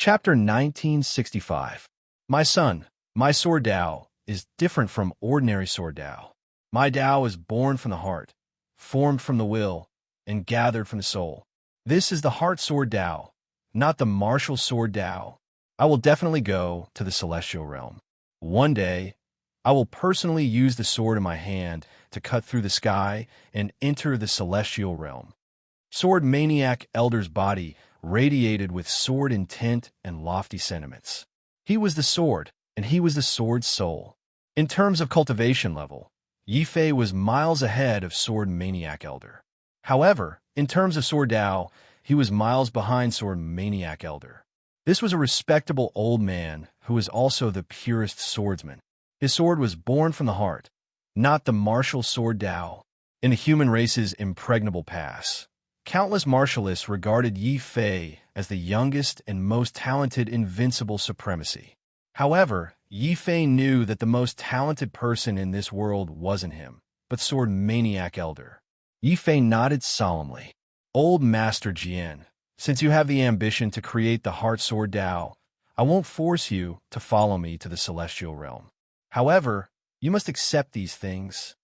Chapter 1965. My son, my sword Tao is different from ordinary sword Tao. My Tao is born from the heart, formed from the will, and gathered from the soul. This is the heart sword Tao, not the martial sword Tao. I will definitely go to the celestial realm. One day, I will personally use the sword in my hand to cut through the sky and enter the celestial realm. Sword Maniac Elder's body radiated with sword intent and lofty sentiments. He was the sword, and he was the sword's soul. In terms of cultivation level, Yifei was miles ahead of Sword Maniac Elder. However, in terms of Sword Tao, he was miles behind Sword Maniac Elder. This was a respectable old man who was also the purest swordsman. His sword was born from the heart, not the martial sword Tao. In the human race's impregnable past, countless martialists regarded Yi Fei as the youngest and most talented invincible supremacy. However, Yi Fei knew that the most talented person in this world wasn't him, but Sword Maniac Elder. Yi Fei nodded solemnly. Old Master Jian, since you have the ambition to create the Heart Sword Tao, I won't force you to follow me to the celestial realm. However, you must accept these things.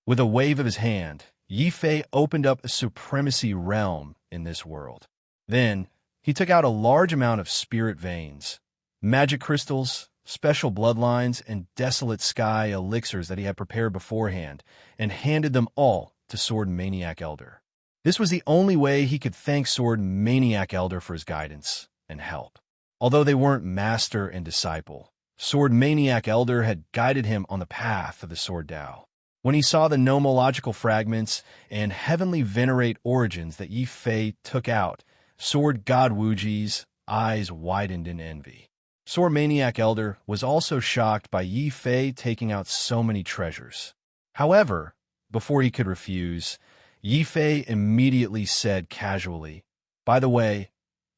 With a wave of his hand, Yi Fei opened up a supremacy realm in this world. Then, he took out a large amount of spirit veins, magic crystals, special bloodlines, and desolate sky elixirs that he had prepared beforehand, and handed them all to Sword Maniac Elder. This was the only way he could thank Sword Maniac Elder for his guidance and help. Although they weren't master and disciple, Sword Maniac Elder had guided him on the path of the Sword Tao. When he saw the nomological fragments and heavenly venerate origins that Yi Fei took out, Sword God Wuji's eyes widened in envy. Sword Maniac Elder was also shocked by Yi Fei taking out so many treasures. However, before he could refuse, Yi Fei immediately said casually, "By the way,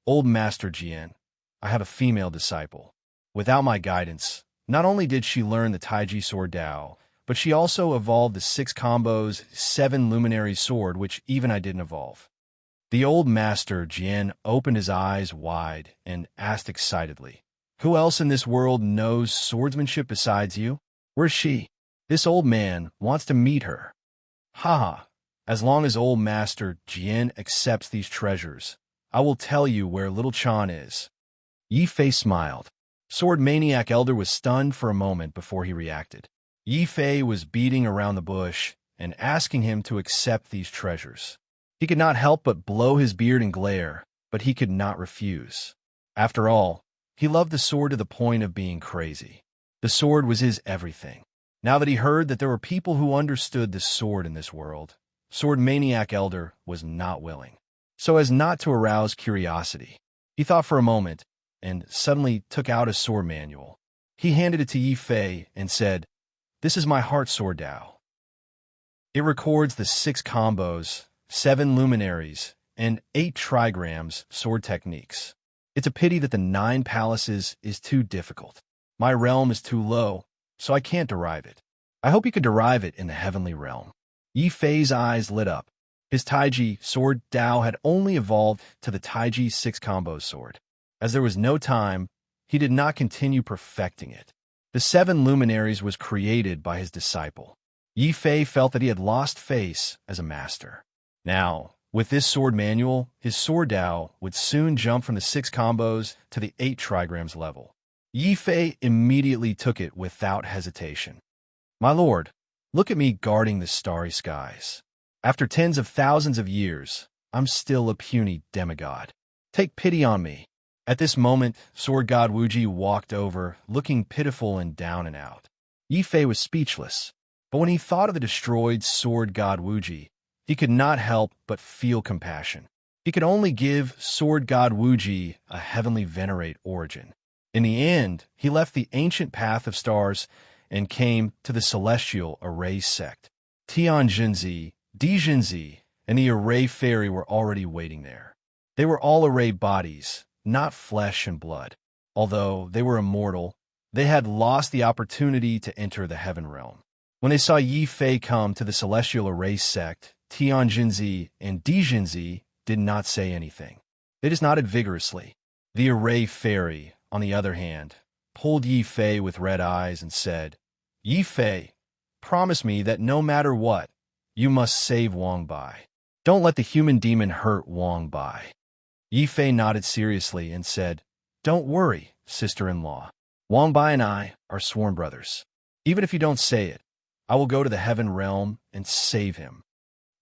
Old Master Jian, I have a female disciple. Without my guidance, not only did she learn the Taiji Sword Tao, but she also evolved the 6 combos, 7 luminary sword, which even I didn't evolve." The old master, Jian, opened his eyes wide and asked excitedly, "Who else in this world knows swordsmanship besides you? Where's she? This old man wants to meet her." "Haha, as long as old master Jian accepts these treasures, I will tell you where little Chan is." Yi Fei smiled. Sword Maniac Elder was stunned for a moment before he reacted. Yi Fei was beating around the bush and asking him to accept these treasures. He could not help but blow his beard and glare, but he could not refuse. After all, he loved the sword to the point of being crazy. The sword was his everything. Now that he heard that there were people who understood the sword in this world, Sword Maniac Elder was not willing. So as not to arouse curiosity, he thought for a moment and suddenly took out a sword manual. He handed it to Yi Fei and said, "This is my heart sword Tao. It records the 6 combos, 7 luminaries, and 8 trigrams sword techniques. It's a pity that the 9 palaces is too difficult. My realm is too low, so I can't derive it. I hope you can derive it in the heavenly realm." Yi Fei's eyes lit up. His Taiji sword Tao had only evolved to the Taiji 6 combo sword. As there was no time, he did not continue perfecting it. The 7 luminaries was created by his disciple. Yi Fei felt that he had lost face as a master. Now, with this sword manual, his sword Tao would soon jump from the 6 combos to the 8 trigrams level. Yi Fei immediately took it without hesitation. "My lord, look at me guarding the starry skies. After tens of thousands of years, I'm still a puny demigod. Take pity on me." At this moment, Sword God Wuji walked over, looking pitiful and down and out. Yi Fei was speechless, but when he thought of the destroyed Sword God Wuji, he could not help but feel compassion. He could only give Sword God Wuji a heavenly venerate origin. In the end, he left the ancient path of stars and came to the celestial array sect. Tianjinzi, Dijinzi, and the array fairy were already waiting there. They were all array bodies, not flesh and blood. Although they were immortal, they had lost the opportunity to enter the heaven realm. When they saw Yi Fei come to the celestial array sect, Tianjinzi and Dijinzi did not say anything. They just nodded vigorously. The Array Fairy, on the other hand, pulled Yi Fei with red eyes and said, Yi Fei, promise me that no matter what, you must save Wang Bai. Don't let the human demon hurt Wang Bai. Yi Fei nodded seriously and said, Don't worry, sister-in-law. Wang Bai and I are sworn brothers. Even if you don't say it, I will go to the heaven realm and save him.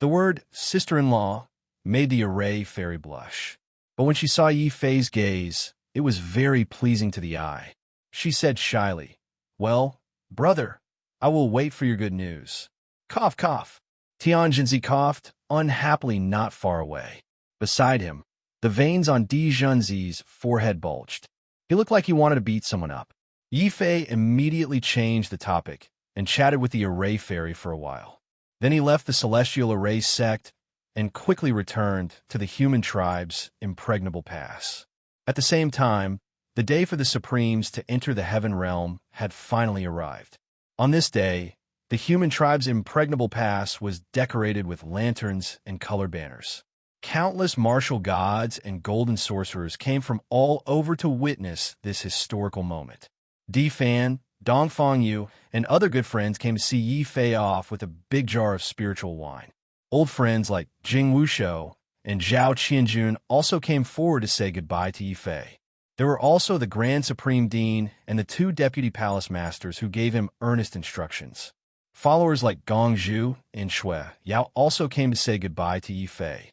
The word sister-in-law made the Array Fairy blush. But when she saw Yi Fei's gaze, it was very pleasing to the eye. She said shyly, Well, brother, I will wait for your good news. Cough, cough. Tianjinzi coughed, unhappily not far away. Beside him, the veins on Di Junzi's forehead bulged. He looked like he wanted to beat someone up. Yi Fei immediately changed the topic and chatted with the Array Fairy for a while. Then he left the Celestial Array sect and quickly returned to the human tribe's impregnable pass. At the same time, the day for the Supremes to enter the heaven realm had finally arrived. On this day, the human tribe's impregnable pass was decorated with lanterns and color banners. Countless martial gods and golden sorcerers came from all over to witness this historical moment. Di Fan, Dongfang Yu, and other good friends came to see Yi Fei off with a big jar of spiritual wine. Old friends like Jing Wushou and Zhao Qianjun also came forward to say goodbye to Yi Fei. There were also the Grand Supreme Dean and the 2 Deputy Palace Masters who gave him earnest instructions. Followers like Gong Zhu and Shui Yao also came to say goodbye to Yi Fei.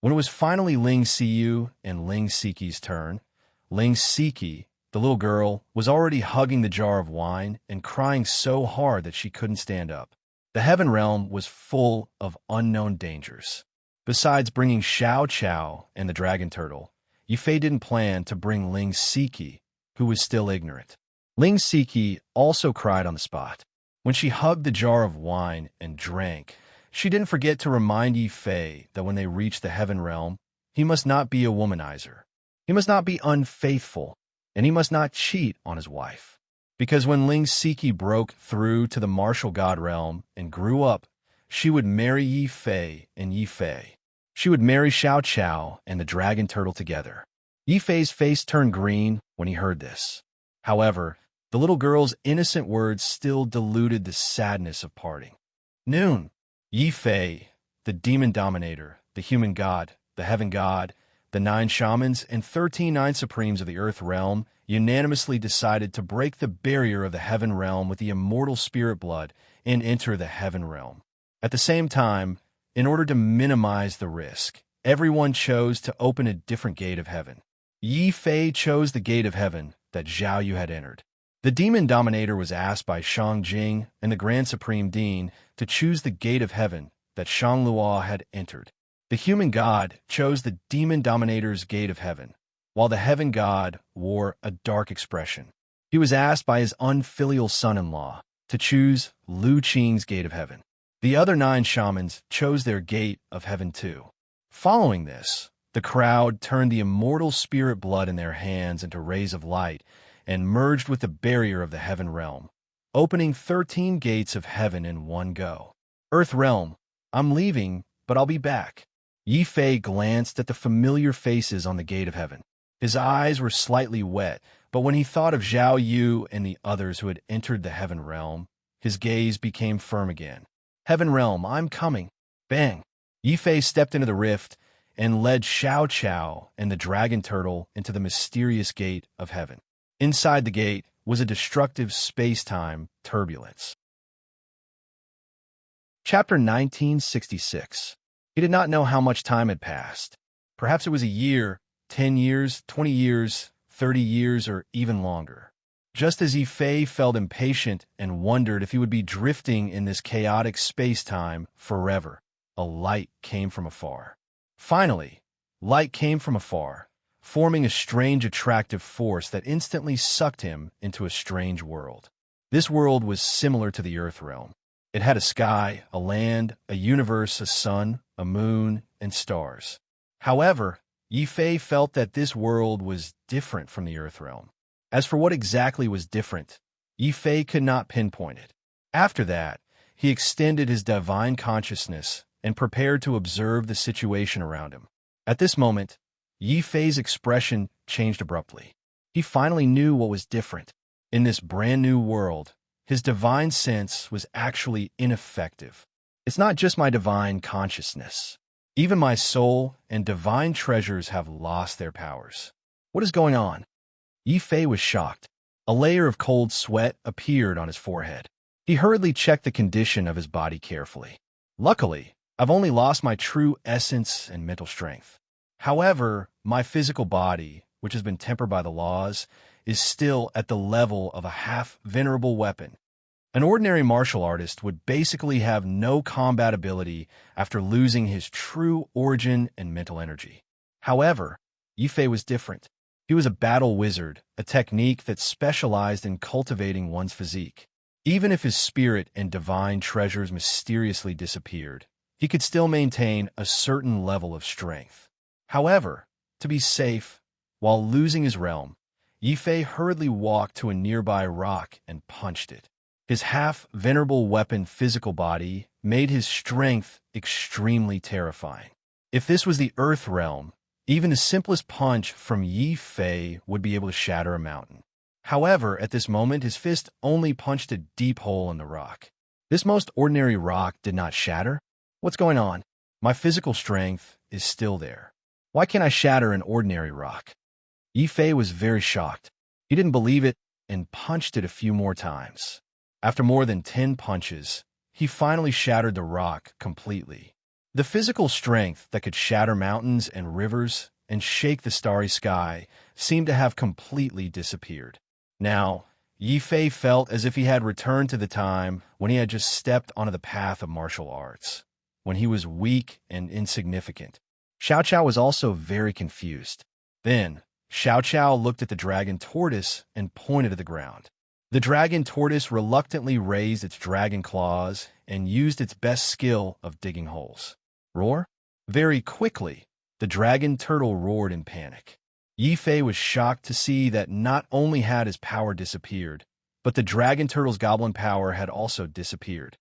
When it was finally Ling Xiyu and Ling Siqi's turn, Ling Siqi, the little girl, was already hugging the jar of wine and crying so hard that she couldn't stand up. The heaven realm was full of unknown dangers. Besides bringing Xiao Chao and the dragon turtle, Yi Fei didn't plan to bring Ling Siqi, who was still ignorant. Ling Siqi also cried on the spot. When she hugged the jar of wine and drank, she didn't forget to remind Yi Fei that when they reached the heaven realm, he must not be a womanizer. He must not be unfaithful, and he must not cheat on his wife. Because when Ling Siqi broke through to the martial god realm and grew up, she would marry Yi Fei and Yi Fei. She would marry Xiao Chao and the dragon turtle together. Yi Fei's face turned green when he heard this. However, the little girl's innocent words still diluted the sadness of parting. Noon. Yi Fei, the demon dominator, the human god, the heaven god, the 9 shamans, and 13 Nine Supremes of the earth realm unanimously decided to break the barrier of the heaven realm with the immortal spirit blood and enter the heaven realm. At the same time, in order to minimize the risk, everyone chose to open a different gate of heaven. Yi Fei chose the gate of heaven that Zhao Yu had entered. The demon dominator was asked by Shang Jing and the Grand Supreme Dean to choose the gate of heaven that Shang Luo had entered. The human god chose the demon dominator's gate of heaven, while the heaven god wore a dark expression. He was asked by his unfilial son-in-law to choose Lu Qing's gate of heaven. The other 9 shamans chose their gate of heaven too. Following this, the crowd turned the immortal spirit blood in their hands into rays of light and merged with the barrier of the heaven realm, opening 13 gates of heaven in one go. Earth realm, I'm leaving, but I'll be back. Yi Fei glanced at the familiar faces on the gate of heaven. His eyes were slightly wet, but when he thought of Zhao Yu and the others who had entered the heaven realm, his gaze became firm again. Heaven realm, I'm coming. Bang! Yi Fei stepped into the rift and led Xiao Chao and the dragon turtle into the mysterious gate of heaven. Inside the gate was a destructive space-time turbulence. Chapter 1966. He did not know how much time had passed. Perhaps it was a year, 10 years, 20 years, 30 years, or even longer. Just as Yi Fei felt impatient and wondered if he would be drifting in this chaotic space-time forever, a light came from afar. Finally, light came from afar, forming a strange attractive force that instantly sucked him into a strange world. This world was similar to the Earth realm. It had a sky, a land, a universe, a sun, a moon, and stars. However, Yi Fei felt that this world was different from the Earth realm. As for what exactly was different, Yi Fei could not pinpoint it. After that, he extended his divine consciousness and prepared to observe the situation around him. At this moment, Yi Fei's expression changed abruptly. He finally knew what was different. In this brand new world, his divine sense was actually ineffective. It's not just my divine consciousness. Even my soul and divine treasures have lost their powers. What is going on? Yi Fei was shocked. A layer of cold sweat appeared on his forehead. He hurriedly checked the condition of his body carefully. Luckily, I've only lost my true essence and mental strength. However, my physical body, which has been tempered by the laws, is still at the level of a half-venerable weapon. An ordinary martial artist would basically have no combat ability after losing his true origin and mental energy. However, Yi Fei was different. He was a battle wizard, a technique that specialized in cultivating one's physique. Even if his spirit and divine treasures mysteriously disappeared, he could still maintain a certain level of strength. However, to be safe, while losing his realm, Yi Fei hurriedly walked to a nearby rock and punched it. His half-venerable weapon physical body made his strength extremely terrifying. If this was the Earth realm, even the simplest punch from Yi Fei would be able to shatter a mountain. However, at this moment, his fist only punched a deep hole in the rock. This most ordinary rock did not shatter? What's going on? My physical strength is still there. Why can't I shatter an ordinary rock? Yi Fei was very shocked. He didn't believe it and punched it a few more times. After more than 10 punches, he finally shattered the rock completely. The physical strength that could shatter mountains and rivers and shake the starry sky seemed to have completely disappeared. Now, Yi Fei felt as if he had returned to the time when he had just stepped onto the path of martial arts, when he was weak and insignificant. Xiao Qiao was also very confused. Then, Xiao Qiao looked at the dragon tortoise and pointed at the ground. The dragon tortoise reluctantly raised its dragon claws and used its best skill of digging holes. Roar? Very quickly, the dragon turtle roared in panic. Yi Fei was shocked to see that not only had his power disappeared, but the dragon turtle's goblin power had also disappeared.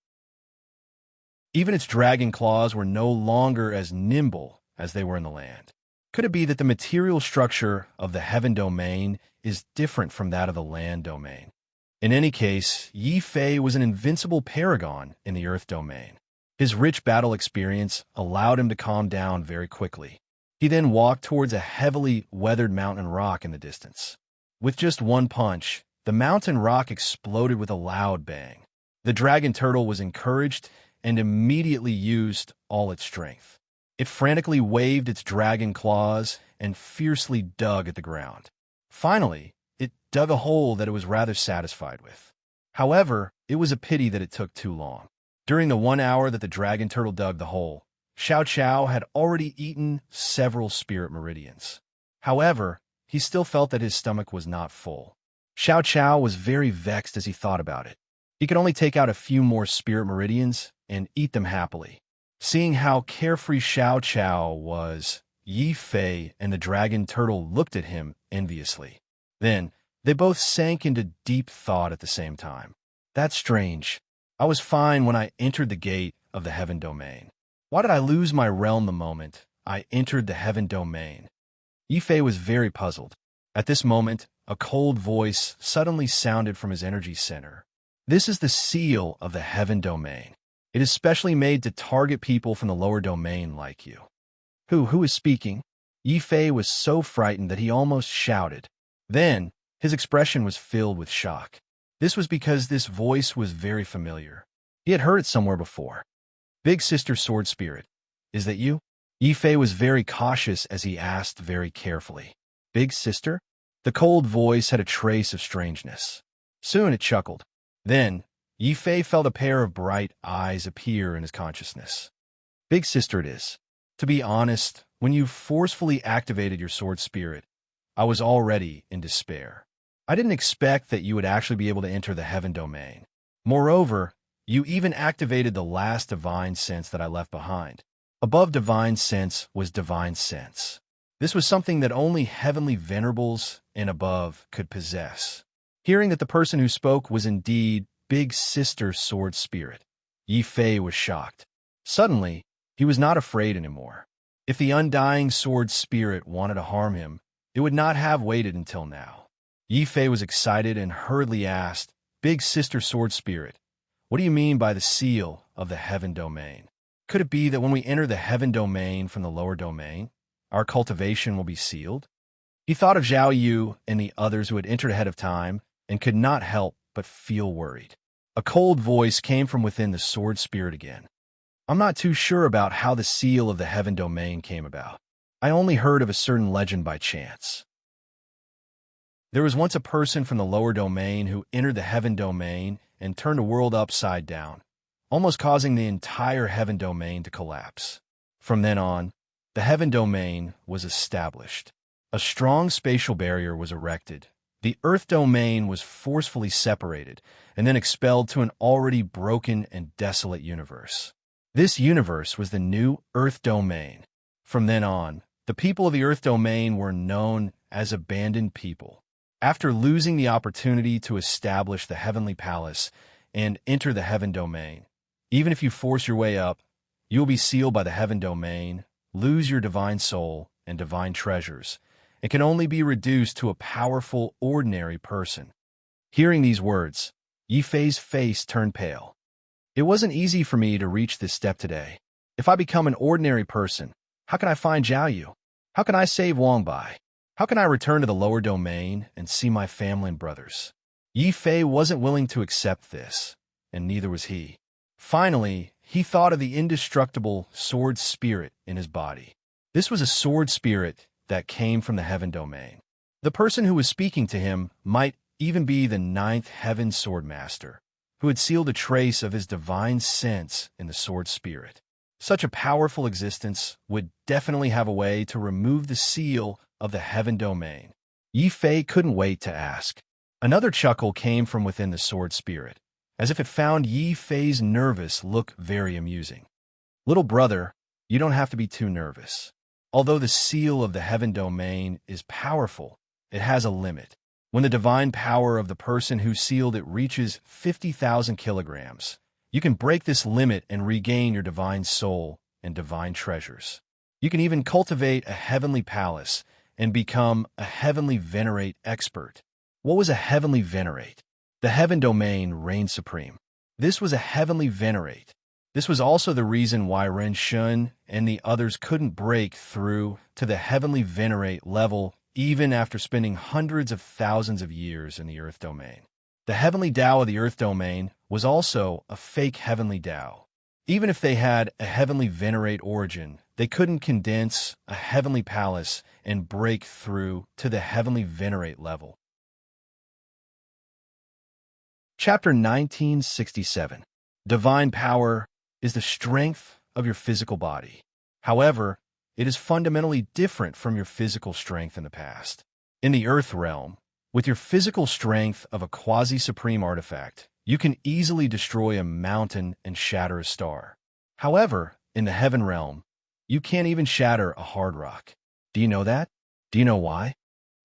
Even its dragon claws were no longer as nimble as they were in the land. Could it be that the material structure of the heaven domain is different from that of the land domain? In any case, Yi Fei was an invincible paragon in the earth domain. His rich battle experience allowed him to calm down very quickly. He then walked towards a heavily weathered mountain rock in the distance. With just one punch, the mountain rock exploded with a loud bang. The dragon turtle was encouraged and immediately used all its strength. It frantically waved its dragon claws and fiercely dug at the ground. Finally, it dug a hole that it was rather satisfied with. However, it was a pity that it took too long. During the 1 hour that the dragon turtle dug the hole, Xiao Qiao had already eaten several spirit meridians. However, he still felt that his stomach was not full. Xiao Qiao was very vexed as he thought about it. He could only take out a few more spirit meridians and eat them happily. Seeing how carefree Xiao Qiao was, Yi Fei and the dragon turtle looked at him enviously. Then, they both sank into deep thought at the same time. That's strange. I was fine when I entered the gate of the heaven domain. Why did I lose my realm the moment I entered the heaven domain? Yi Fei was very puzzled. At this moment, a cold voice suddenly sounded from his energy center. This is the seal of the heaven domain. It is specially made to target people from the lower domain like you. Who is speaking? Yi Fei was so frightened that he almost shouted. Then, his expression was filled with shock. This was because this voice was very familiar. He had heard it somewhere before. Big Sister Sword Spirit, is that you? Yi Fei was very cautious as he asked very carefully. Big Sister? The cold voice had a trace of strangeness. Soon it chuckled. Then, Yi Fei felt a pair of bright eyes appear in his consciousness. Big Sister it is. To be honest, when you forcefully activated your sword spirit, I was already in despair. I didn't expect that you would actually be able to enter the heaven domain. Moreover, you even activated the last divine sense that I left behind. Above divine sense was divine sense. This was something that only heavenly venerables and above could possess. Hearing that the person who spoke was indeed Big Sister Sword Spirit, Yi Fei was shocked. Suddenly, he was not afraid anymore. If the undying sword spirit wanted to harm him, it would not have waited until now. Yi Fei was excited and hurriedly asked, "Big sister sword spirit, what do you mean by the seal of the heaven domain? Could it be that when we enter the heaven domain from the lower domain, our cultivation will be sealed?" He thought of Zhao Yu and the others who had entered ahead of time and could not help but feel worried. A cold voice came from within the sword spirit again. "I'm not too sure about how the seal of the heaven domain came about. I only heard of a certain legend by chance. There was once a person from the lower domain who entered the heaven domain and turned the world upside down, almost causing the entire heaven domain to collapse. From then on, the heaven domain was established. A strong spatial barrier was erected. The earth domain was forcefully separated and then expelled to an already broken and desolate universe. This universe was the new earth domain. From then on, the people of the earth domain were known as abandoned people. After losing the opportunity to establish the heavenly palace and enter the heaven domain, even if you force your way up, you will be sealed by the heaven domain, lose your divine soul and divine treasures, and can only be reduced to a powerful, ordinary person." Hearing these words, Yi Fei's face turned pale. "It wasn't easy for me to reach this step today. If I become an ordinary person, how can I find Zhao Yu? How can I save Wangbai? How can I return to the lower domain and see my family and brothers?" Yi Fei wasn't willing to accept this, and neither was he. Finally, he thought of the indestructible sword spirit in his body. This was a sword spirit that came from the heaven domain. The person who was speaking to him might even be the ninth heaven sword master, who had sealed a trace of his divine sense in the sword spirit. Such a powerful existence would definitely have a way to remove the seal of the heaven domain. Yi Fei couldn't wait to ask. Another chuckle came from within the sword spirit, as if it found Yi Fei's nervous look very amusing. "Little brother, you don't have to be too nervous. Although the seal of the heaven domain is powerful, it has a limit. When the divine power of the person who sealed it reaches 50,000 kilograms, you can break this limit and regain your divine soul and divine treasures. You can even cultivate a heavenly palace and become a heavenly venerate expert." What was a heavenly venerate? The heaven domain reigned supreme. This was a heavenly venerate. This was also the reason why Ren Shun and the others couldn't break through to the heavenly venerate level even after spending hundreds of thousands of years in the earth domain. The heavenly Tao of the earth domain was also a fake heavenly Tao. Even if they had a heavenly venerate origin, they couldn't condense a heavenly palace and break through to the heavenly venerate level. Chapter 1967. Divine power is the strength of your physical body. However, it is fundamentally different from your physical strength in the past. In the earth realm, with your physical strength of a quasi-supreme artifact, you can easily destroy a mountain and shatter a star. However, in the heaven realm, you can't even shatter a hard rock. Do you know that? Do you know why?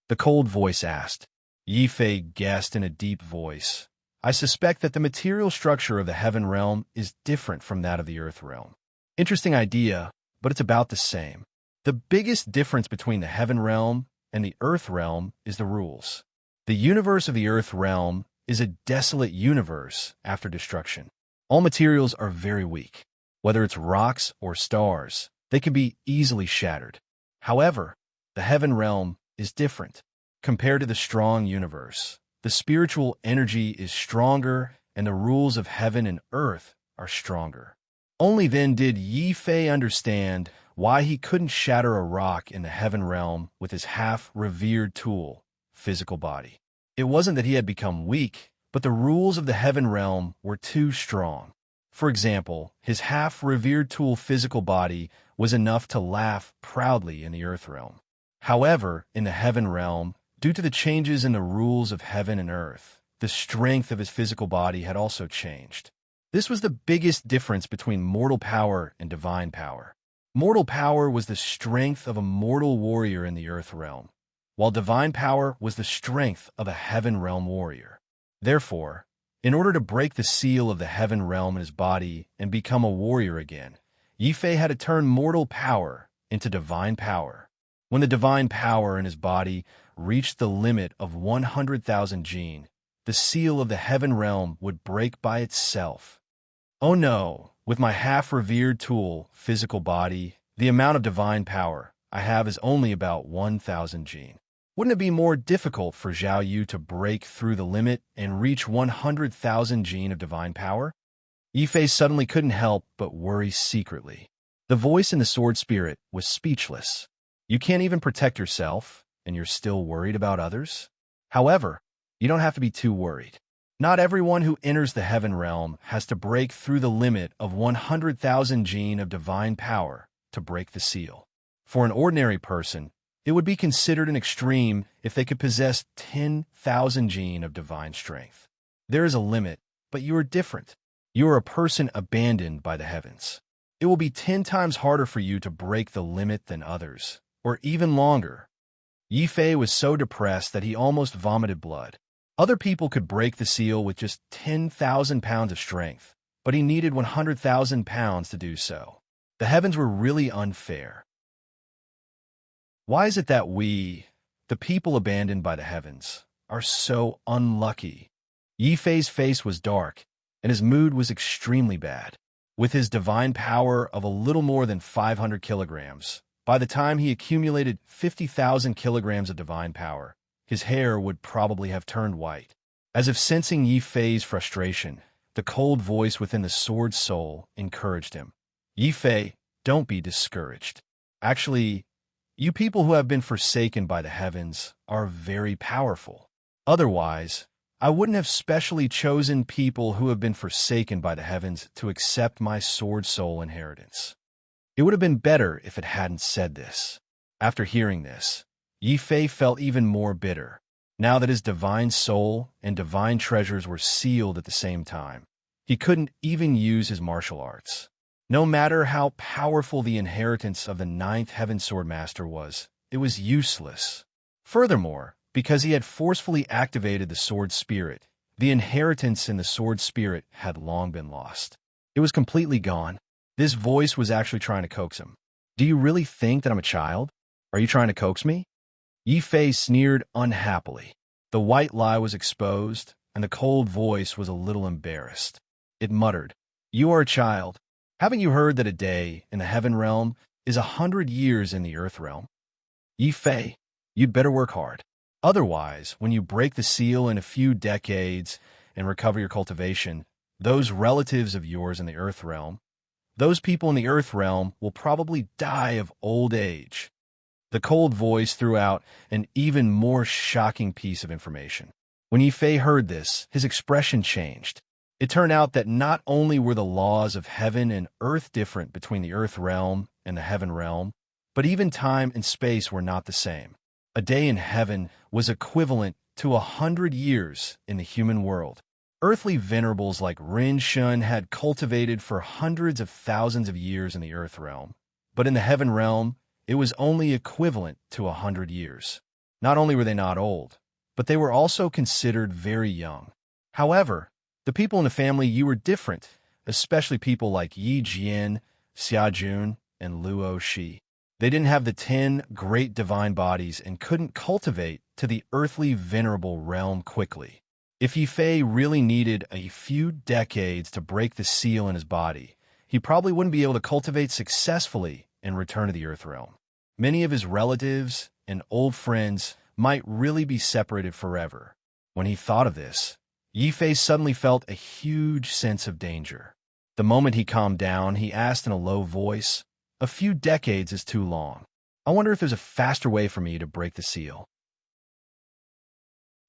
The cold voice asked. Yi Fei guessed in a deep voice. "I suspect that the material structure of the heaven realm is different from that of the earth realm." Interesting idea, but it's about the same. The biggest difference between the heaven realm and the earth realm is the rules. The universe of the earth realm is a desolate universe after destruction. All materials are very weak. Whether it's rocks or stars, they can be easily shattered. However, the heaven realm is different. Compared to the strong universe, the spiritual energy is stronger and the rules of heaven and earth are stronger. Only then did Yi Fei understand why he couldn't shatter a rock in the heaven realm with his half-revered tool, physical body. It wasn't that he had become weak, but the rules of the heaven realm were too strong. For example, his half-revered tool physical body was enough to laugh proudly in the earth realm. However, in the heaven realm, due to the changes in the rules of heaven and earth, the strength of his physical body had also changed. This was the biggest difference between mortal power and divine power. Mortal power was the strength of a mortal warrior in the earth realm, while divine power was the strength of a heaven realm warrior. Therefore, in order to break the seal of the heaven realm in his body and become a warrior again, Yi Fei had to turn mortal power into divine power. When the divine power in his body reached the limit of 100,000 gene, the seal of the heaven realm would break by itself. Oh no, with my half-revered tool, physical body, the amount of divine power I have is only about 1,000 gene. Wouldn't it be more difficult for Zhao Yu to break through the limit and reach 100,000 gene of divine power? Yifei suddenly couldn't help but worry secretly. The voice in the sword spirit was speechless. You can't even protect yourself, and you're still worried about others? However, you don't have to be too worried. Not everyone who enters the heaven realm has to break through the limit of 100,000 gene of divine power to break the seal. For an ordinary person, it would be considered an extreme if they could possess 10,000 gene of divine strength. There is a limit, but you are different. You are a person abandoned by the heavens. It will be 10 times harder for you to break the limit than others, or even longer. Yifei was so depressed that he almost vomited blood. Other people could break the seal with just 10,000 pounds of strength, but he needed 100,000 pounds to do so. The heavens were really unfair. Why is it that we, the people abandoned by the heavens, are so unlucky? Yifei's face was dark, and his mood was extremely bad. With his divine power of a little more than 500 kilograms, by the time he accumulated 50,000 kilograms of divine power, his hair would probably have turned white. As if sensing Yifei's frustration, the cold voice within the sword soul encouraged him. Yifei, don't be discouraged. Actually, you people who have been forsaken by the heavens are very powerful. Otherwise, I wouldn't have specially chosen people who have been forsaken by the heavens to accept my sword soul inheritance. It would have been better if it hadn't said this. After hearing this, Yifei felt even more bitter. Now that his divine soul and divine treasures were sealed at the same time, he couldn't even use his martial arts. No matter how powerful the inheritance of the 9th Heaven Sword Master was, it was useless. Furthermore, because he had forcefully activated the sword spirit, the inheritance in the sword spirit had long been lost. It was completely gone. This voice was actually trying to coax him. Do you really think that I'm a child? Are you trying to coax me? Yifei sneered unhappily. The white lie was exposed, and the cold voice was a little embarrassed. It muttered, "You are a child. Haven't you heard that a day in the heaven realm is 100 years in the earth realm? Yifei, you'd better work hard. Otherwise, when you break the seal in a few decades and recover your cultivation, those relatives of yours in the earth realm, those people in the earth realm will probably die of old age." The cold voice threw out an even more shocking piece of information. When Yifei heard this, his expression changed. It turned out that not only were the laws of heaven and earth different between the earth realm and the heaven realm, but even time and space were not the same. A day in heaven was equivalent to 100 years in the human world. Earthly venerables like Rin Shun had cultivated for hundreds of thousands of years in the earth realm, but in the heaven realm, it was only equivalent to 100 years. Not only were they not old, but they were also considered very young. However, the people in the family Yi were different, especially people like Yi Jian, Xia Jun, and Luo Shi. They didn't have the 10 great divine bodies and couldn't cultivate to the earthly venerable realm quickly. If Yifei really needed a few decades to break the seal in his body, he probably wouldn't be able to cultivate successfully and return to the earth realm. Many of his relatives and old friends might really be separated forever. When he thought of this, Yifei suddenly felt a huge sense of danger. The moment he calmed down, he asked in a low voice, "A few decades is too long. I wonder if there's a faster way for me to break the seal."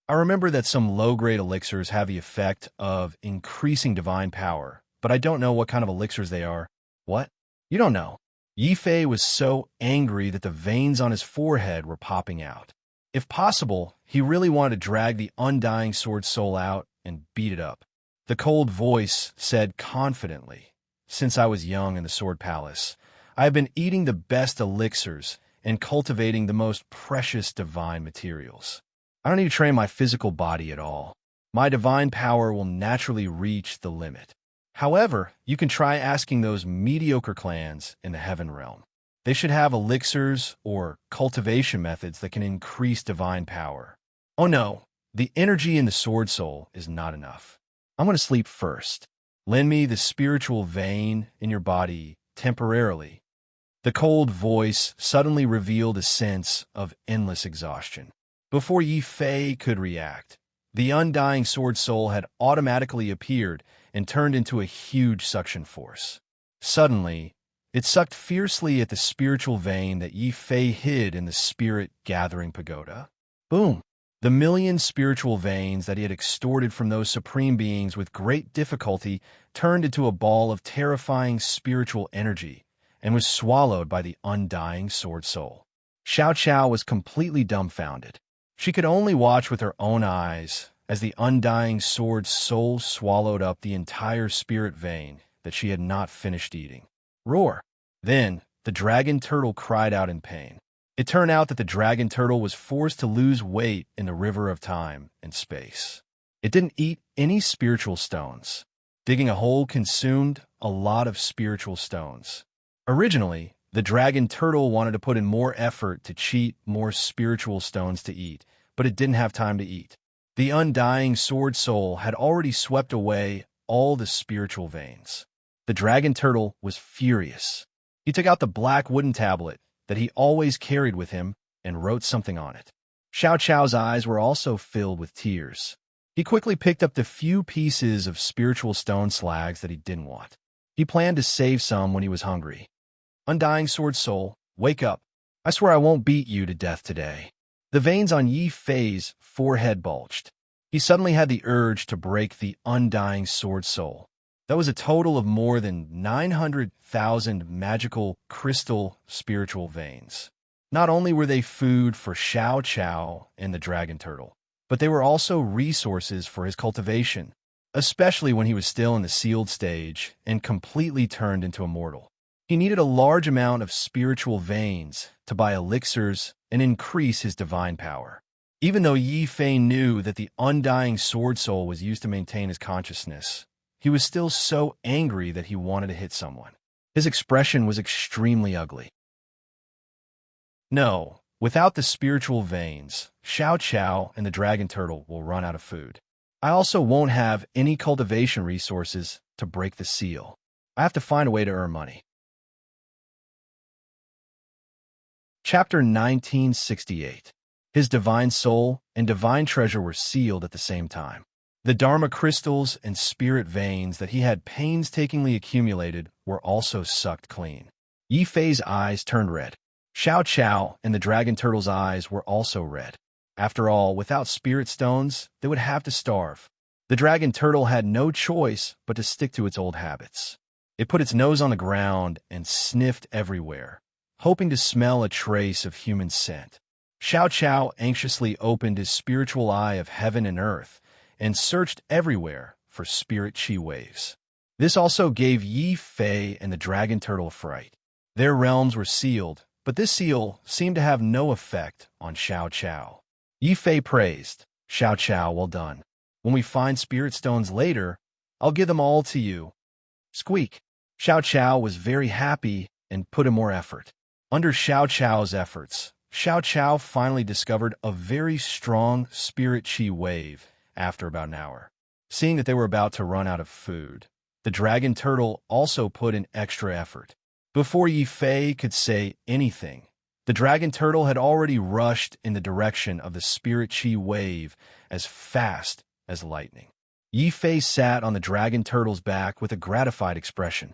I remember that some low-grade elixirs have the effect of increasing divine power, but I don't know what kind of elixirs they are. What? You don't know? Yifei was so angry that the veins on his forehead were popping out. If possible, he really wanted to drag the undying sword soul out and beat it up. The cold voice said confidently, "Since I was young in the Sword Palace, I have been eating the best elixirs and cultivating the most precious divine materials. I don't need to train my physical body at all. My divine power will naturally reach the limit. However, you can try asking those mediocre clans in the heaven realm. They should have elixirs or cultivation methods that can increase divine power. Oh no, the energy in the sword soul is not enough. I'm going to sleep first. Lend me the spiritual vein in your body temporarily. The cold voice suddenly revealed a sense of endless exhaustion. Before Yi Fei could react, the undying sword soul had automatically appeared and turned into a huge suction force. Suddenly, it sucked fiercely at the spiritual vein that Yi Fei hid in the spirit-gathering pagoda. Boom! The million spiritual veins that he had extorted from those supreme beings with great difficulty turned into a ball of terrifying spiritual energy and was swallowed by the undying sword soul. Xiao Qiao was completely dumbfounded. She could only watch with her own eyes as the undying sword soul swallowed up the entire spirit vein that she had not finished eating. Roar! Then, the dragon turtle cried out in pain. It turned out that the dragon turtle was forced to lose weight in the river of time and space. It didn't eat any spiritual stones. Digging a hole consumed a lot of spiritual stones. Originally, the dragon turtle wanted to put in more effort to cheat more spiritual stones to eat, but it didn't have time to eat. The undying sword soul had already swept away all the spiritual veins. The dragon turtle was furious. He took out the black wooden tablet that he always carried with him and wrote something on it. Xiao Qiao's eyes were also filled with tears. He quickly picked up the few pieces of spiritual stone slags that he didn't want. He planned to save some when he was hungry. Undying sword soul, wake up. I swear I won't beat you to death today. The veins on Yi Fei's forehead bulged. He suddenly had the urge to break the undying sword soul. That was a total of more than 900,000 magical crystal spiritual veins. Not only were they food for Xiao Qiao and the dragon turtle, but they were also resources for his cultivation, especially when he was still in the sealed stage and completely turned into a mortal. He needed a large amount of spiritual veins to buy elixirs and increase his divine power. Even though Yi Fei knew that the undying sword soul was used to maintain his consciousness, he was still so angry that he wanted to hit someone. His expression was extremely ugly. No, without the spiritual veins, Xiao Qiao and the dragon turtle will run out of food. I also won't have any cultivation resources to break the seal. I have to find a way to earn money. Chapter 1968. His divine soul and divine treasure were sealed at the same time. The Dharma crystals and spirit veins that he had painstakingly accumulated were also sucked clean. Yi Fei's eyes turned red. Xiao Qiao and the dragon turtle's eyes were also red. After all, without spirit stones, they would have to starve. The dragon turtle had no choice but to stick to its old habits. It put its nose on the ground and sniffed everywhere, hoping to smell a trace of human scent. Xiao Qiao anxiously opened his spiritual eye of heaven and earth and searched everywhere for spirit chi waves. This also gave Yi Fei and the dragon turtle a fright. Their realms were sealed, but this seal seemed to have no effect on Xiao Qiao. Yi Fei praised, Xiao Qiao, well done. When we find spirit stones later, I'll give them all to you. Squeak. Xiao Qiao was very happy and put in more effort. Under Xiao Qiao's efforts, Xiao Qiao finally discovered a very strong spirit chi wave after about an hour. Seeing that they were about to run out of food, the dragon turtle also put in extra effort. Before Yi Fei could say anything, the dragon turtle had already rushed in the direction of the spirit chi wave as fast as lightning. Yi Fei sat on the dragon turtle's back with a gratified expression.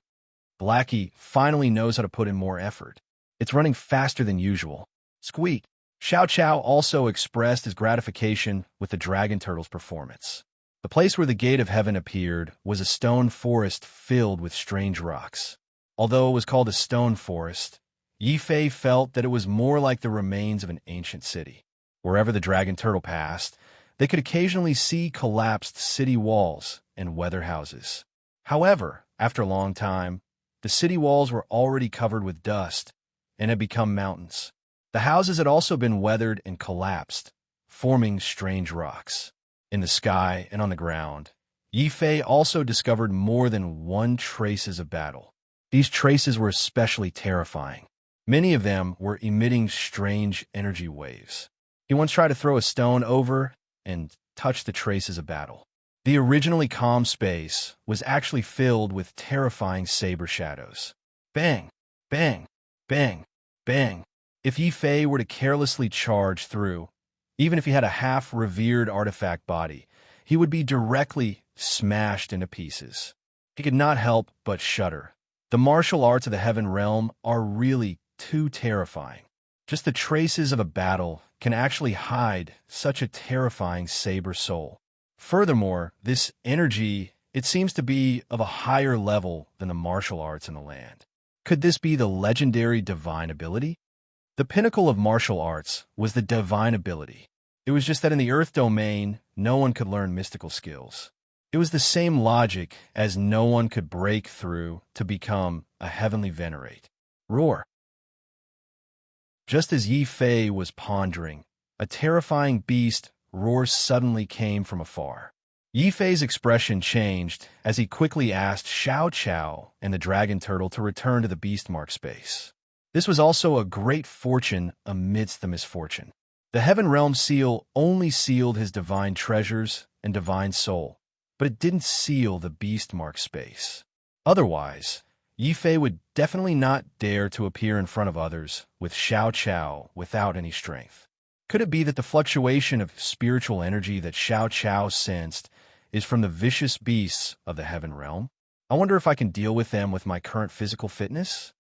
Blackie finally knows how to put in more effort. It's running faster than usual. Squeak. Xiao Qiao also expressed his gratification with the dragon turtle's performance. The place where the gate of heaven appeared was a stone forest filled with strange rocks. Although it was called a stone forest, Yi Fei felt that it was more like the remains of an ancient city. Wherever the dragon turtle passed, they could occasionally see collapsed city walls and weather houses. However, after a long time, the city walls were already covered with dust and had become mountains. The houses had also been weathered and collapsed, forming strange rocks. In the sky and on the ground, Yi Fei also discovered more than one traces of battle. These traces were especially terrifying. Many of them were emitting strange energy waves. He once tried to throw a stone over and touched the traces of battle. The originally calm space was actually filled with terrifying saber shadows. Bang, bang, bang, bang. If Yi Fei were to carelessly charge through, even if he had a half-revered artifact body, he would be directly smashed into pieces. He could not help but shudder. The martial arts of the Heaven Realm are really too terrifying. Just the traces of a battle can actually hide such a terrifying saber soul. Furthermore, this energy, it seems to be of a higher level than the martial arts in the land. Could this be the legendary divine ability? The pinnacle of martial arts was the divine ability. It was just that in the earth domain, no one could learn mystical skills. It was the same logic as no one could break through to become a heavenly venerate. Roar. Just as Yi Fei was pondering, a terrifying beast roar suddenly came from afar. Yi Fei's expression changed as he quickly asked Xiao Qiao and the dragon turtle to return to the beast mark space. This was also a great fortune amidst the misfortune. The Heaven Realm seal only sealed his divine treasures and divine soul, but it didn't seal the beast mark space. Otherwise, Yi Fei would definitely not dare to appear in front of others with Xiao Qiao without any strength. Could it be that the fluctuation of spiritual energy that Xiao Qiao sensed is from the vicious beasts of the Heaven Realm? I wonder if I can deal with them with my current physical fitness?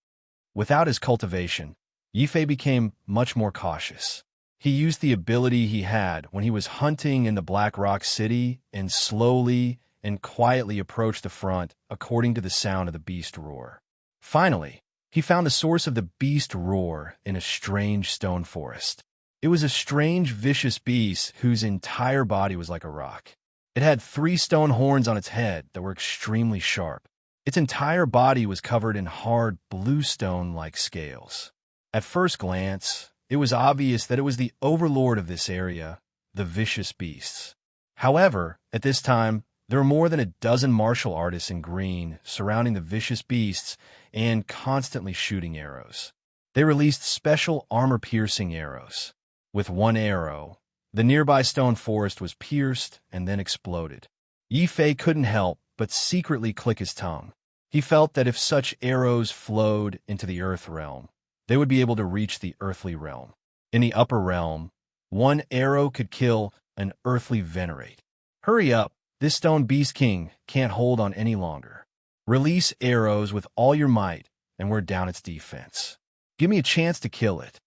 Without his cultivation, Yi Fei became much more cautious. He used the ability he had when he was hunting in the Black Rock City and slowly and quietly approached the front according to the sound of the beast roar. Finally, he found the source of the beast roar in a strange stone forest. It was a strange, vicious beast whose entire body was like a rock. It had 3 stone horns on its head that were extremely sharp. Its entire body was covered in hard, blue stone-like scales. At first glance, it was obvious that it was the overlord of this area, the vicious beasts. However, at this time, there were more than a dozen martial artists in green surrounding the vicious beasts and constantly shooting arrows. They released special armor-piercing arrows. With one arrow, the nearby stone forest was pierced and then exploded. Yi Fei couldn't help but secretly click his tongue. He felt that if such arrows flowed into the earth realm, they would be able to reach the earthly realm. In the upper realm, one arrow could kill an earthly venerate. Hurry up, this stone beast king can't hold on any longer. Release arrows with all your might, and we're down its defense. Give me a chance to kill it.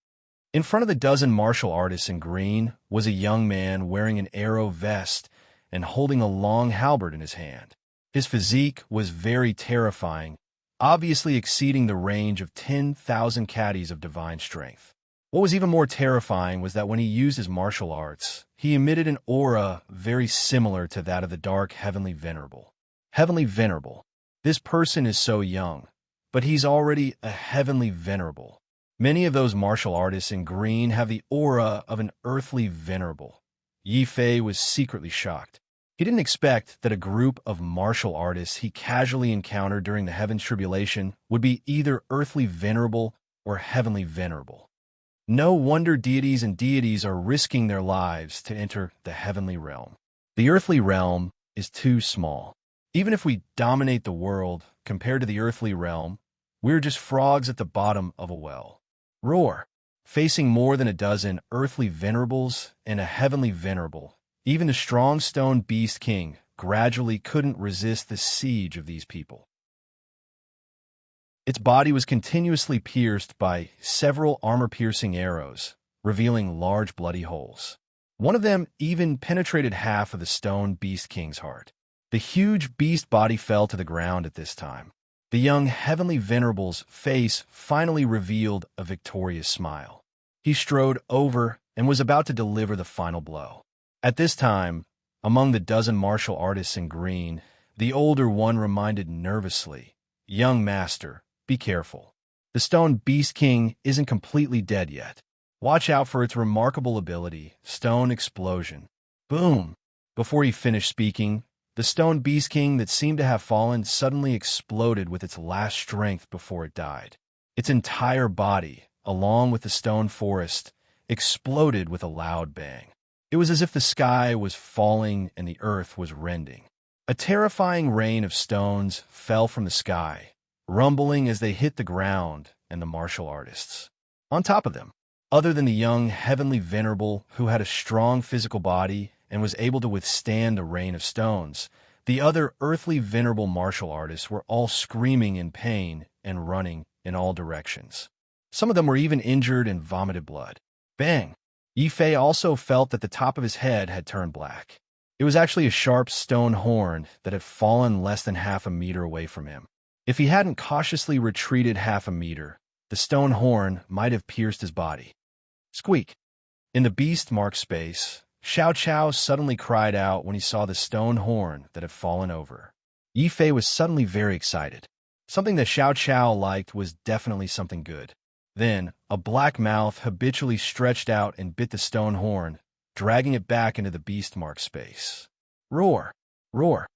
In front of the dozen martial artists in green was a young man wearing an arrow vest and holding a long halberd in his hand. His physique was very terrifying, obviously exceeding the range of 10,000 caddies of divine strength. What was even more terrifying was that when he used his martial arts, he emitted an aura very similar to that of the dark Heavenly Venerable. Heavenly Venerable. This person is so young, but he's already a Heavenly Venerable. Many of those martial artists in green have the aura of an earthly venerable. Yi Fei was secretly shocked. He didn't expect that a group of martial artists he casually encountered during the Heaven's Tribulation would be either earthly venerable or heavenly venerable. No wonder deities and deities are risking their lives to enter the heavenly realm. The earthly realm is too small. Even if we dominate the world compared to the earthly realm, we're just frogs at the bottom of a well. Roar. Facing more than a dozen earthly venerables and a heavenly venerable, even the strong stone beast king gradually couldn't resist the siege of these people. Its body was continuously pierced by several armor-piercing arrows, revealing large bloody holes. One of them even penetrated half of the stone beast king's heart. The huge beast body fell to the ground at this time. The young heavenly venerable's face finally revealed a victorious smile. He strode over and was about to deliver the final blow. At this time, among the dozen martial artists in green, the older one reminded nervously, "Young master, be careful. The stone beast king isn't completely dead yet. Watch out for its remarkable ability, Stone Explosion." Boom! Before he finished speaking, the stone beast king that seemed to have fallen suddenly exploded with its last strength before it died. Its entire body, along with the stone forest, exploded with a loud bang. It was as if the sky was falling and the earth was rending. A terrifying rain of stones fell from the sky, rumbling as they hit the ground and the martial artists. On top of them, other than the young heavenly venerable who had a strong physical body and was able to withstand the rain of stones, the other earthly venerable martial artists were all screaming in pain and running in all directions. Some of them were even injured and vomited blood. Bang! Yifei also felt that the top of his head had turned black. It was actually a sharp stone horn that had fallen less than half a meter away from him. If he hadn't cautiously retreated half a meter, the stone horn might have pierced his body. Squeak! In the beast-marked space, Xiao Chao suddenly cried out when he saw the stone horn that had fallen over. Yifei was suddenly very excited. Something that Xiao Chao liked was definitely something good. Then, a black mouth habitually stretched out and bit the stone horn, dragging it back into the beast-marked space. Roar! Roar!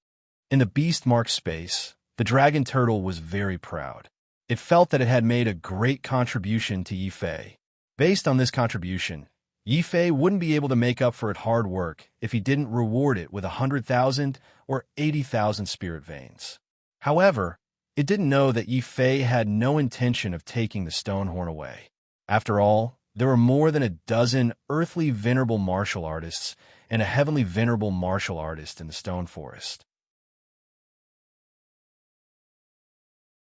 In the beast-marked space, the dragon turtle was very proud. It felt that it had made a great contribution to Yifei. Based on this contribution, Yifei wouldn't be able to make up for its hard work if he didn't reward it with 100,000 or 80,000 spirit veins. However, it didn't know that Yifei had no intention of taking the stone horn away. After all, there were more than a dozen earthly venerable martial artists and a heavenly venerable martial artist in the stone forest.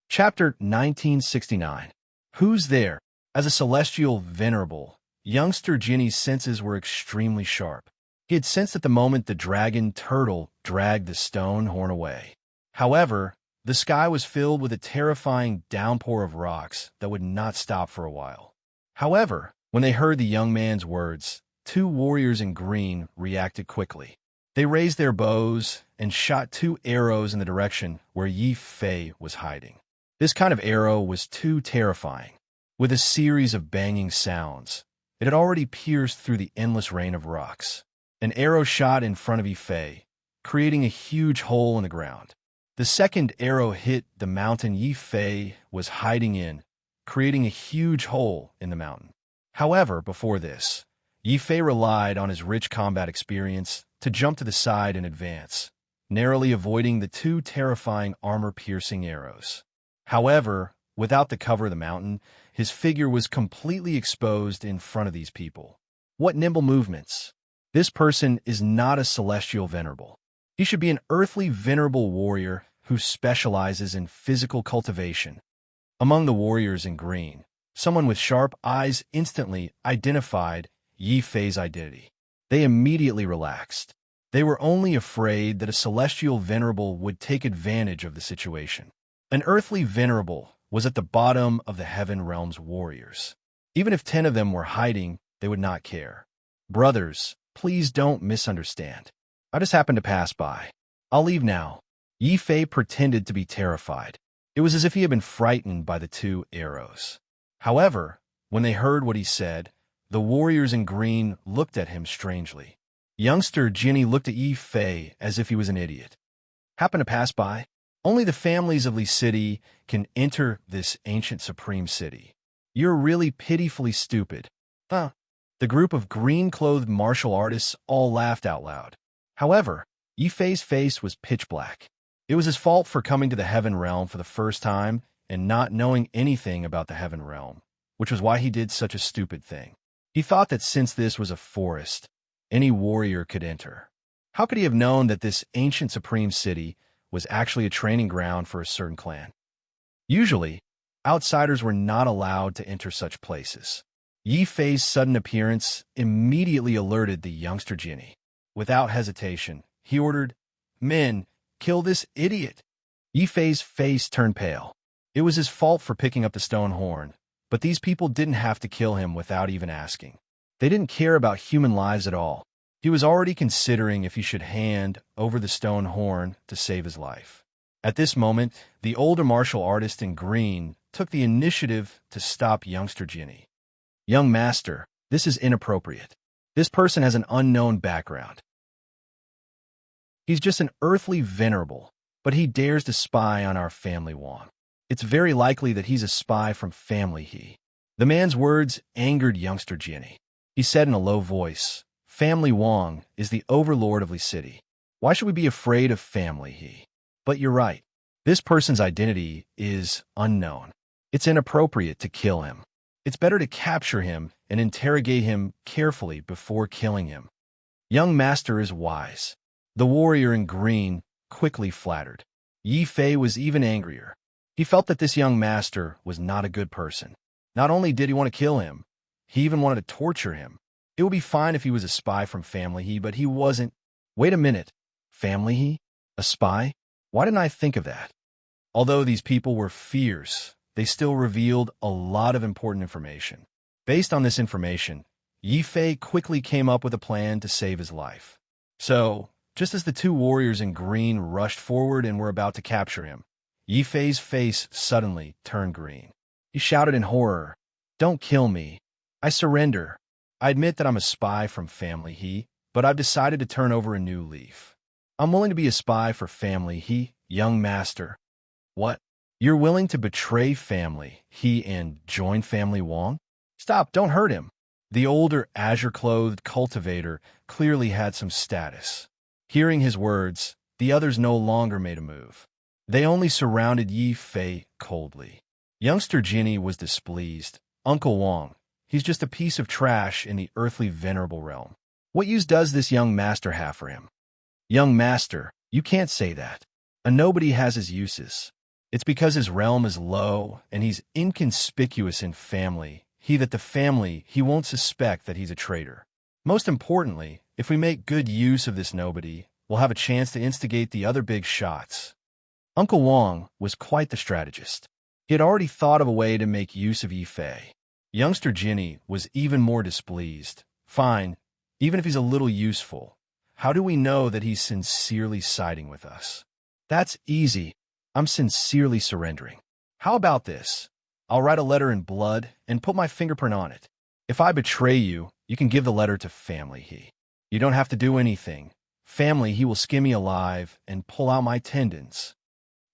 Chapter 1969. Who's there? As a celestial venerable, youngster Jinny's senses were extremely sharp. He had sensed at the moment the dragon turtle dragged the stone horn away. However, the sky was filled with a terrifying downpour of rocks that would not stop for a while. However, when they heard the young man's words, two warriors in green reacted quickly. They raised their bows and shot two arrows in the direction where Yifei was hiding. This kind of arrow was too terrifying. With a series of banging sounds, it had already pierced through the endless rain of rocks. An arrow shot in front of Yifei, creating a huge hole in the ground. The second arrow hit the mountain Yifei was hiding in, creating a huge hole in the mountain. However, before this, Yifei relied on his rich combat experience to jump to the side and advance, narrowly avoiding the two terrifying armor-piercing arrows. However, without the cover of the mountain, his figure was completely exposed in front of these people. What nimble movements! This person is not a celestial venerable. He should be an earthly venerable warrior who specializes in physical cultivation. Among the warriors in green, someone with sharp eyes instantly identified Yifei's identity. They immediately relaxed. They were only afraid that a celestial venerable would take advantage of the situation. An earthly venerable was at the bottom of the heaven realm's warriors. Even if 10 of them were hiding, they would not care. Brothers, please don't misunderstand. I just happened to pass by. I'll leave now. Yifei pretended to be terrified. It was as if he had been frightened by the two arrows. However, when they heard what he said, the warriors in green looked at him strangely. Youngster Jinny looked at Yifei as if he was an idiot. Happen to pass by? Only the families of Li City can enter this ancient supreme city. You're really pitifully stupid. Huh? The group of green-clothed martial artists all laughed out loud. However, Yifei's face was pitch black. It was his fault for coming to the heaven realm for the first time and not knowing anything about the heaven realm, which was why he did such a stupid thing. He thought that since this was a forest, any warrior could enter. How could he have known that this ancient supreme city was actually a training ground for a certain clan? Usually, outsiders were not allowed to enter such places. Yifei's sudden appearance immediately alerted the youngster Jinny. Without hesitation, he ordered, "Men, kill this idiot!" Yifei's face turned pale. It was his fault for picking up the stone horn, but these people didn't have to kill him without even asking. They didn't care about human lives at all. He was already considering if he should hand over the stone horn to save his life. At this moment, the older martial artist in green took the initiative to stop youngster Jinny. "Young master, this is inappropriate. This person has an unknown background. He's just an earthly venerable, but he dares to spy on our family Wang. It's very likely that he's a spy from family He. The man's words angered youngster Ginny. He said in a low voice, "Family Wong is the overlord of Lee City. Why should we be afraid of family he? But you're right. This person's identity is unknown. It's inappropriate to kill him. It's better to capture him and interrogate him carefully before killing him." Young master is wise. The warrior in green quickly flattered. Yi Fei was even angrier. He felt that this young master was not a good person. Not only did he want to kill him, he even wanted to torture him. It would be fine if he was a spy from Family He, but he wasn't. Wait a minute. Family He? A spy? Why didn't I think of that? Although these people were fierce, they still revealed a lot of important information. Based on this information, Yi Fei quickly came up with a plan to save his life. So, just as the two warriors in green rushed forward and were about to capture him, Yi Fei's face suddenly turned green. He shouted in horror, "Don't kill me. I surrender. I admit that I'm a spy from Family He, but I've decided to turn over a new leaf. I'm willing to be a spy for Family He, young master." "What? You're willing to betray Family He and join Family Wong? Stop, don't hurt him." The older azure-clothed cultivator clearly had some status. Hearing his words, the others no longer made a move. They only surrounded Yi Fei coldly. Youngster Ginny was displeased. "Uncle Wong, he's just a piece of trash in the earthly venerable realm. What use does this young master have for him?" "Young master, you can't say that. A nobody has his uses. It's because his realm is low and he's inconspicuous in Family He that the Family He won't suspect that he's a traitor. Most importantly, if we make good use of this nobody, we'll have a chance to instigate the other big shots." Uncle Wong was quite the strategist. He had already thought of a way to make use of Yi Fei. Youngster Ginny was even more displeased. "Fine, even if he's a little useful, how do we know that he's sincerely siding with us?" "That's easy. I'm sincerely surrendering. How about this? I'll write a letter in blood and put my fingerprint on it. If I betray you, you can give the letter to Family He. You don't have to do anything. Family He will skin me alive and pull out my tendons."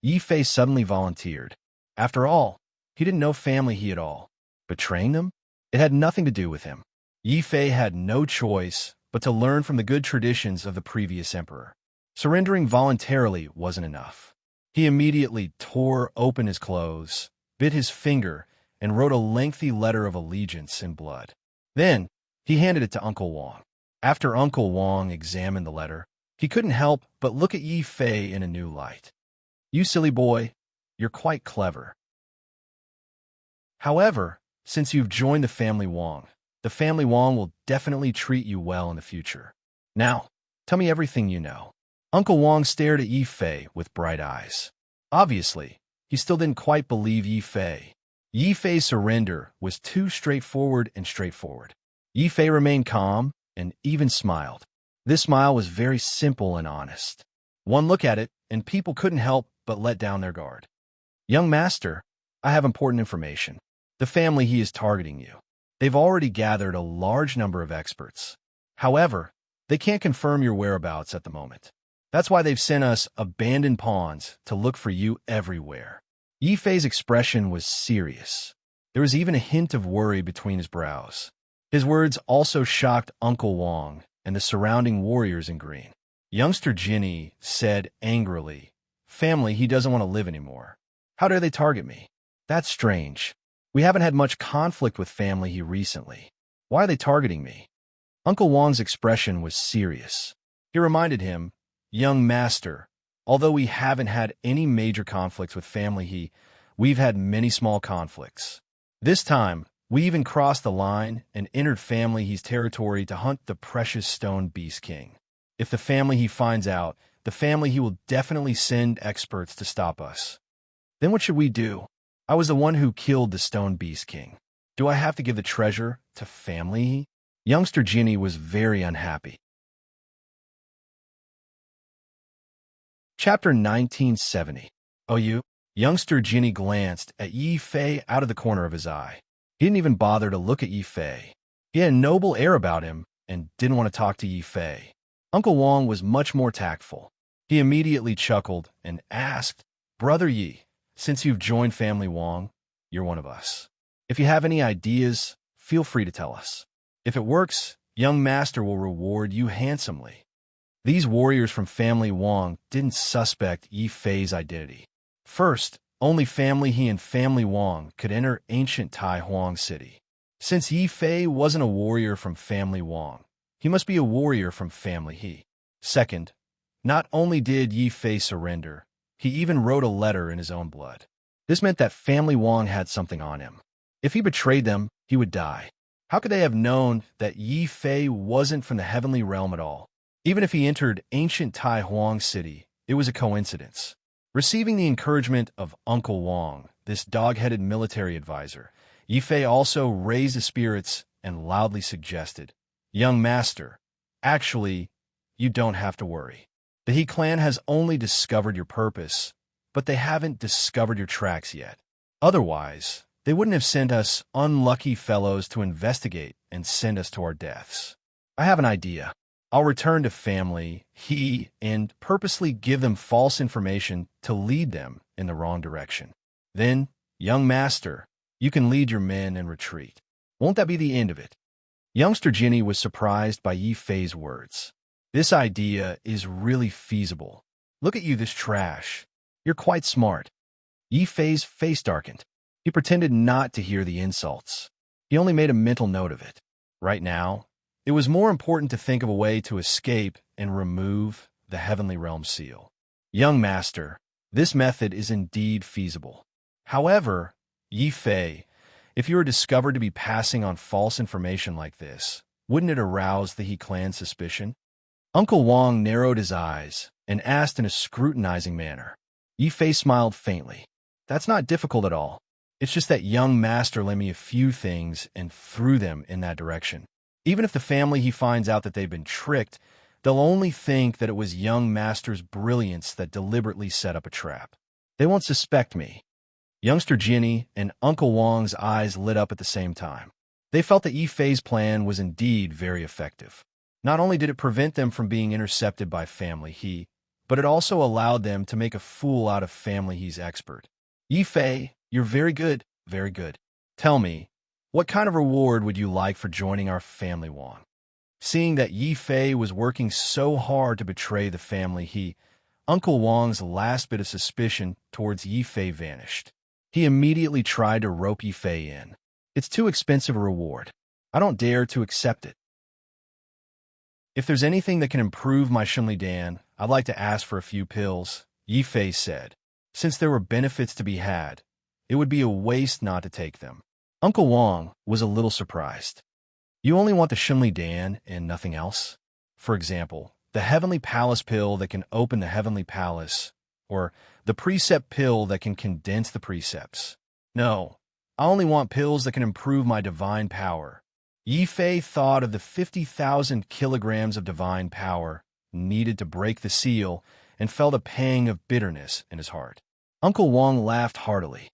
Yi Fei suddenly volunteered. After all, he didn't know Family He at all. Betraying them? It had nothing to do with him. Yi Fei had no choice but to learn from the good traditions of the previous emperor. Surrendering voluntarily wasn't enough. He immediately tore open his clothes, bit his finger, and wrote a lengthy letter of allegiance in blood. Then, he handed it to Uncle Wong. After Uncle Wong examined the letter, he couldn't help but look at Yi Fei in a new light. "You silly boy, you're quite clever. However, since you've joined the Family Wong will definitely treat you well in the future. Now, tell me everything you know." Uncle Wong stared at Yi Fei with bright eyes. Obviously, he still didn't quite believe Yi Fei. Yi Fei's surrender was too straightforward. Yi Fei remained calm and even smiled. This smile was very simple and honest. One look at it, and people couldn't help but let down their guard. "Young master, I have important information. The Family He is targeting you. They've already gathered a large number of experts. However, they can't confirm your whereabouts at the moment. That's why they've sent us abandoned pawns to look for you everywhere." Yi Fei's expression was serious. There was even a hint of worry between his brows. His words also shocked Uncle Wong and the surrounding warriors in green. Youngster Ginny said angrily, "Family He doesn't want to live anymore. How dare they target me? That's strange. We haven't had much conflict with Family He recently. Why are they targeting me?" Uncle Wong's expression was serious. He reminded him, "Young master, although we haven't had any major conflicts with Family He, we've had many small conflicts. This time, we even crossed the line and entered Family He's territory to hunt the precious Stone Beast King. If the Family He finds out, the Family He will definitely send experts to stop us. Then what should we do? I was the one who killed the Stone Beast King. Do I have to give the treasure to Family He?" Youngster Ginny was very unhappy. Chapter 1970. "Oh, you?" Youngster Ginny glanced at Yi Fei out of the corner of his eye. He didn't even bother to look at Yi Fei. He had a noble air about him and didn't want to talk to Yi Fei. Uncle Wong was much more tactful. He immediately chuckled and asked, "Brother Yi, since you've joined Family Wong, you're one of us. If you have any ideas, feel free to tell us. If it works, young master will reward you handsomely. These warriors from family Wang didn't suspect Yi Fei's identity. First, only family He and family Wang could enter ancient Tai Huang City. Since Yi Fei wasn't a warrior from family Wang, he must be a warrior from family He. Second, not only did Yi Fei surrender, he even wrote a letter in his own blood. This meant that family Wang had something on him. If he betrayed them, he would die. How could they have known that Yi Fei wasn't from the heavenly realm at all? Even if he entered ancient Tai Huang City, it was a coincidence. Receiving the encouragement of Uncle Wang, this dog-headed military advisor, Yi Fei also raised his spirits and loudly suggested, "Young master, actually, you don't have to worry. The He clan has only discovered your purpose, but they haven't discovered your tracks yet. Otherwise, they wouldn't have sent us unlucky fellows to investigate and send us to our deaths. I have an idea. I'll return to family He and purposely give them false information to lead them in the wrong direction. Then, young master, you can lead your men and retreat. Won't that be the end of it?" Youngster Jinny was surprised by Yi Fei's words. This idea is really feasible. Look at you, this trash. You're quite smart. Yi Fei's face darkened. He pretended not to hear the insults. He only made a mental note of it. Right now, it was more important to think of a way to escape and remove the heavenly realm seal. Young master, this method is indeed feasible. However, Yi Fei, if you were discovered to be passing on false information like this, wouldn't it arouse the He clan's suspicion? Uncle Wang narrowed his eyes and asked in a scrutinizing manner. Yi Fei smiled faintly. That's not difficult at all. It's just that young master lent me a few things and threw them in that direction. Even if the family He finds out that they've been tricked, they'll only think that it was young master's brilliance that deliberately set up a trap. They won't suspect me. Youngster Jinny and Uncle Wang's eyes lit up at the same time. They felt that Yi Fei's plan was indeed very effective. Not only did it prevent them from being intercepted by family He, but it also allowed them to make a fool out of family He's expert. Yi Fei, you're very good, very good. Tell me, what kind of reward would you like for joining our family Wang? Seeing that Yi Fei was working so hard to betray the family He, Uncle Wang's last bit of suspicion towards Yi Fei vanished. He immediately tried to rope Yi Fei in. It's too expensive a reward. I don't dare to accept it. If there's anything that can improve my Shunli Dan, I'd like to ask for a few pills, Yi Fei said. Since there were benefits to be had, it would be a waste not to take them. Uncle Wang was a little surprised. You only want the Shunli Dan and nothing else? For example, the Heavenly Palace pill that can open the Heavenly Palace, or the precept pill that can condense the precepts. No, I only want pills that can improve my divine power. Yi Fei thought of the 50,000 kilograms of divine power needed to break the seal and felt a pang of bitterness in his heart. Uncle Wang laughed heartily.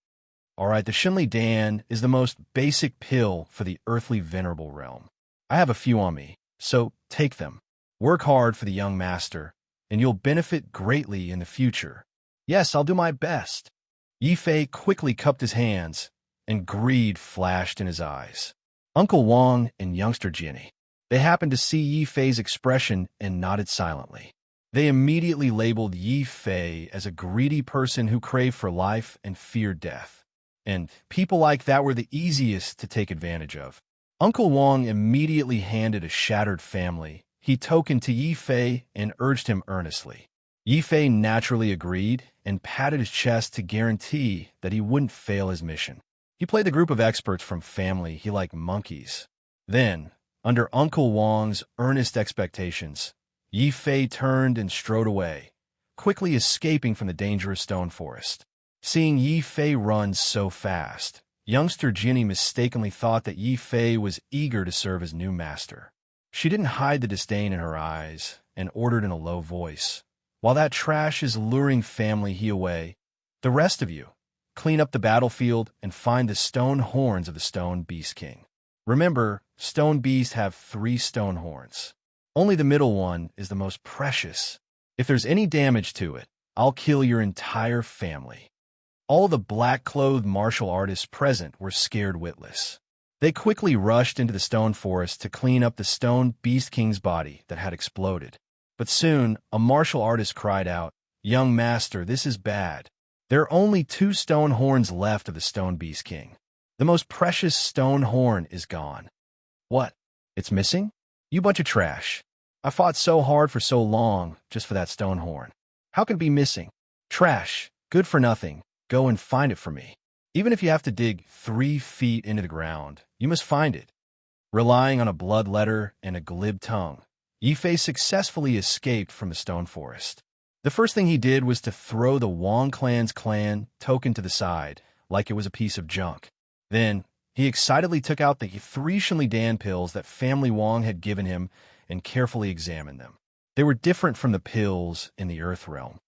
All right, the Shunli Dan is the most basic pill for the earthly venerable realm. I have a few on me, so take them. Work hard for the young master, and you'll benefit greatly in the future. Yes, I'll do my best. Yi Fei quickly cupped his hands, and greed flashed in his eyes. Uncle Wang and youngster Jinny. They happened to see Yi Fei's expression and nodded silently. They immediately labeled Yi Fei as a greedy person who craved for life and feared death. And people like that were the easiest to take advantage of. Uncle Wang immediately handed a shattered family He tokened to Yi Fei and urged him earnestly. Yi Fei naturally agreed and patted his chest to guarantee that he wouldn't fail his mission. He played the group of experts from family He like monkeys. Then, under Uncle Wang's earnest expectations, Yi Fei turned and strode away, quickly escaping from the dangerous stone forest. Seeing Yi Fei run so fast, youngster Jinny mistakenly thought that Yi Fei was eager to serve his new master. She didn't hide the disdain in her eyes and ordered in a low voice, "While that trash is luring family He away, the rest of you, clean up the battlefield and find the stone horns of the Stone Beast King. Remember, stone beasts have 3 stone horns. Only the middle one is the most precious. If there's any damage to it, I'll kill your entire family." All the black-clothed martial artists present were scared witless. They quickly rushed into the stone forest to clean up the stone beast king's body that had exploded. But soon, a martial artist cried out, "Young master, this is bad. There are only 2 stone horns left of the stone beast king. The most precious stone horn is gone." "What? It's missing? You bunch of trash. I fought so hard for so long just for that stone horn. How can it be missing? Trash. Good for nothing. Go and find it for me. Even if you have to dig 3 feet into the ground, you must find it." Relying on a blood letter and a glib tongue, Yifei successfully escaped from the stone forest. The first thing he did was to throw the Wang clan's clan token to the side, like it was a piece of junk. Then, he excitedly took out the 3 Shenli Dan pills that family Wang had given him and carefully examined them. They were different from the pills in the Earth realm.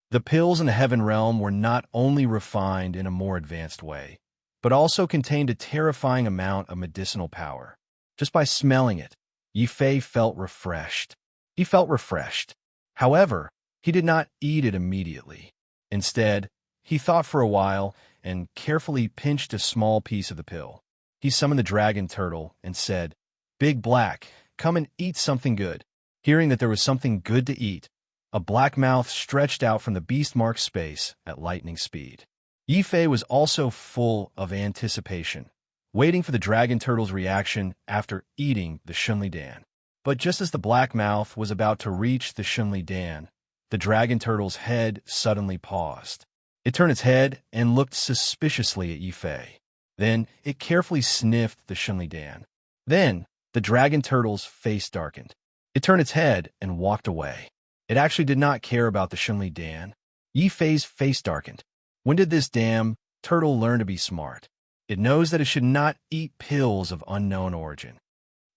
The pills in the Heaven realm were not only refined in a more advanced way, but also contained a terrifying amount of medicinal power. Just by smelling it, Yifei felt refreshed. He felt refreshed. However, he did not eat it immediately. Instead, he thought for a while and carefully pinched a small piece of the pill. He summoned the dragon turtle and said, "Big Black, come and eat something good." Hearing that there was something good to eat, a black mouth stretched out from the beast-marked space at lightning speed. Yifei was also full of anticipation, waiting for the dragon turtle's reaction after eating the Shenli Dan. But just as the black mouth was about to reach the Shenli Dan, the dragon turtle's head suddenly paused. It turned its head and looked suspiciously at Yifei. Then it carefully sniffed the Shenli Dan. Then the dragon turtle's face darkened. It turned its head and walked away. It actually did not care about the Shenli Dan. Yifei's face darkened. When did this damn turtle learn to be smart? It knows that it should not eat pills of unknown origin.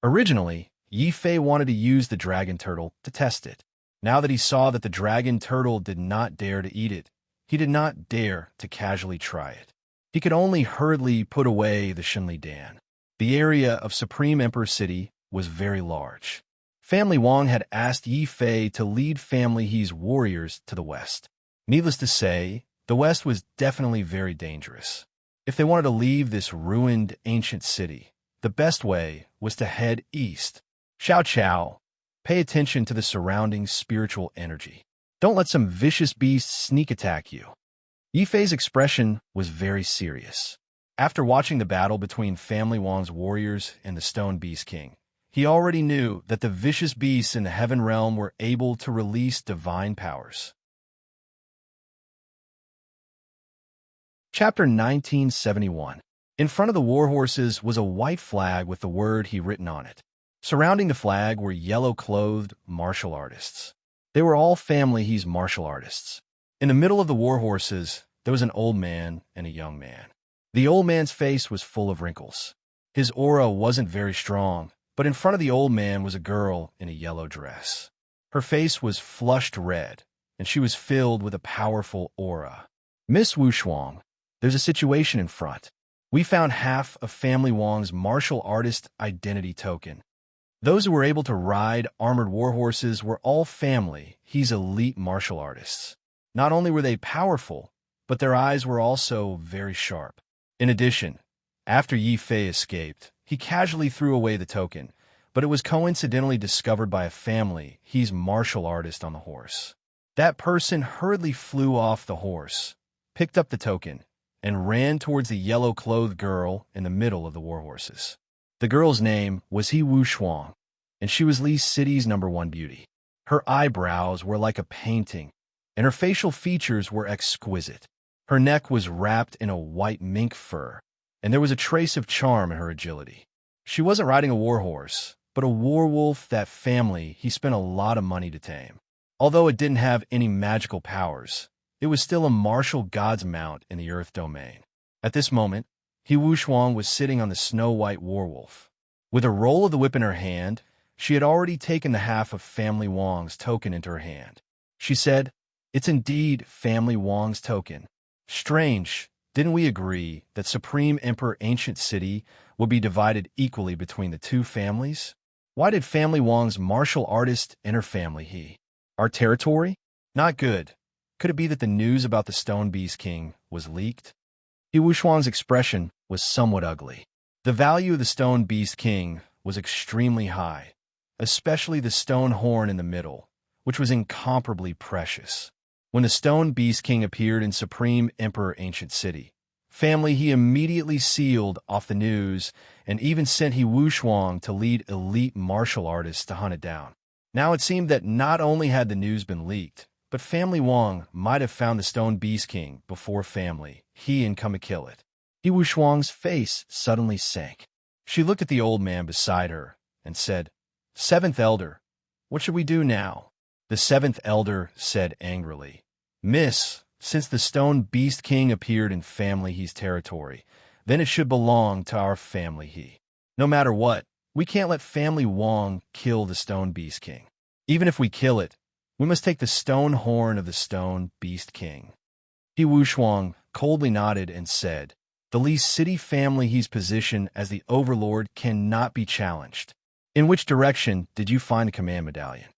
Originally, Yifei wanted to use the dragon turtle to test it. Now that he saw that the dragon turtle did not dare to eat it, he did not dare to casually try it. He could only hurriedly put away the Shenli Dan. The area of Supreme Emperor City was very large. Family Wang had asked Yifei to lead Family He's warriors to the west. Needless to say, the west was definitely very dangerous. If they wanted to leave this ruined ancient city, the best way was to head east. Xiao Qiao, pay attention to the surrounding spiritual energy. Don't let some vicious beast sneak attack you. Yifei's expression was very serious. After watching the battle between Family Wang's warriors and the Stone Beast King, he already knew that the vicious beasts in the Heaven realm were able to release divine powers. Chapter 1971. In front of the warhorses was a white flag with the word he written on it. Surrounding the flag were yellow-clothed martial artists. They were all Family He's martial artists. In the middle of the warhorses, there was an old man and a young man. The old man's face was full of wrinkles. His aura wasn't very strong, but in front of the old man was a girl in a yellow dress. Her face was flushed red, and she was filled with a powerful aura. "Miss Wushuang, there's a situation in front. We found half of Family Wang's martial artist identity token. Those who were able to ride armored warhorses were all Family He's elite martial artists. Not only were they powerful, but their eyes were also very sharp. In addition, after Yifei escaped, he casually threw away the token, but it was coincidentally discovered by a Family He's martial artist on the horse. That person hurriedly flew off the horse, picked up the token, and ran towards the yellow-clothed girl in the middle of the warhorses. The girl's name was He Wushuang, and she was Li City's #1 beauty. Her eyebrows were like a painting, and her facial features were exquisite. Her neck was wrapped in a white mink fur, and there was a trace of charm in her agility. She wasn't riding a warhorse, but a warwolf that Family He spent a lot of money to tame. Although it didn't have any magical powers, it was still a martial god's mount in the Earth domain. At this moment, He Wushuang was sitting on the snow-white warwolf. With a roll of the whip in her hand, she had already taken the half of Family Wang's token into her hand. She said, "It's indeed Family Wang's token. Strange, didn't we agree that Supreme Emperor Ancient City would be divided equally between the 2 families? Why did Family Wang's martial artist enter Family He? Our territory? Not good. Could it be that the news about the Stone Beast King was leaked? He Wushuang's expression was somewhat ugly. The value of the Stone Beast King was extremely high, especially the stone horn in the middle, which was incomparably precious. When the Stone Beast King appeared in Supreme Emperor Ancient City, family he immediately sealed off the news and even sent He Wushuang to lead elite martial artists to hunt it down. Now it seemed that not only had the news been leaked, but family Wang might have found the Stone Beast King before family he and come to kill it. He Wushuang's face suddenly sank. She looked at the old man beside her and said, "Seventh Elder, what should we do now?" The seventh elder said angrily, "Miss, since the Stone Beast King appeared in family he's territory, then it should belong to our family he. No matter what, we can't let family Wang kill the Stone Beast King. Even if we kill it, we must take the stone horn of the Stone Beast King." He Wushuang coldly nodded and said, "The Li City family he's positioned as the overlord cannot be challenged. In which direction did you find the command medallion?"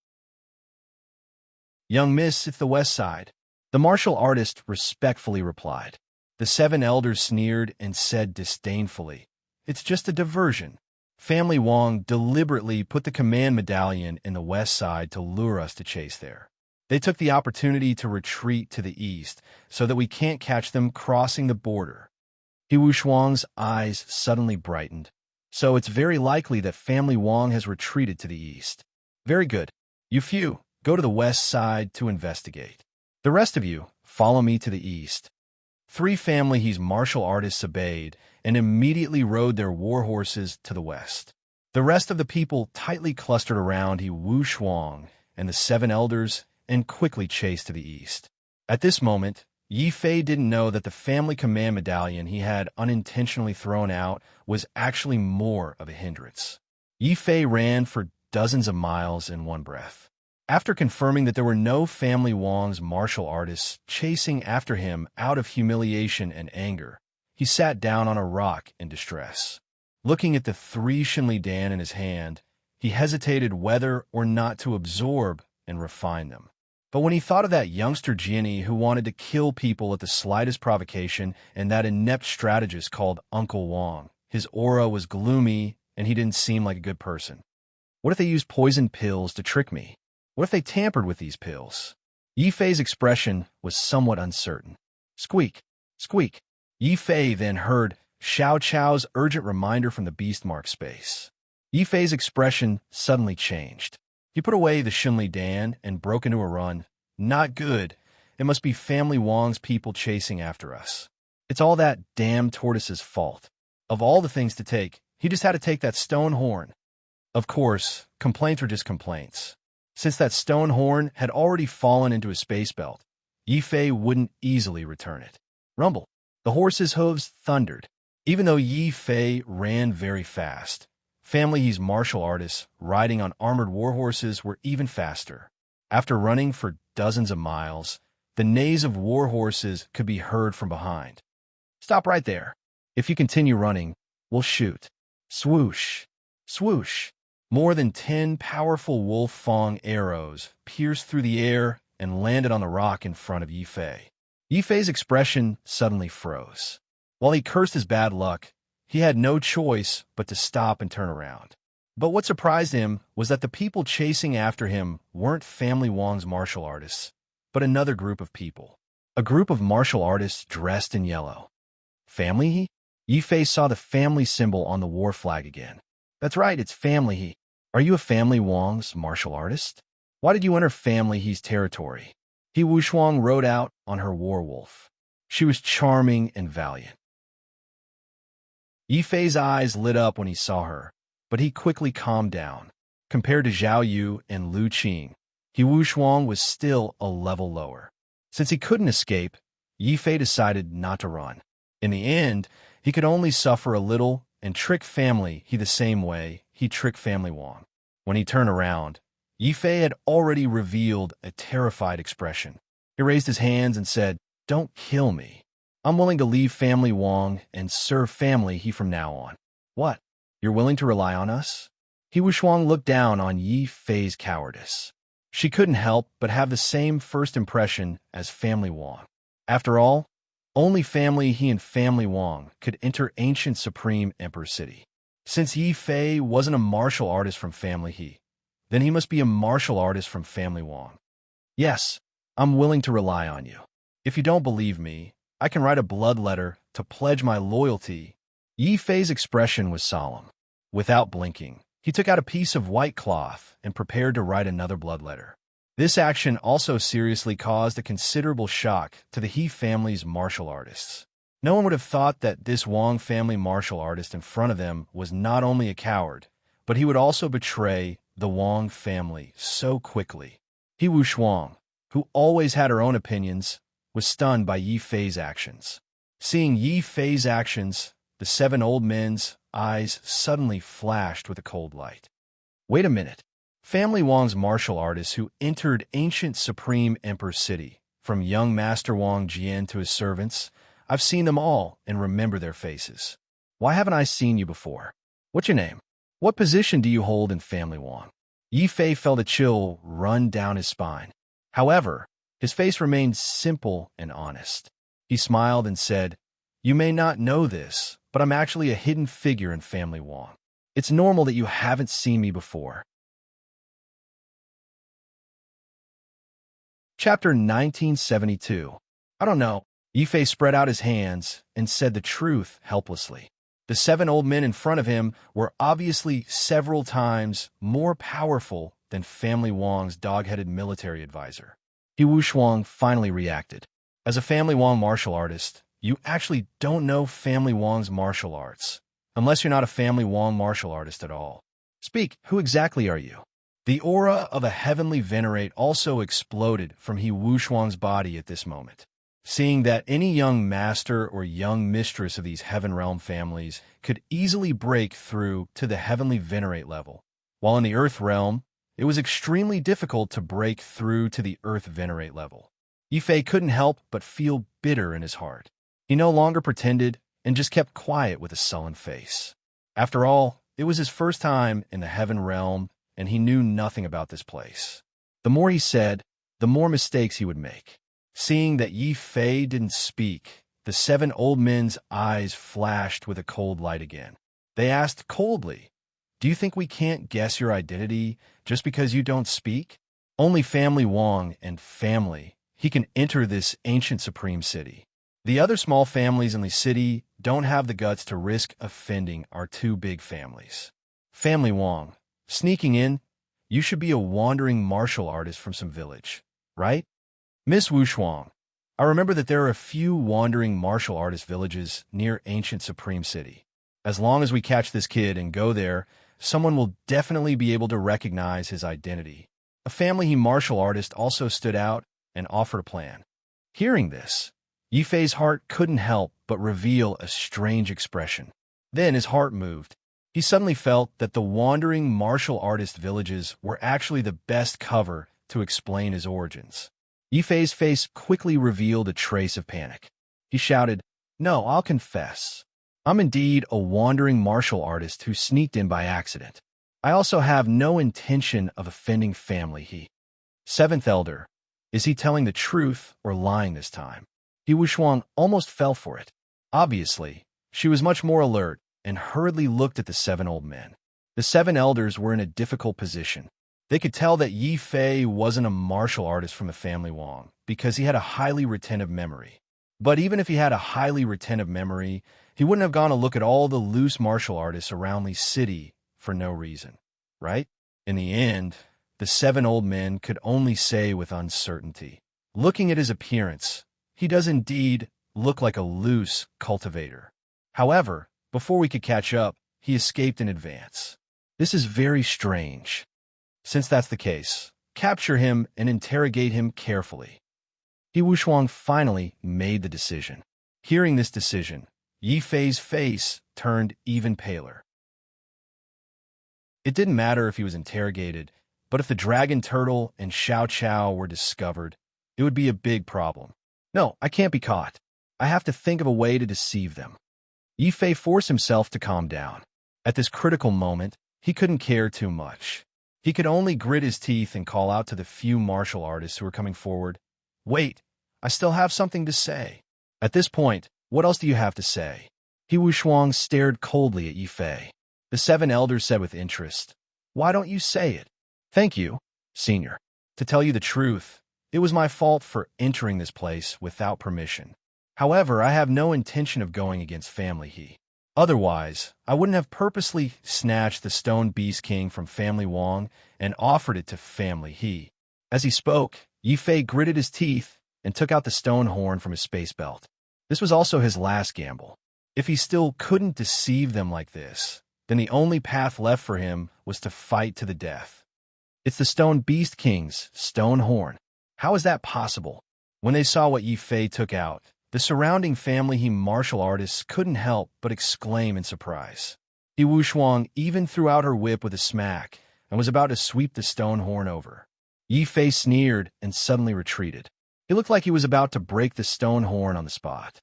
"Young miss, it's the west side," the martial artist respectfully replied. The seven elders sneered and said disdainfully, "It's just a diversion. Family Wang deliberately put the command medallion in the west side to lure us to chase there. They took the opportunity to retreat to the east so that we can't catch them crossing the border." He Wushuang's eyes suddenly brightened. "So it's very likely that family Wang has retreated to the east. Very good. You few, go to the west side to investigate. The rest of you, follow me to the east." Three family he's martial artists obeyed and immediately rode their war horses to the west. The rest of the people tightly clustered around He Wushuang and the seven elders and quickly chased to the east. At this moment, Yi Fei didn't know that the family command medallion he had unintentionally thrown out was actually more of a hindrance. Yi Fei ran for dozens of miles in one breath. After confirming that there were no family Wang's martial artists chasing after him out of humiliation and anger, he sat down on a rock in distress. Looking at the 3 Shinli Dan in his hand, he hesitated whether or not to absorb and refine them. But when he thought of that youngster Jinny who wanted to kill people at the slightest provocation and that inept strategist called Uncle Wang, his aura was gloomy and he didn't seem like a good person. What if they used poison pills to trick me? What if they tampered with these pills? Yi Fei's expression was somewhat uncertain. Squeak, squeak. Yi Fei then heard Xiao Chao's urgent reminder from the beast mark space. Yi Fei's expression suddenly changed. He put away the Shinli Dan and broke into a run. "Not good. It must be family Wang's people chasing after us. It's all that damn tortoise's fault. Of all the things to take, he just had to take that stone horn." Of course, complaints were just complaints. Since that stone horn had already fallen into a space belt, Yi Fei wouldn't easily return it. Rumble. The horse's hooves thundered. Even though Yi Fei ran very fast, family he's martial artists riding on armored war horses were even faster. After running for dozens of miles, the neighs of war horses could be heard from behind. "Stop right there. If you continue running, we'll shoot." Swoosh, swoosh. More than 10 powerful wolf fang arrows pierced through the air and landed on the rock in front of Yi Fei. Yi Fei's expression suddenly froze. While he cursed his bad luck, he had no choice but to stop and turn around. But what surprised him was that the people chasing after him weren't family Wang's martial artists, but another group of people. A group of martial artists dressed in yellow. Family? Yi Fei saw the family symbol on the war flag again. That's right, it's family he. Are you a family Wang's martial artist? Why did you enter family he's territory? He Wushuang rode out on her war wolf. She was charming and valiant. Yi Fei's eyes lit up when he saw her, but he quickly calmed down. Compared to Zhao Yu and Lu Qing, He Wushuang was still a level lower. Since he couldn't escape, Yi Fei decided not to run. In the end, he could only suffer a little and trick family he the same way he tricked family Wang. When he turned around, Yi Fei had already revealed a terrified expression. He raised his hands and said, "Don't kill me. I'm willing to leave family Wang and serve family he from now on." "What? You're willing to rely on us?" He Wushuang looked down on Yi Fei's cowardice. She couldn't help but have the same first impression as Family Wong. After all, only Family He and Family Wong could enter ancient Supreme Emperor City. Since Yi Fei wasn't a martial artist from Family He, then he must be a martial artist from Family Wong. Yes, I'm willing to rely on you. If you don't believe me, I can write a blood letter to pledge my loyalty. Yi Fei's expression was solemn. Without blinking, he took out a piece of white cloth and prepared to write another blood letter. This action also seriously caused a considerable shock to the He family's martial artists. No one would have thought that this Wong family martial artist in front of them was not only a coward, but he would also betray the Wong family so quickly. He Wushuang, who always had her own opinions, was stunned by Yi Fei's actions. Seeing Yi Fei's actions, the 7 old men's eyes suddenly flashed with a cold light. Wait a minute. Family Wong's martial artists who entered ancient Supreme Emperor City, from young Master Wong Jian to his servants, I've seen them all and remember their faces. Why haven't I seen you before? What's your name? What position do you hold in Family Wong? Yi Fei felt a chill run down his spine. However, his face remained simple and honest. He smiled and said, "You may not know this, but I'm actually a hidden figure in Family Wong. It's normal that you haven't seen me before." Chapter 1972. I don't know. Yi Fei spread out his hands and said the truth helplessly. The 7 old men in front of him were obviously several times more powerful than Family Wong's dog-headed military advisor. He Wushuang finally reacted. As a Family Wong martial artist, you actually don't know Family Wong's martial arts, unless you're not a Family Wong martial artist at all. Speak, who exactly are you? The aura of a heavenly venerate also exploded from He Wushuang's body at this moment. Seeing that any young master or young mistress of these heaven realm families could easily break through to the heavenly venerate level, while in the earth realm, it was extremely difficult to break through to the earth venerate level. Yi Fei couldn't help but feel bitter in his heart. He no longer pretended and just kept quiet with a sullen face. After all, it was his first time in the heaven realm, and he knew nothing about this place. The more he said, the more mistakes he would make. Seeing that Yi Fei didn't speak, the 7 old men's eyes flashed with a cold light again. They asked coldly, "Do you think we can't guess your identity just because you don't speak? Only Family Wong and Family He can enter this ancient Supreme City. The other small families in the city don't have the guts to risk offending our 2 big families. Family Wong, sneaking in, you should be a wandering martial artist from some village, right? Miss Wushuang, I remember that there are a few wandering martial artist villages near ancient Supreme City. As long as we catch this kid and go there, someone will definitely be able to recognize his identity." A Family He martial artist also stood out and offered a plan. Hearing this, Yi Fei's heart couldn't help but reveal a strange expression. Then his heart moved. He suddenly felt that the wandering martial artist villages were actually the best cover to explain his origins. Yi Fei's face quickly revealed a trace of panic. He shouted, "No, I'll confess. I'm indeed a wandering martial artist who sneaked in by accident. I also have no intention of offending Family He." 7th Elder, is he telling the truth or lying this time? He Wushuang almost fell for it. Obviously, she was much more alert and hurriedly looked at the 7 old men. The 7 elders were in a difficult position. They could tell that Yi Fei wasn't a martial artist from the Family Wong because he had a highly retentive memory. But even if he had a highly retentive memory, he wouldn't have gone to look at all the loose martial artists around the city for no reason, right? In the end, the 7 old men could only say with uncertainty, "Looking at his appearance, he does indeed look like a loose cultivator." However, before we could catch up, he escaped in advance. This is very strange. Since that's the case, capture him and interrogate him carefully. He Wushuang finally made the decision. Hearing this decision, Yi Fei's face turned even paler. It didn't matter if he was interrogated, but if the dragon turtle and Xiao Qiao were discovered, it would be a big problem. No, I can't be caught. I have to think of a way to deceive them. Yi Fei forced himself to calm down. At this critical moment, he couldn't care too much. He could only grit his teeth and call out to the few martial artists who were coming forward, "Wait, I still have something to say." At this point, what else do you have to say? He Wushuang stared coldly at Yi Fei. The 7 elders said with interest, "Why don't you say it?" "Thank you, senior. To tell you the truth, it was my fault for entering this place without permission. However, I have no intention of going against family He. Otherwise, I wouldn't have purposely snatched the Stone Beast King from family Wang and offered it to family He." As he spoke, Yi Fei gritted his teeth and took out the stone horn from his space belt. This was also his last gamble. If he still couldn't deceive them like this, then the only path left for him was to fight to the death. "It's the Stone Beast King's stone horn. How is that possible?" When they saw what Yi Fei took out, the surrounding family He martial artists couldn't help but exclaim in surprise. He Wushuang even threw out her whip with a smack and was about to sweep the stone horn over. Yi Fei sneered and suddenly retreated. He looked like he was about to break the stone horn on the spot.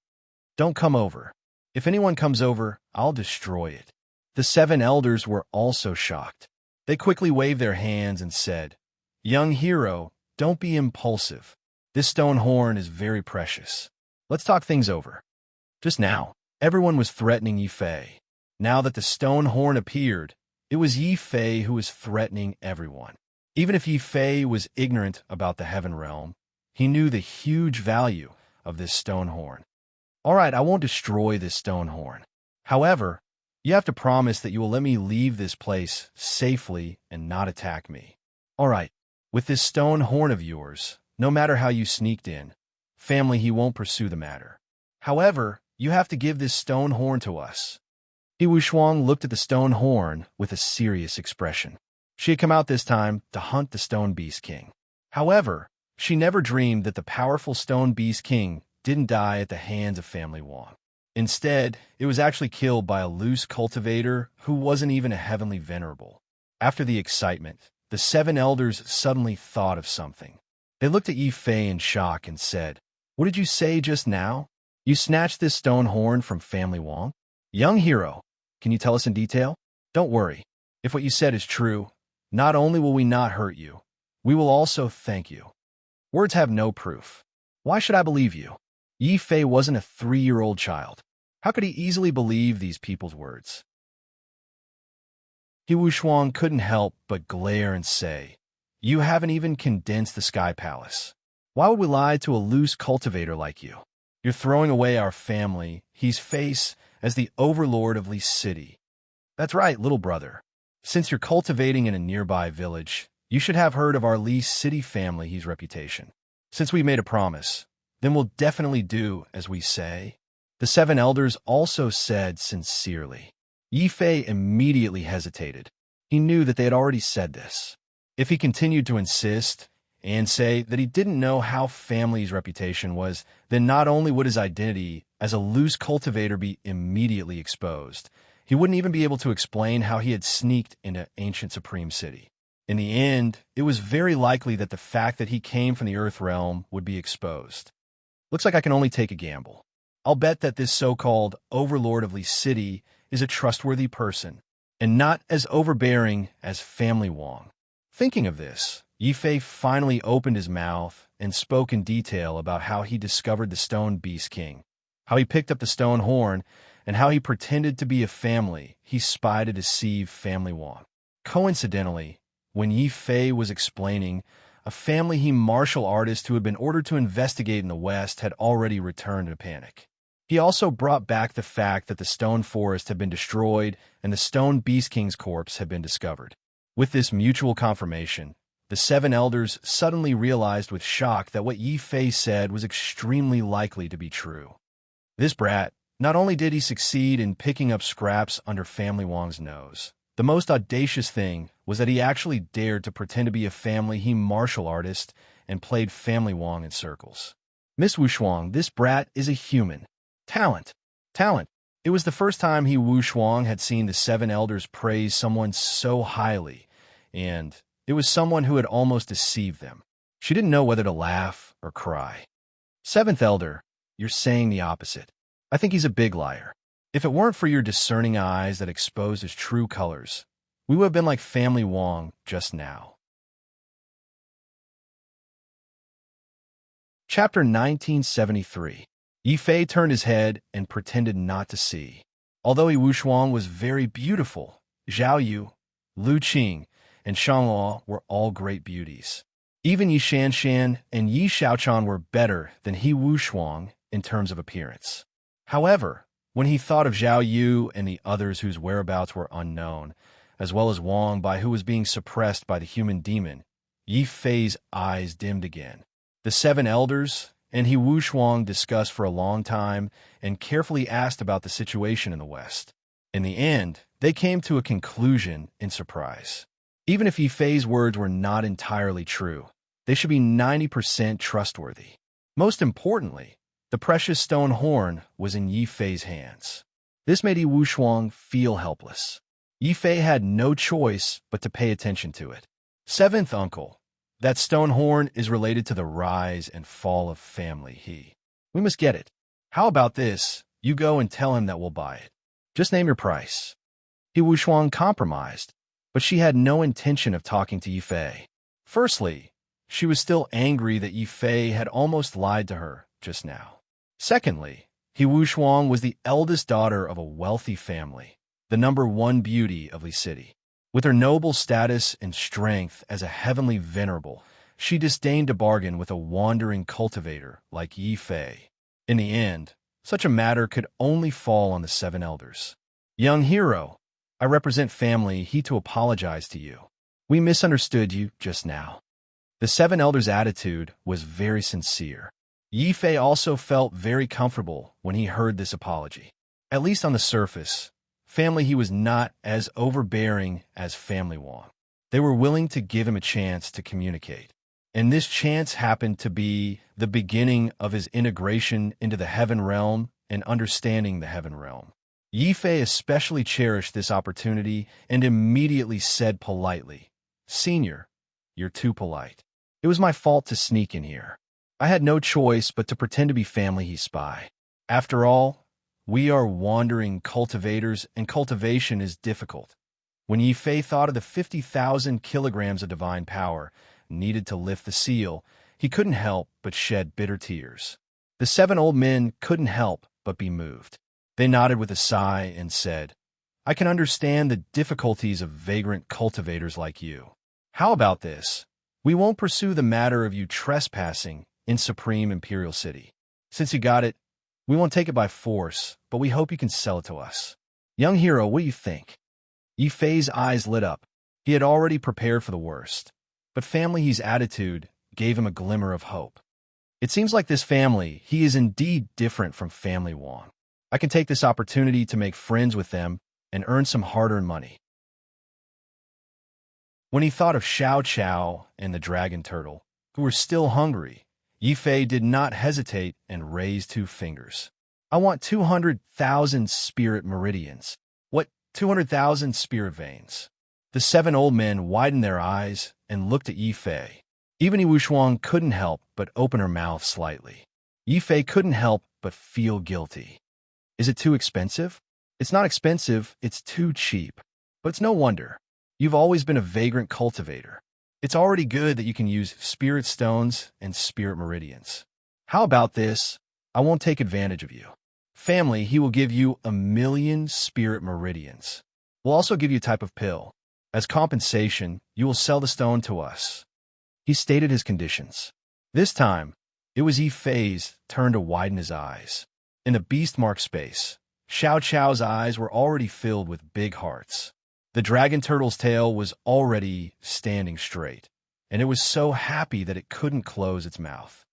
"Don't come over. If anyone comes over, I'll destroy it." The 7 elders were also shocked. They quickly waved their hands and said, "Young hero, don't be impulsive. This stone horn is very precious. Let's talk things over." Just now, everyone was threatening Yi Fei. Now that the stone horn appeared, it was Yi Fei who was threatening everyone. Even if Yi Fei was ignorant about the heaven realm, he knew the huge value of this stone horn. "All right, I won't destroy this stone horn. However, you have to promise that you will let me leave this place safely and not attack me." "All right, with this stone horn of yours, no matter how you sneaked in, family He won't pursue the matter. However, you have to give this stone horn to us." He Wushuang looked at the stone horn with a serious expression. She had come out this time to hunt the Stone Beast King. However, she never dreamed that the powerful Stone Beast King didn't die at the hands of family Wang. Instead, it was actually killed by a loose cultivator who wasn't even a heavenly venerable. After the excitement, the 7 elders suddenly thought of something. They looked at Yi Fei in shock and said, "What did you say just now? You snatched this stone horn from family Wang? Young hero, can you tell us in detail?" "Don't worry. If what you said is true, not only will we not hurt you, we will also thank you. Words have no proof. Why should I believe you?" Yi Fei wasn't a 3-year-old child. How could he easily believe these people's words? He Wushuang couldn't help but glare and say, "You haven't even condensed the Sky Palace. Why would we lie to a loose cultivator like you? You're throwing away our family, He's face, as the overlord of Li City." "That's right, little brother. Since you're cultivating in a nearby village, you should have heard of our Li City family He's reputation. Since we made a promise, then we'll definitely do as we say." The 7 elders also said sincerely. Yi Fei immediately hesitated. He knew that they had already said this. If he continued to insist and say that he didn't know how family's reputation was, then not only would his identity as a loose cultivator be immediately exposed, he wouldn't even be able to explain how he had sneaked into ancient Supreme City. In the end, it was very likely that the fact that he came from the Earth realm would be exposed. Looks like I can only take a gamble. I'll bet that this so-called overlord of Li City is a trustworthy person, and not as overbearing as family Wang. Thinking of this, Yi Fei finally opened his mouth and spoke in detail about how he discovered the Stone Beast King, how he picked up the stone horn, and how he pretended to be a family he spied to deceive family Wang. Coincidentally, when Yi Fei was explaining, a family He martial artist who had been ordered to investigate in the West had already returned in a panic. He also brought back the fact that the stone forest had been destroyed and the Stone Beast King's corpse had been discovered. With this mutual confirmation, the 7 elders suddenly realized with shock that what Yi Fei said was extremely likely to be true. This brat, not only did he succeed in picking up scraps under family Wang's nose, the most audacious thing was that he actually dared to pretend to be a family He martial artist and played family Wang in circles. "Miss Wushuang, this brat is a human. Talent. Talent." It was the first time He Wushuang had seen the 7 elders praise someone so highly, and it was someone who had almost deceived them. She didn't know whether to laugh or cry. "7th elder, you're saying the opposite. I think he's a big liar. If it weren't for your discerning eyes that exposed his true colors, We would have been like family Wong just now. Chapter 1973. Yi Fei turned his head and pretended not to see. Although Yi Wuxuang was very beautiful, Zhao Yu, Lu Qing, and Shangluo were all great beauties. Even Yi Shanshan and Yi Xiaochan were better than He Wuxuang in terms of appearance. However, when he thought of Zhao Yu and the others whose whereabouts were unknown, as well as Wang Bai who was being suppressed by the human demon, Yi Fei's eyes dimmed again. The seven elders and He Wuxuang discussed for a long time and carefully asked about the situation in the West. In the end, they came to a conclusion in surprise. Even if Yi Fei's words were not entirely true, they should be 90% trustworthy. Most importantly, the precious stone horn was in Yi Fei's hands. This made Yi Wuxuang feel helpless. Yi Fei had no choice but to pay attention to it. Seventh uncle, that stone horn is related to the rise and fall of family He. We must get it. How about this? You go and tell him that we'll buy it. Just name your price. He Wuxuang compromised, but she had no intention of talking to Yi Fei. Firstly, she was still angry that Yi Fei had almost lied to her just now. Secondly, He Wuxuang was the eldest daughter of a wealthy family, the #1 beauty of Li City. With her noble status and strength as a heavenly venerable, she disdained to bargain with a wandering cultivator like Yi Fei. In the end, such a matter could only fall on the seven elders. Young hero, I represent family He to apologize to you. We misunderstood you just now. The seven elders' attitude was very sincere. Yi Fei also felt very comfortable when he heard this apology. At least on the surface, family He was not as overbearing as family Wang. They were willing to give him a chance to communicate. And this chance happened to be the beginning of his integration into the heaven realm and understanding the heaven realm. Yi Fei especially cherished this opportunity and immediately said politely, "Senior, you're too polite. It was my fault to sneak in here. I had no choice but to pretend to be family He spy. After all, we are wandering cultivators, and cultivation is difficult." When Yi Fei thought of the 50,000 kilograms of divine power needed to lift the seal, he couldn't help but shed bitter tears. The seven old men couldn't help but be moved. They nodded with a sigh and said, "I can understand the difficulties of vagrant cultivators like you. How about this? We won't pursue the matter of you trespassing in Supreme Imperial City. Since you got it, we won't take it by force, but we hope you can sell it to us. Young hero, what do you think?" Yi Fei's eyes lit up. He had already prepared for the worst, but family He's attitude gave him a glimmer of hope. It seems like this family He is indeed different from family Wang. I can take this opportunity to make friends with them and earn some hard-earned money. When he thought of Xiao Qiao and the dragon turtle, who were still hungry, Yi Fei did not hesitate and raised 2 fingers. "I want 200,000 spirit meridians." "What, 200,000 spirit veins?" The seven old men widened their eyes and looked at Yi Fei. Even Yi Wuxuang couldn't help but open her mouth slightly. Yi Fei couldn't help but feel guilty. Is it too expensive? It's not expensive, it's too cheap. But it's no wonder. You've always been a vagrant cultivator. It's already good that you can use spirit stones and spirit meridians. How about this? I won't take advantage of you. Family, He will give you 1,000,000 spirit meridians. We'll also give you a type of pill. As compensation, you will sell the stone to us. He stated his conditions. This time, it was Yi Fei's turn to widen his eyes. In the beast-marked space, Xiao Qiao's eyes were already filled with big hearts. The dragon turtle's tail was already standing straight, and it was so happy that it couldn't close its mouth.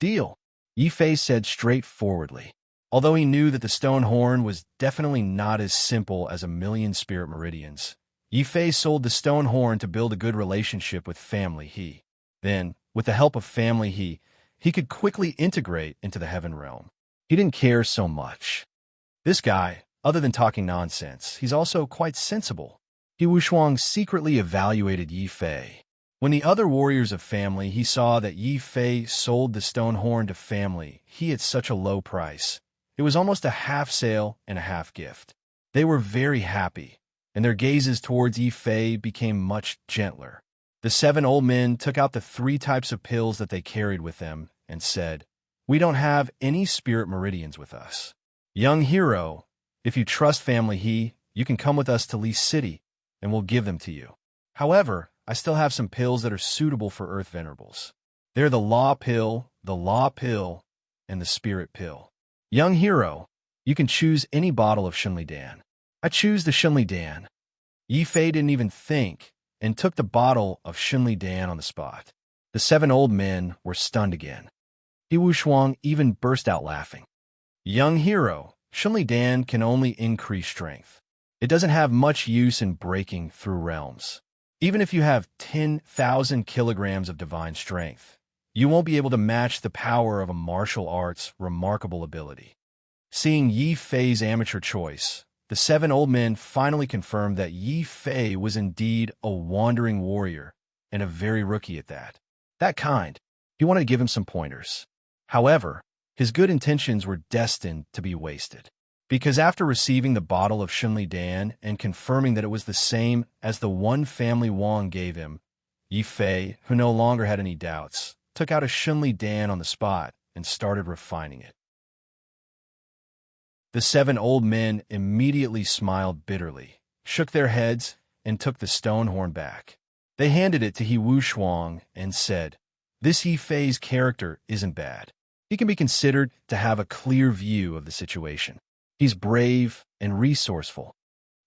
"Deal," Yi Fei said straightforwardly. Although he knew that the stone horn was definitely not as simple as 1,000,000 spirit meridians, Yi Fei sold the stone horn to build a good relationship with family He. Then, with the help of family he could quickly integrate into the heaven realm. He didn't care so much. This guy, other than talking nonsense, he's also quite sensible. He Wuxuang secretly evaluated Yi Fei. When the other warriors of family he saw that Yi Fei sold the stone horn to family He at such a low price, it was almost a half sale and a half gift. They were very happy, and their gazes towards Yi Fei became much gentler. The 7 old men took out the 3 types of pills that they carried with them and said, "We don't have any spirit meridians with us. Young hero, if you trust family He, you can come with us to Lee City, and we'll give them to you. However, I still have some pills that are suitable for Earth Venerables. They're the Law Pill, and the Spirit Pill. Young hero, you can choose any bottle of Shenli Dan." "I choose the Shenli Dan." Yi Fei didn't even think and took the bottle of Shenli Dan on the spot. The 7 old men were stunned again. He Wushuang even burst out laughing. "Young hero, Shenli Dan can only increase strength. It doesn't have much use in breaking through realms. Even if you have 10,000 kilograms of divine strength, you won't be able to match the power of a martial art's remarkable ability." Seeing Yi Fei's amateur choice, the 7 old men finally confirmed that Yi Fei was indeed a wandering warrior, and a very rookie at that. That kind. He wanted to give him some pointers. However, his good intentions were destined to be wasted. Because after receiving the bottle of Shenli Dan and confirming that it was the same as the one family Wang gave him, Yi Fei, who no longer had any doubts, took out a Shenli Dan on the spot and started refining it. The 7 old men immediately smiled bitterly, shook their heads, and took the stone horn back. They handed it to He Wushuang and said, "This Yi Fei's character isn't bad. He can be considered to have a clear view of the situation. He's brave and resourceful."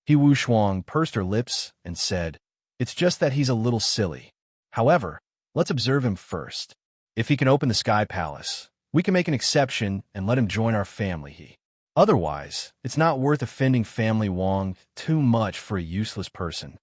He Wushuang pursed her lips and said, "It's just that he's a little silly. However, let's observe him first. If he can open the Sky Palace, we can make an exception and let him join our family. Otherwise, it's not worth offending family Wang too much for a useless person."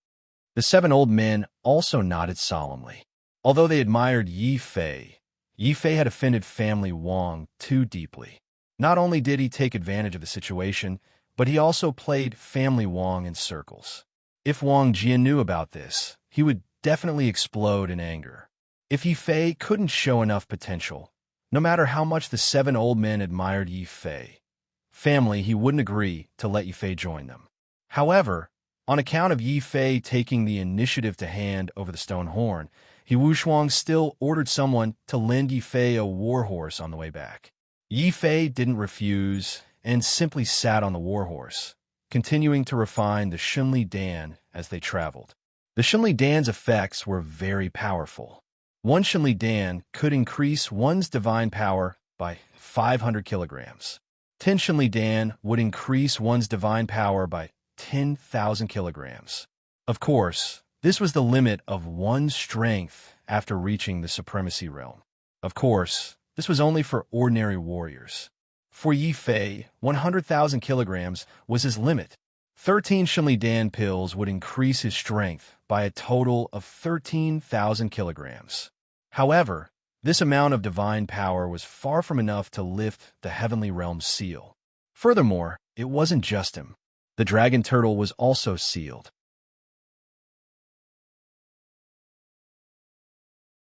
The 7 old men also nodded solemnly. Although they admired Yi Fei had offended family Wang too deeply. Not only did he take advantage of the situation, but he also played family Wang in circles. If Wang Jian knew about this, he would definitely explode in anger. If Yi Fei couldn't show enough potential, no matter how much the 7 old men admired Yi Fei, family, he wouldn't agree to let Yi Fei join them. However, on account of Yi Fei taking the initiative to hand over the stone horn, He Wushuang still ordered someone to lend Yi Fei a warhorse on the way back. Yi Fei didn't refuse and simply sat on the warhorse, continuing to refine the Shenli Dan as they traveled. The Shenli Dan's effects were very powerful. One Shenli Dan could increase one's divine power by 500 kilograms. 10 Shenli Dan would increase one's divine power by 10,000 kilograms. Of course, this was the limit of one's strength after reaching the supremacy realm. Of course, this was only for ordinary warriors. For Yi Fei, 100,000 kilograms was his limit. 13 Shenli Dan pills would increase his strength by a total of 13,000 kilograms. However, this amount of divine power was far from enough to lift the heavenly realm's seal. Furthermore, it wasn't just him. The dragon turtle was also sealed.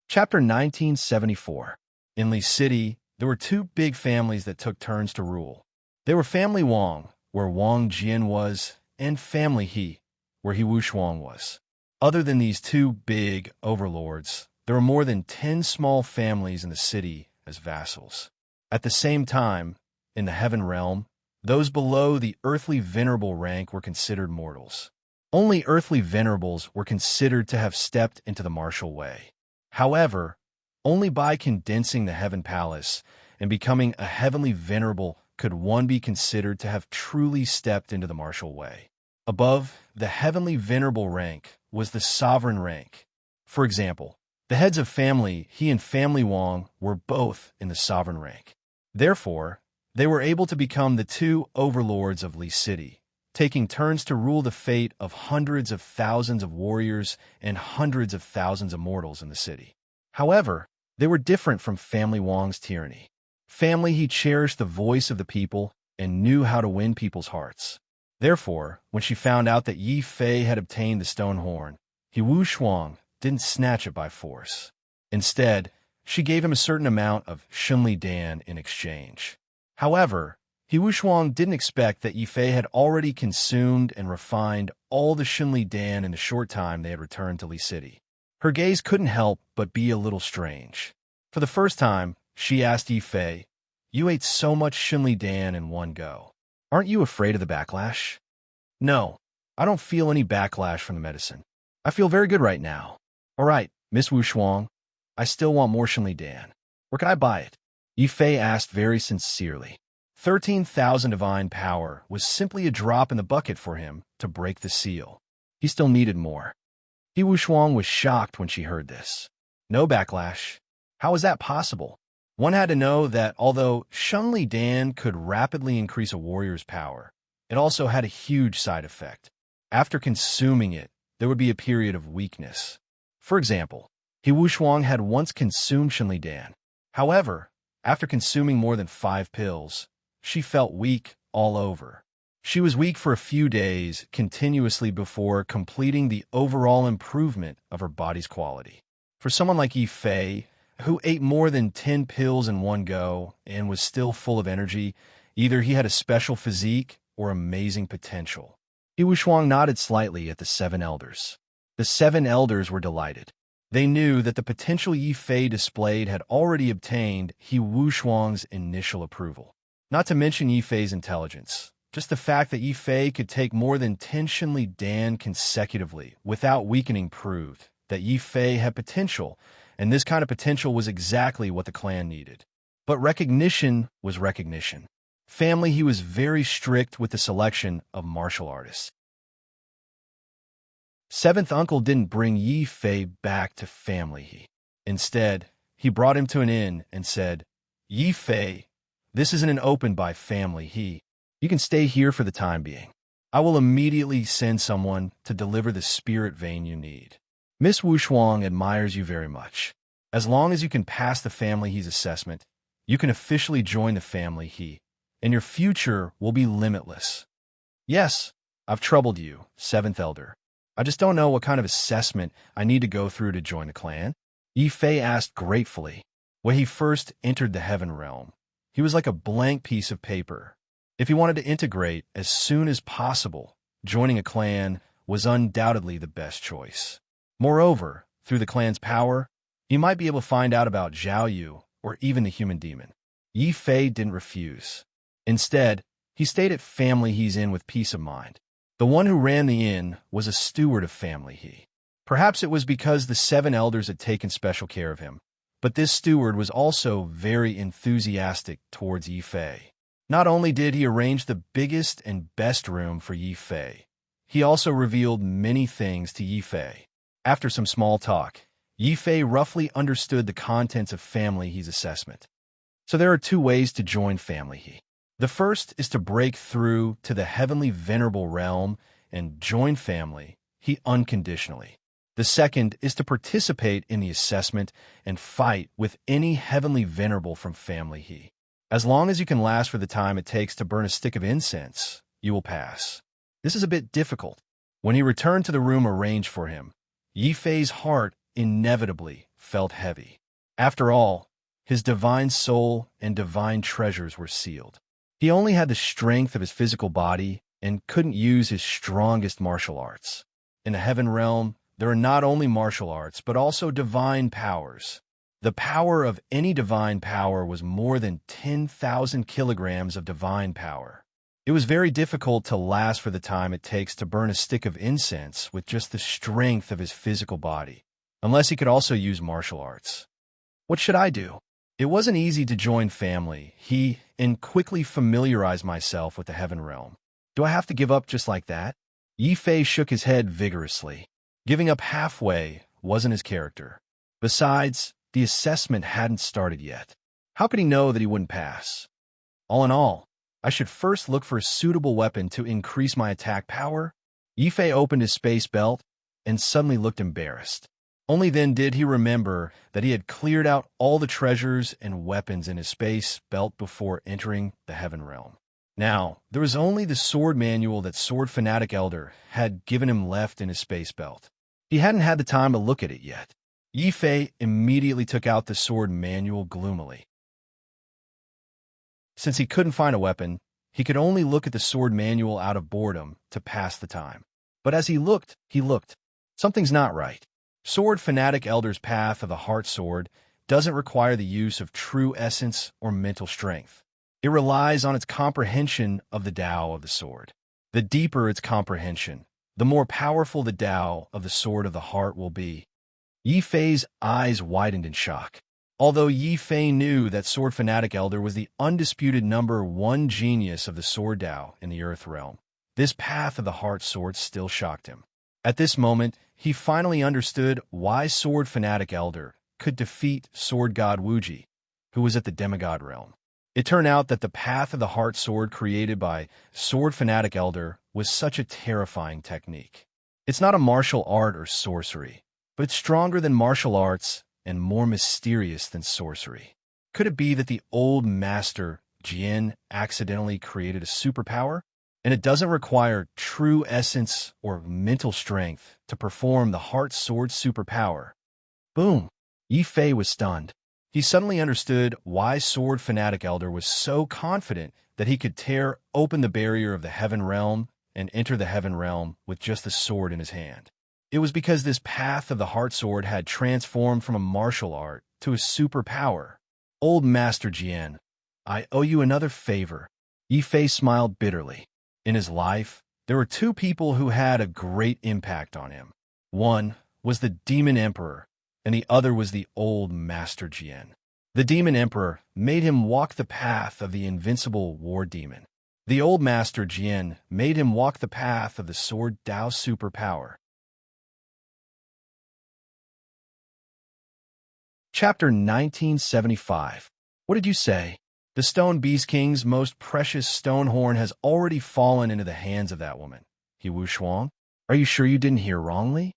Chapter 1974. In Lee City, there were 2 big families that took turns to rule. They were family Wang, where Wang Jian was, and family He, where He Wushuang was. Other than these 2 big overlords, there were more than 10 small families in the city as vassals. At the same time, in the heaven realm, those below the earthly venerable rank were considered mortals. Only earthly venerables were considered to have stepped into the martial way. However, only by condensing the heaven palace and becoming a heavenly venerable could one be considered to have truly stepped into the martial way. Above the heavenly venerable rank was the sovereign rank. For example, the heads of family He and family Wang were both in the sovereign rank. Therefore, they were able to become the 2 overlords of Lee City, taking turns to rule the fate of hundreds of thousands of warriors and hundreds of thousands of mortals in the city. However, they were different from family Wang's tyranny. Family He cherished the voice of the people and knew how to win people's hearts. Therefore, when she found out that Yi Fei had obtained the stone horn, He Wushuang didn't snatch it by force. Instead, she gave him a certain amount of Shenli Dan in exchange. However, He Wushuang didn't expect that Yi Fei had already consumed and refined all the Xunli Dan in the short time they had returned to Li City. Her gaze couldn't help but be a little strange. For the first time, she asked Yi Fei, "You ate so much Xunli Dan in one go. Aren't you afraid of the backlash?" "No, I don't feel any backlash from the medicine. I feel very good right now." "All right, Miss Wushuang, I still want more Xunli Dan. Where can I buy it?" Yi Fei asked very sincerely. 13,000 divine power was simply a drop in the bucket for him to break the seal. He still needed more. Yi Wushuang was shocked when she heard this. No backlash. How was that possible? One had to know that although Xunli Dan could rapidly increase a warrior's power, it also had a huge side effect. After consuming it, there would be a period of weakness. For example, Yi Wushuang had once consumed Xunli Dan. However, after consuming more than 5 pills, she felt weak all over. She was weak for a few days continuously before completing the overall improvement of her body's quality. For someone like Yi Fei, who ate more than 10 pills in one go and was still full of energy, either he had a special physique or amazing potential. Yi Wushuang nodded slightly at the 7 elders. The 7 elders were delighted. They knew that the potential Yi Fei displayed had already obtained Yi Wushuang's initial approval. Not to mention Yi Fei's intelligence. Just the fact that Yi Fei could take more than 10 Xunli Dan consecutively without weakening proved that Yi Fei had potential, and this kind of potential was exactly what the clan needed. But recognition was recognition. Family He was very strict with the selection of martial artists. 7th uncle didn't bring Yi Fei back to Family He. Instead, he brought him to an inn and said, "Yi Fei, this isn't an open by Family He. You can stay here for the time being. I will immediately send someone to deliver the spirit vein you need. Miss Wushuang admires you very much. As long as you can pass the Family He's assessment, you can officially join the Family He, and your future will be limitless." "Yes, I've troubled you, 7th elder. I just don't know what kind of assessment I need to go through to join the clan." Yi Fei asked gratefully. When he first entered the heaven realm, he was like a blank piece of paper. If he wanted to integrate as soon as possible, joining a clan was undoubtedly the best choice. Moreover, through the clan's power, he might be able to find out about Zhao Yu or even the human demon. Yi Fei didn't refuse. Instead, he stayed at Family He's inn with peace of mind. The one who ran the inn was a steward of Family He. Perhaps it was because the 7 elders had taken special care of him, but this steward was also very enthusiastic towards Yi Fei. Not only did he arrange the biggest and best room for Yi Fei, he also revealed many things to Yi Fei. After some small talk, Yi Fei roughly understood the contents of Family He's assessment. So there are 2 ways to join Family He. The first is to break through to the heavenly venerable realm and join Family He unconditionally. The second is to participate in the assessment and fight with any heavenly venerable from Family He. As long as you can last for the time it takes to burn a stick of incense, you will pass. This is a bit difficult. When he returned to the room arranged for him, Yi Fei's heart inevitably felt heavy. After all, his divine soul and divine treasures were sealed. He only had the strength of his physical body and couldn't use his strongest martial arts. In the heaven realm, there are not only martial arts, but also divine powers. The power of any divine power was more than 10,000 kilograms of divine power. It was very difficult to last for the time it takes to burn a stick of incense with just the strength of his physical body, unless he could also use martial arts. What should I do? It wasn't easy to join Family He and quickly familiarize myself with the heaven realm. Do I have to give up just like that? Yi Fei shook his head vigorously. Giving up halfway wasn't his character. Besides, the assessment hadn't started yet. How could he know that he wouldn't pass? All in all, I should first look for a suitable weapon to increase my attack power. Yi Fei opened his space belt and suddenly looked embarrassed. Only then did he remember that he had cleared out all the treasures and weapons in his space belt before entering the heaven realm. Now, there was only the sword manual that Sword Fanatic Elder had given him left in his space belt. He hadn't had the time to look at it yet. Yi Fei immediately took out the sword manual gloomily. Since he couldn't find a weapon, He could only look at the sword manual out of boredom to pass the time. But as he looked. Something's not right. Sword Fanatic Elder's Path of the Heart Sword doesn't require the use of true essence or mental strength. It relies on its comprehension of the Tao of the sword. The deeper its comprehension, the more powerful the Tao of the Sword of the Heart will be. Yi Fei's eyes widened in shock. Although Yi Fei knew that Sword Fanatic Elder was the undisputed #1 genius of the Sword Tao in the Earth Realm, this Path of the Heart Sword still shocked him. At this moment, he finally understood why Sword Fanatic Elder could defeat Sword God Wuji, who was at the demigod realm. It turned out that the Path of the Heart Sword created by Sword Fanatic Elder was such a terrifying technique. It's not a martial art or sorcery, but it's stronger than martial arts and more mysterious than sorcery. Could it be that the old master, Jian, accidentally created a superpower? And it doesn't require true essence or mental strength to perform the Heart Sword superpower. Boom! Yi Fei was stunned. He suddenly understood why Sword Fanatic Elder was so confident that he could tear open the barrier of the Heaven Realm and enter the Heaven Realm with just the sword in his hand. It was because this Path of the Heart Sword had transformed from a martial art to a superpower. Old Master Jian, I owe you another favor. Yi Fei smiled bitterly. In his life, there were two people who had a great impact on him. One was the Demon Emperor, and the other was the old Master Jian. The Demon Emperor made him walk the path of the invincible war demon. The old Master Jian made him walk the path of the Sword Tao superpower. Chapter 1975. What did you say? The Stone Beast King's most precious stone horn has already fallen into the hands of that woman. He Wu Shuang. Are you sure you didn't hear wrongly?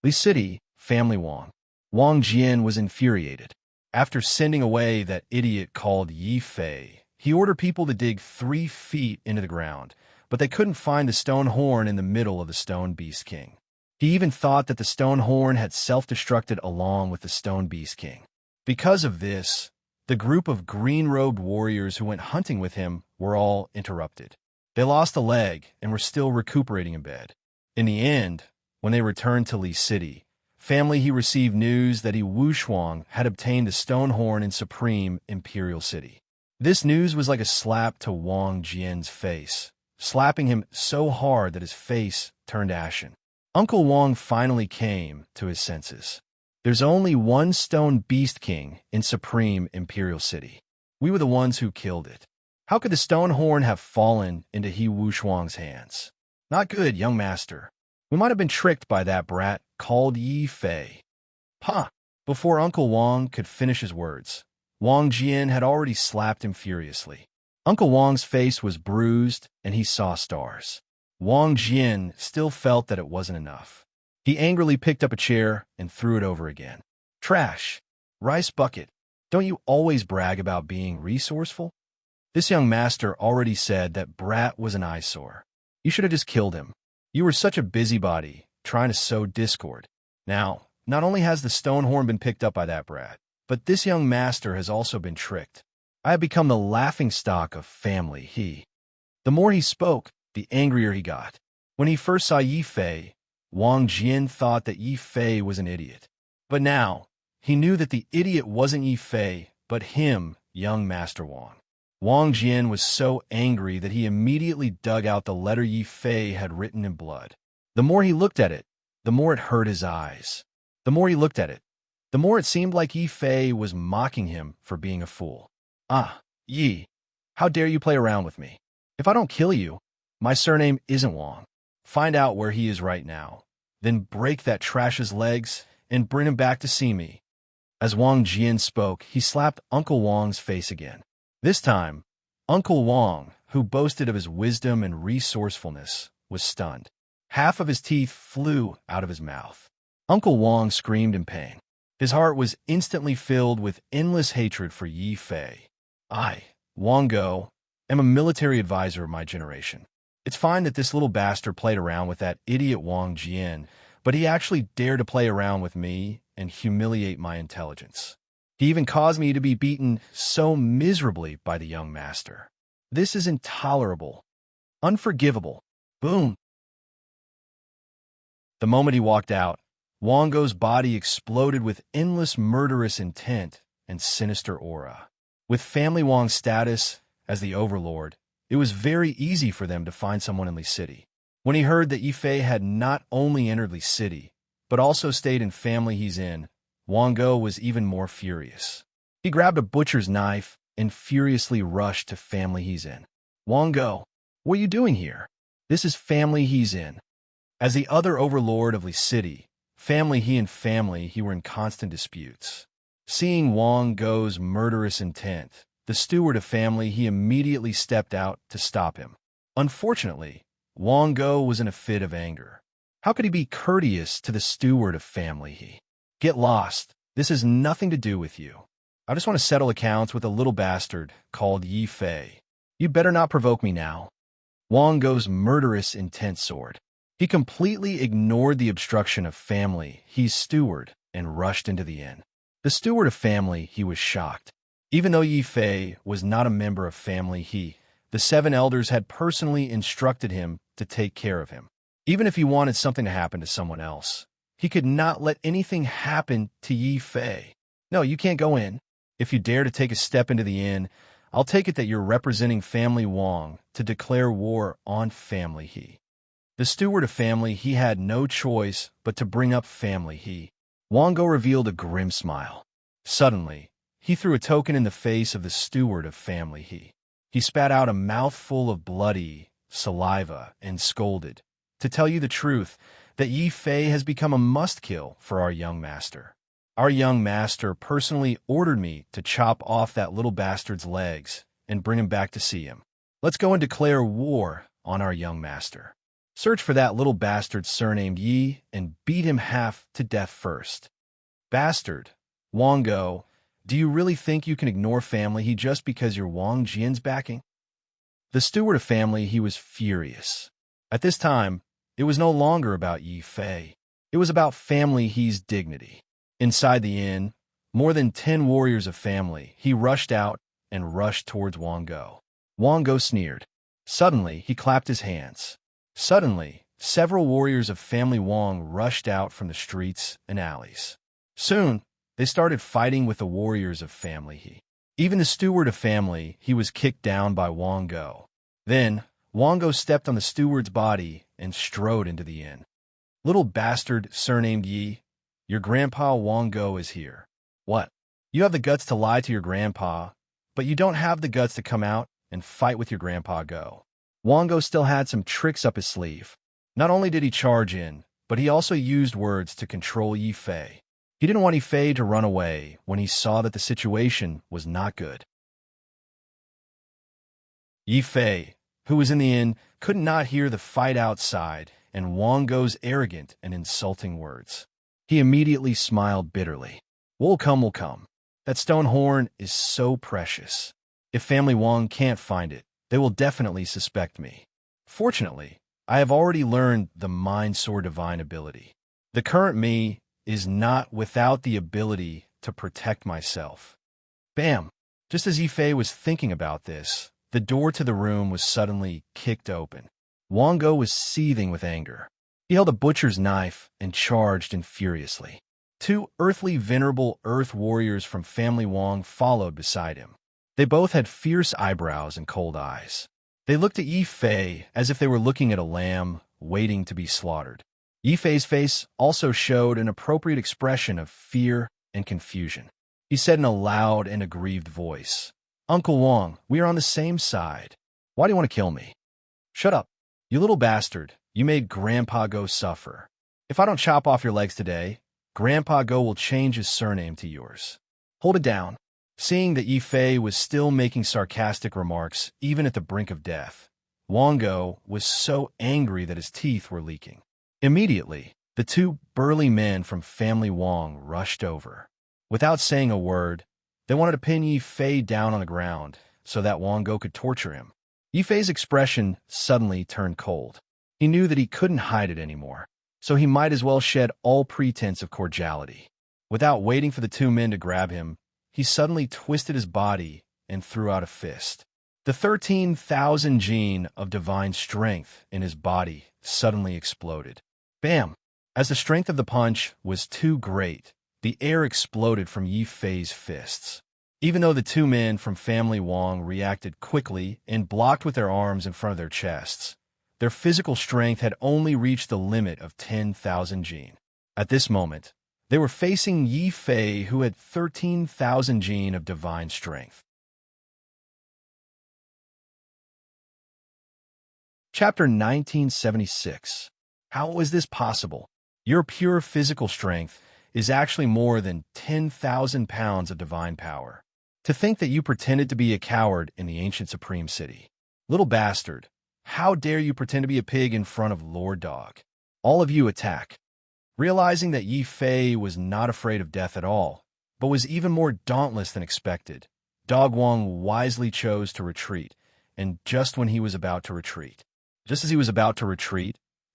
Li City, family Wang. Wang Jian was infuriated. After sending away that idiot called Yi Fei, he ordered people to dig 3 feet into the ground, but they couldn't find the stone horn in the middle of the Stone Beast King. He even thought that the stone horn had self-destructed along with the Stone Beast King. Because of this, the group of green-robed warriors who went hunting with him were all interrupted. They lost a leg and were still recuperating in bed. In the end, when they returned to Li City, family he received news that Yi Wu Shuang had obtained the stone horn in Supreme Imperial City. This news was like a slap to Wang Jian's face, slapping him so hard that his face turned ashen. Uncle Wang finally came to his senses. There's only one Stone Beast King in Supreme Imperial City. We were the ones who killed it. How could the stone horn have fallen into Yi Wu Shuang's hands? Not good, young master. We might have been tricked by that brat called Yi Fei. Ha! Before Uncle Wang could finish his words, Wang Jian had already slapped him furiously. Uncle Wang's face was bruised and he saw stars. Wang Jian still felt that it wasn't enough. He angrily picked up a chair and threw it over again. Trash. Rice bucket. Don't you always brag about being resourceful? This young master already said that brat was an eyesore. You should have just killed him. You were such a busybody, trying to sow discord. Now, not only has the stone horn been picked up by that brat, but this young master has also been tricked. I have become the laughingstock of family, The more he spoke, the angrier he got. When he first saw Yi Fei, Wang Jian thought that Yi Fei was an idiot. But now, he knew that the idiot wasn't Yi Fei, but him, young Master Wang. Wang Jian was so angry that he immediately dug out the letter Yi Fei had written in blood. The more he looked at it, the more it hurt his eyes. The more he looked at it, the more it seemed like Yi Fei was mocking him for being a fool. Ah, Yi, how dare you play around with me? If I don't kill you, my surname isn't Wang. Find out where he is right now, then break that trash's legs and bring him back to see me. As Wang Jian spoke, he slapped Uncle Wang's face again. This time, Uncle Wang, who boasted of his wisdom and resourcefulness, was stunned. Half of his teeth flew out of his mouth. Uncle Wang screamed in pain. His heart was instantly filled with endless hatred for Yi Fei. I, Wang Go, am a military advisor of my generation. It's fine that this little bastard played around with that idiot Wang Jian, but he actually dared to play around with me and humiliate my intelligence. He even caused me to be beaten so miserably by the young master. This is intolerable. Unforgivable. Boom. The moment he walked out, Wongo's body exploded with endless murderous intent and sinister aura. With Family Wong's status as the overlord, it was very easy for them to find someone in Lee City. When he heard that Yifei had not only entered Lee City, but also stayed in family he's in, Wongo was even more furious. He grabbed a butcher's knife and furiously rushed to family he's in. Wongo, what are you doing here? This is family he's in. As the other overlord of Lee City, family he were in constant disputes. Seeing Wongo's murderous intent, the steward of family he immediately stepped out to stop him. Unfortunately, Wongo was in a fit of anger. How could he be courteous to the steward of family he? Get lost. This has nothing to do with you. I just want to settle accounts with a little bastard called Yifei. You better not provoke me now. Wongo's murderous intent soared. He completely ignored the obstruction of family he's steward and rushed into the inn. The steward of family he was shocked. Even though Yifei was not a member of family the 7 elders had personally instructed him to take care of him. Even if he wanted something to happen to someone else, he could not let anything happen to Yifei. No, you can't go in. If you dare to take a step into the inn, I'll take it that you're representing Family Wong to declare war on family he. The steward of family he had no choice but to bring up family he. Wongo revealed a grim smile. Suddenly, he threw a token in the face of the steward of family he. He spat out a mouthful of bloody saliva and scolded, "To tell you the truth, that Yifei has become a must-kill for our young master. Our young master personally ordered me to chop off that little bastard's legs and bring him back to see him. Let's go and declare war on our young master. Search for that little bastard surnamed Yi and beat him half to death first." Bastard. Wongo, do you really think you can ignore family he just because you're Wang Jian's backing? The steward of family he was furious. At this time, it was no longer about Yifei. It was about family he's dignity. Inside the inn, more than 10 warriors of family he rushed out and rushed towards Wongo. Wongo sneered. Suddenly, he clapped his hands. Suddenly, several warriors of family Wong rushed out from the streets and alleys. Soon, they started fighting with the warriors of family he. Even the steward of family he was kicked down by Wongo. Then, Wongo stepped on the steward's body and strode into the inn. "Little bastard surnamed Yi, your grandpa Wongo is here." "What? You have the guts to lie to your grandpa, but you don't have the guts to come out and fight with your grandpa Go." Wongo still had some tricks up his sleeve. Not only did he charge in, but he also used words to control Yifei. He didn't want Yifei to run away when he saw that the situation was not good. Yifei, who was in the inn, could not hear the fight outside and Wongo's arrogant and insulting words. He immediately smiled bitterly. Will come. That stone horn is so precious. If family Wong can't find it, they will definitely suspect me. Fortunately, I have already learned the Mind Sword Divine ability. The current me is not without the ability to protect myself. Bam! Just as Yifei was thinking about this, the door to the room was suddenly kicked open. Wongo was seething with anger. He held a butcher's knife and charged in furiously. 2 earthly venerable earth warriors from family Wong followed beside him. They both had fierce eyebrows and cold eyes. They looked at Yifei as if they were looking at a lamb waiting to be slaughtered. Yifei's face also showed an appropriate expression of fear and confusion. He said in a loud and aggrieved voice, "Uncle Wong, we are on the same side. Why do you want to kill me?" "Shut up. You little bastard. You made Grandpa Go suffer. If I don't chop off your legs today, Grandpa Go will change his surname to yours. Hold it down." Seeing that Yifei was still making sarcastic remarks even at the brink of death, Wongo was so angry that his teeth were leaking. Immediately, the 2 burly men from family Wong rushed over. Without saying a word, they wanted to pin Yifei down on the ground so that Wongo could torture him. Yifei's expression suddenly turned cold. He knew that he couldn't hide it anymore, so he might as well shed all pretense of cordiality. Without waiting for the 2 men to grab him, he suddenly twisted his body and threw out a fist. The 13,000 gene of divine strength in his body suddenly exploded. Bam! As the strength of the punch was too great, the air exploded from Yi Fei's fists. Even though the two men from family Wang reacted quickly and blocked with their arms in front of their chests, their physical strength had only reached the limit of 10,000 gene. At this moment, they were facing Yi Fei, who had 13,000 gene of divine strength. Chapter 1976. How is this possible? Your pure physical strength is actually more than 10,000 pounds of divine power. To think that you pretended to be a coward in the ancient supreme city. Little bastard, how dare you pretend to be a pig in front of Lord Dog? All of you attack. Realizing that Yi Fei was not afraid of death at all, but was even more dauntless than expected, Dog Wang wisely chose to retreat, and just when he was about to retreat,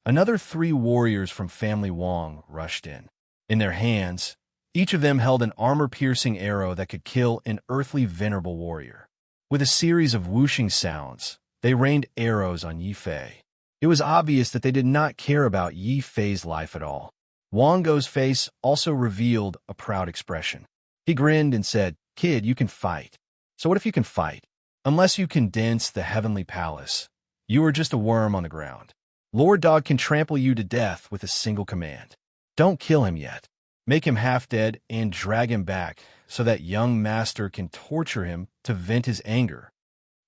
another 3 warriors from family Wang rushed in. In their hands, each of them held an armor-piercing arrow that could kill an earthly venerable warrior. With a series of whooshing sounds, they rained arrows on Yi Fei. It was obvious that they did not care about Yi Fei's life at all. Wang Go's face also revealed a proud expression. He grinned and said, "Kid, you can fight. So what if you can fight? Unless you condense the heavenly palace, you are just a worm on the ground. Lord Dog can trample you to death with a single command. Don't kill him yet. Make him half dead and drag him back so that young master can torture him to vent his anger."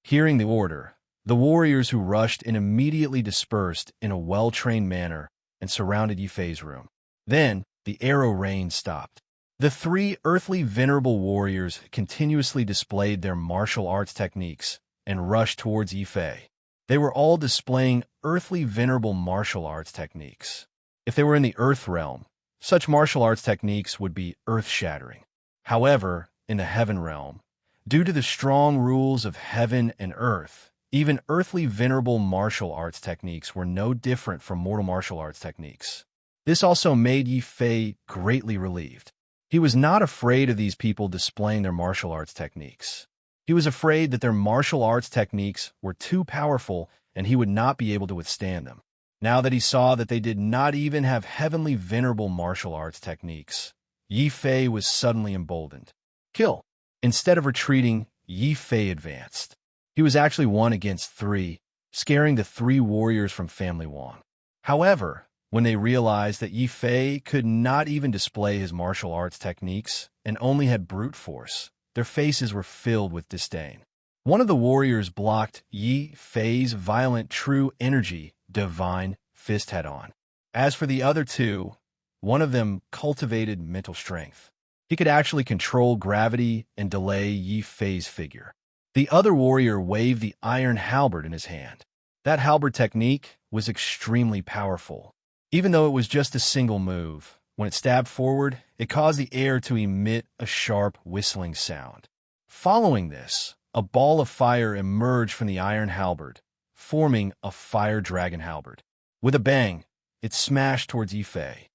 Hearing the order, the warriors who rushed in immediately dispersed in a well-trained manner and surrounded Yi Fei's room. Then, the arrow rain stopped. The 3 earthly venerable warriors continuously displayed their martial arts techniques and rushed towards Yi Fei. They were all displaying earthly venerable martial arts techniques. If they were in the earth realm, such martial arts techniques would be earth-shattering. However, in the heaven realm, due to the strong rules of heaven and earth, even earthly venerable martial arts techniques were no different from mortal martial arts techniques. This also made Yi Fei greatly relieved. He was not afraid of these people displaying their martial arts techniques. He was afraid that their martial arts techniques were too powerful and he would not be able to withstand them. Now that he saw that they did not even have heavenly venerable martial arts techniques, Yi Fei was suddenly emboldened. Kill! Instead of retreating, Yi Fei advanced. He was actually 1 against 3, scaring the 3 warriors from family Wang. However, when they realized that Yi Fei could not even display his martial arts techniques and only had brute force, their faces were filled with disdain. One of the warriors blocked Yi Fei's violent true energy divine fist head-on. As for the other 2, one of them cultivated mental strength. He could actually control gravity and delay Yi Fei's figure. The other warrior waved the iron halberd in his hand. That halberd technique was extremely powerful. Even though it was just a single move, when it stabbed forward, it caused the air to emit a sharp whistling sound. Following this, a ball of fire emerged from the iron halberd, forming a fire dragon halberd. With a bang, it smashed towards Yi Fei.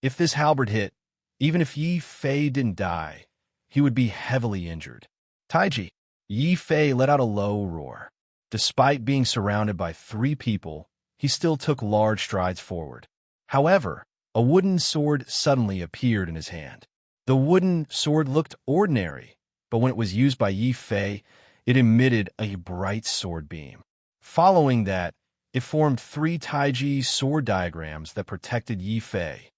If this halberd hit, even if Yi Fei didn't die, he would be heavily injured. Taiji! Yi Fei let out a low roar. Despite being surrounded by 3 people, he still took large strides forward. However, a wooden sword suddenly appeared in his hand. The wooden sword looked ordinary, but when it was used by Yi Fei, it emitted a bright sword beam. Following that, it formed 3 Taiji sword diagrams that protected Yi Fei.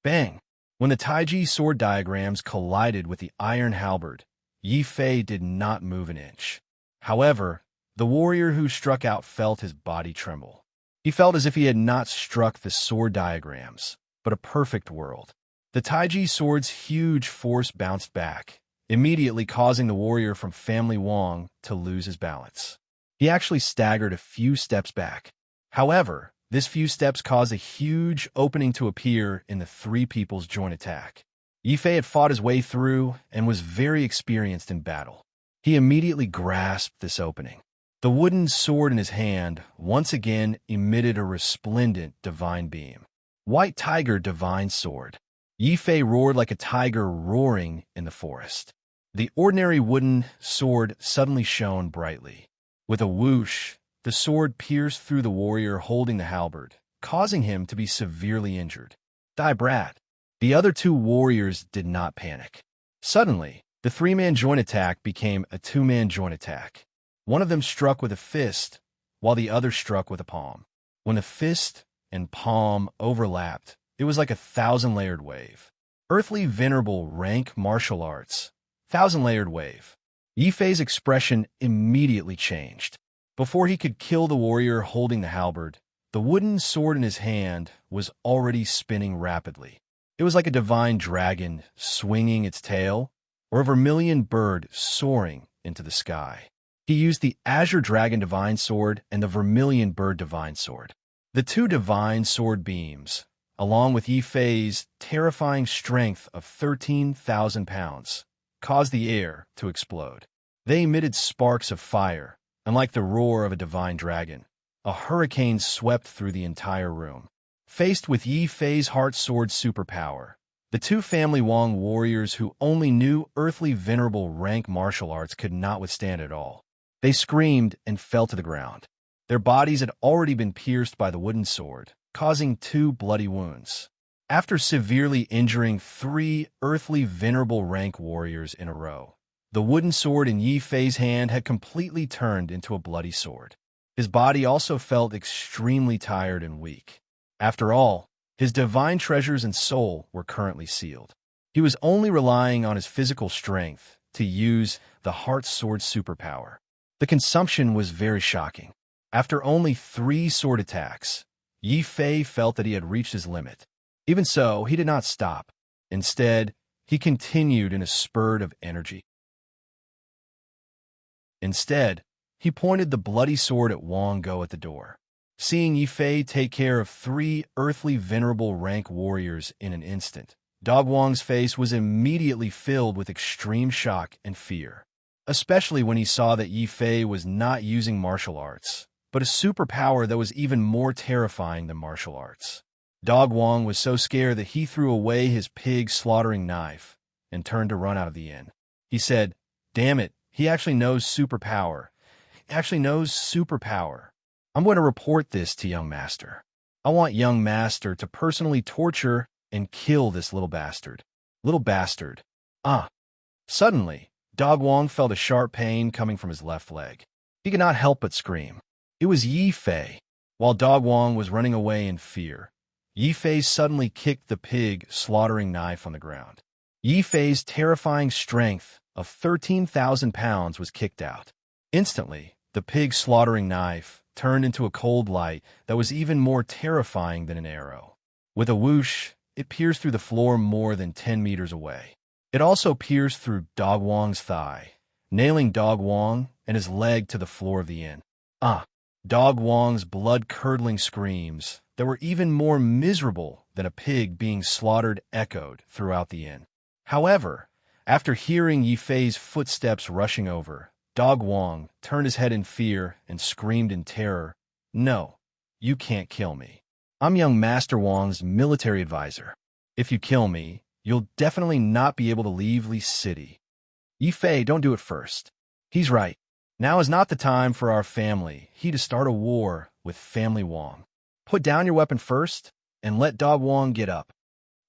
Bang! When the Taiji sword diagrams collided with the iron halberd, Yi Fei did not move an inch. However, the warrior who struck out felt his body tremble. He felt as if he had not struck the sword diagrams, but a perfect world. The Taiji sword's huge force bounced back, immediately causing the warrior from family Wang to lose his balance. He actually staggered a few steps back. However, this few steps caused a huge opening to appear in the 3 people's joint attack. Yi Fei had fought his way through and was very experienced in battle. He immediately grasped this opening. The wooden sword in his hand once again emitted a resplendent divine beam. White Tiger Divine Sword. Yi Fei roared like a tiger roaring in the forest. The ordinary wooden sword suddenly shone brightly. With a whoosh, the sword pierced through the warrior holding the halberd, causing him to be severely injured. Die, brat. The other two warriors did not panic. Suddenly, the three-man joint attack became a two-man joint attack. One of them struck with a fist, while the other struck with a palm. When the fist and palm overlapped, it was like a thousand-layered wave. Earthly venerable rank martial arts. Thousand-layered wave. Yifei's expression immediately changed. Before he could kill the warrior holding the halberd, the wooden sword in his hand was already spinning rapidly. It was like a divine dragon swinging its tail, or a vermilion bird soaring into the sky. He used the Azure Dragon Divine Sword and the Vermilion Bird Divine Sword. The two divine sword beams, along with Yifei's terrifying strength of 13,000 pounds, caused the air to explode. They emitted sparks of fire, and like the roar of a divine dragon, a hurricane swept through the entire room. Faced with Yifei's heart sword superpower, the two family Wong warriors who only knew earthly venerable rank martial arts could not withstand it all. They screamed and fell to the ground. Their bodies had already been pierced by the wooden sword, causing 2 bloody wounds. After severely injuring 3 earthly venerable rank warriors in a row, the wooden sword in Yifei's hand had completely turned into a bloody sword. His body also felt extremely tired and weak. After all, his divine treasures and soul were currently sealed. He was only relying on his physical strength to use the heart sword superpower. The consumption was very shocking. After only 3 sword attacks, Yifei felt that he had reached his limit. Even so, he did not stop. Instead, he continued in a spurt of energy. Instead, he pointed the bloody sword at Wang Go at the door. Seeing Yifei take care of 3 earthly venerable rank warriors in an instant, Dog Wang's face was immediately filled with extreme shock and fear, especially when he saw that Yifei was not using martial arts, but a superpower that was even more terrifying than martial arts. Dog Wang was so scared that he threw away his pig slaughtering knife and turned to run out of the inn. He said, "Damn it, he actually knows superpower. He actually knows superpower. I'm going to report this to young master. I want young master to personally torture and kill this little bastard." Little bastard. Ah. Suddenly, Dog Wang felt a sharp pain coming from his left leg. He could not help but scream. It was Yifei. While Dog Wang was running away in fear, Yifei suddenly kicked the pig slaughtering knife on the ground. Yifei's terrifying strength of 13,000 pounds was kicked out. Instantly, the pig slaughtering knife turned into a cold light that was even more terrifying than an arrow. With a whoosh, it pierced through the floor more than 10 meters away. It also pierced through Dog Wang's thigh, nailing Dog Wang and his leg to the floor of the inn. Ah! Dog Wang's blood-curdling screams that were even more miserable than a pig being slaughtered echoed throughout the inn. However, after hearing Yifei's footsteps rushing over, Dog Wang turned his head in fear and screamed in terror, "No, you can't kill me. I'm young Master Wang's military advisor. If you kill me, you'll definitely not be able to leave Li City." "Yifei, don't do it first. He's right. Now is not the time for our family to start a war with family Wang. Put down your weapon first and let Dog Wang get up."